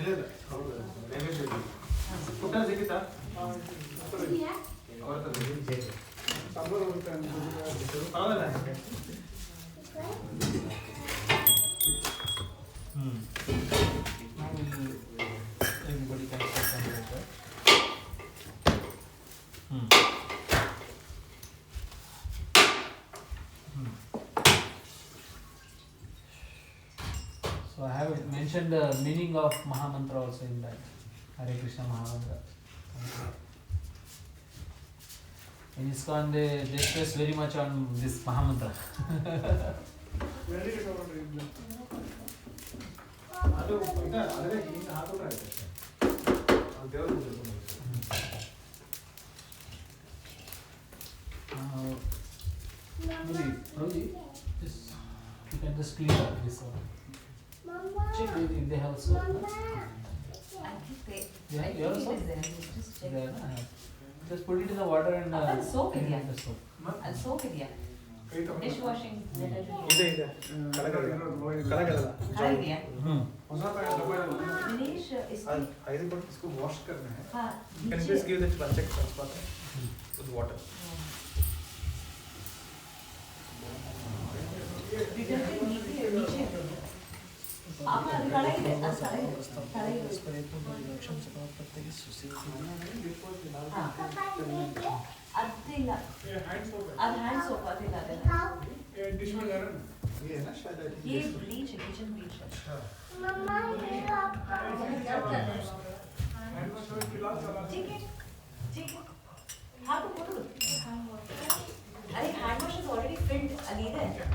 ಇಲ್ಲ ಹೌದು language ಇದೆ. ಪುಟ್ಟ ಸಿಗುತ್ತಾ ಪರವಾಗಿಲ್ಲ
Everybody can circumambulate, right? So I have mentioned the meaning of Mahamantra also in that Hare Krishna Mahamantra. In ISKCON they stress very much on this Mahamantra.
ಅದು ಅದರೇ ಹಿಂಗೆ ಹಾಕೋದ್ರೆ ಆಯ್ತು ದೇವರು
Maybe Prabhuji, just you can just clean up this one. Check if they have so.
I think they
Yeah,
I
yours
think
also?
it is there. Just check.
There, na? Just put it in the water and
I'll soak it, yeah.
the soap.
I'll soak it, yeah. Dishwashing detergent.
ಇದೆ ಇದೆ ಕಲಗಲ್ಲ
हाँ दिया.
Dinesh,
Dinesh, इसकी
I think इसको wash करना है.
हाँ
Can you
नीचे.
please give that one check with water?
Detergent नीचे आप అది కడాయి అది కడాయి అది ಇಲ್ಲ అది హ్యాండ్ సోప్ అది కాదు
dish में जा रहा है
ये है ना शायद I think
ये
this-
ब्लीच है किचन ब्लीच है
हैंड वॉश में फिलहाल चला
ठीक है हाँ तो बोलो अरे hand wash is already field Alida है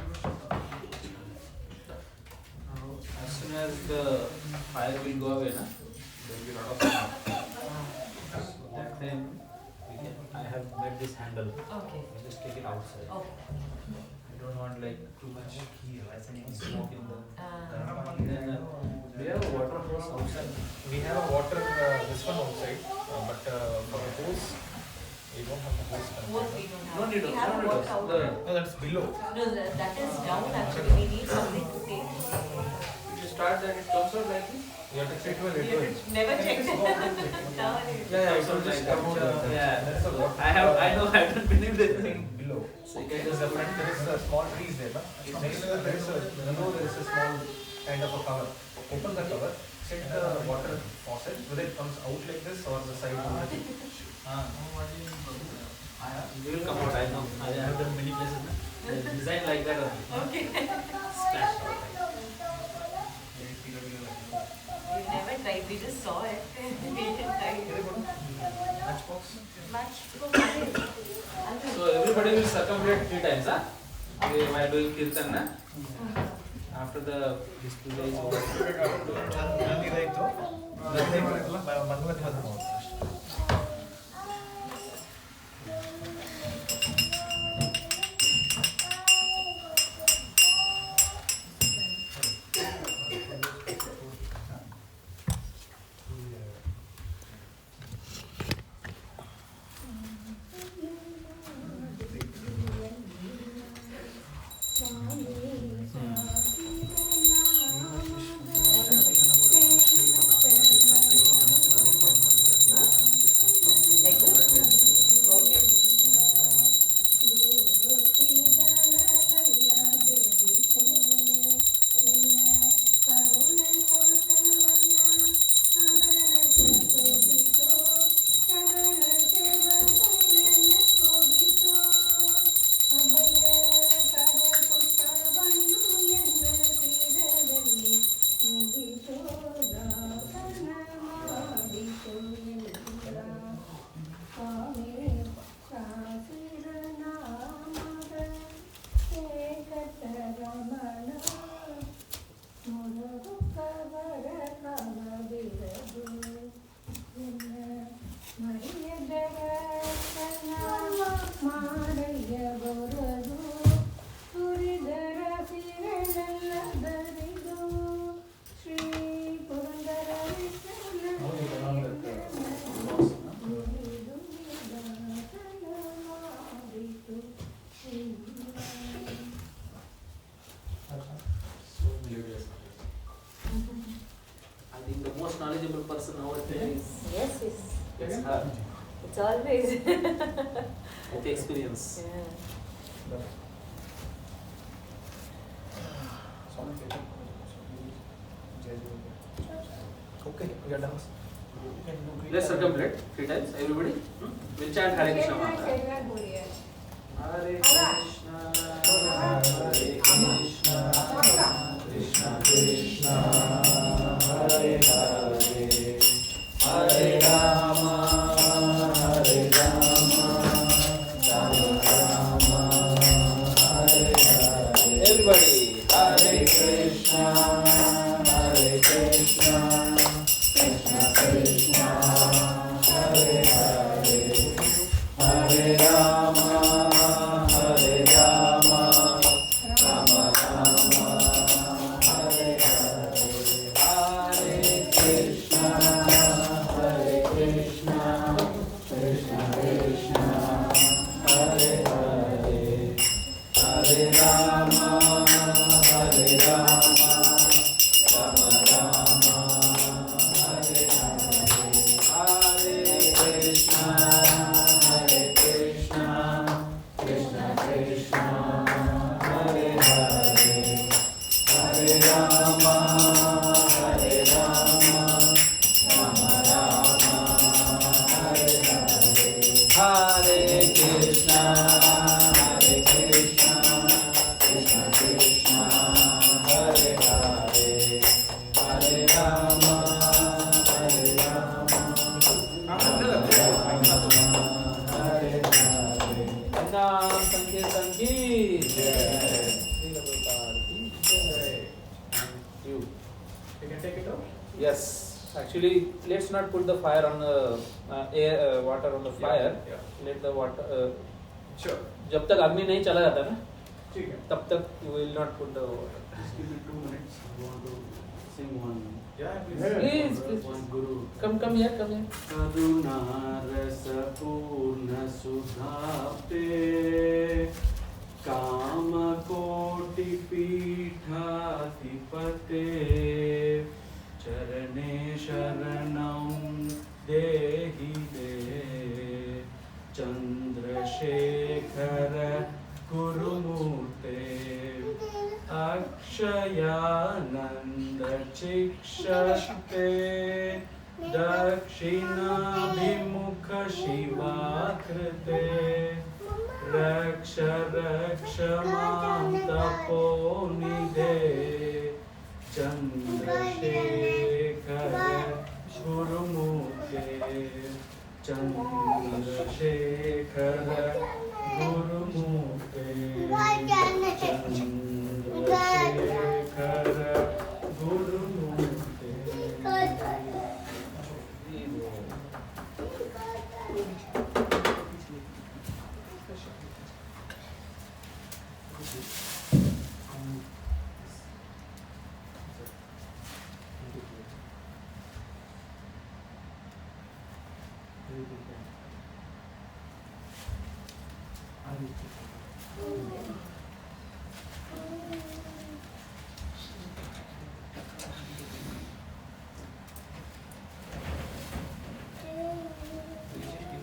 Now, as soon as the fire will go away, na, there will be a lot of smoke. So that time, I have made this handle.
Okay
I just take it outside.
Okay
I don't want like too much smoke in the.
Ah.
Then we have a water hose outside.
We have a water, this one outside, but for the hose, we don't have the hose.
What we don't have.
No need
We
of,
have
no
a
need
work
of.
out.
The-
No, that's below.
No, that is down actually. We need something to take.
If you start that, it comes out like this.
You have to check well, it will.
Never checked.
Yeah,
So just come out like that.
Yeah.
That's a water.
I know, I don't believe this thing.
Below.
So you
There's
can
a front, there is a small trees there, but next to that there is a, below there is a small kind of a cover. Open the cover, set the water faucet, whether it comes out like this or the side will be.
You will come out, I know. I have done many places. Na? They design like that only.
Okay.
Splash out.
We never tried. We just saw it. We didn't try.
Matchbox.
Match.
So everybody will circumambulate 3 times, huh? Okay, while doing kirtan, na? After the this puja is over.
Nandi idaಯ್ತು. ಮಂಗಳವಾರ ಮಾತ್ರ.
Like this? Okay.
I think the most knowledgeable person nowadays
Yes, yes.
is her
It's always.
with experience.
Yeah.
Okay, we are done.
Let's circumambulate 3 times, everybody. We'll chant Hare Krishna mantra. Hare Krishna, Hare Krishna, Krishna Krishna, Hare Hare, Hare Rama, Hare Rama, Rama Rama, Hare Hare. Everybody, Hare Krishna, Hare Krishna, Krishna Krishna, Hare Hare, Hare Rama, Hare Rama, Rama Rama, Hare Hare, Hare Krishna, Hare Krishna, Krishna Krishna, Hare Hare, Hare Rama, Hare Rama, Hare Hare. Naam Sankirtan ki jai. Srila Prabhupada ki jai. Thank you.
You can take it out.
Yes, actually, let's not put the fire on the water on the fire.
Yeah.
Let the water.
Sure.
जब तक अग्नि नहीं चला जाता ना,
ठीक है.
तब तक you will not put the water.
Just give it 2 minutes.
I want to sing one.
Yeah,
Please, please.
One Guru.
Come here, come here.
करुणा रस पूर्ण सुधाप्ते काम कोटि पीठाधिपते चरणे शरणं देहि दे चंद्रशेखर गुरुमूर्ते अक्षयानंद चिक्षते दक्षिणाभिमुख शिवाकृते रक्ष रक्ष मां तपोनिधे Chandrashekhar गुरुमूर्ते Chandrashekhar गुरुमूर्ते Chandrashekhar गुरुमूर्ते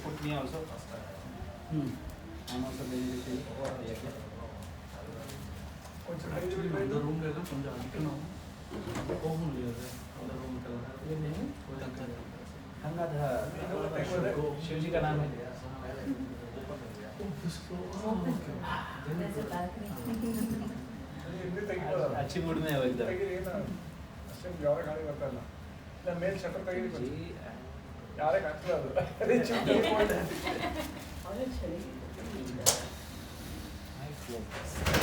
Put me also.
I'm also very
కొంచెం
actually the room लेगा కొంచెం అడిగినా కోపం లేదు the room
ये नहीं
कलर
गंगाधर शिव जी का नाम है
There's a balcony.
अच्छी मूड में है वो एकदम
ಅಷ್ಟೇ ಯಾವಾಗ ಗಾಳಿ ಬರ್ತಾ ಇಲ್ಲ ಇಲ್ಲ ಮೇಲ್ ಶಟರ್ ತೆಗೀರಿ
जी
ಯಾರೇ ಕಾಣ್ತಿಲ್ಲ ಅದು ಅದೇ ಚಿಕ್ಕ
How did Shri?
I flow.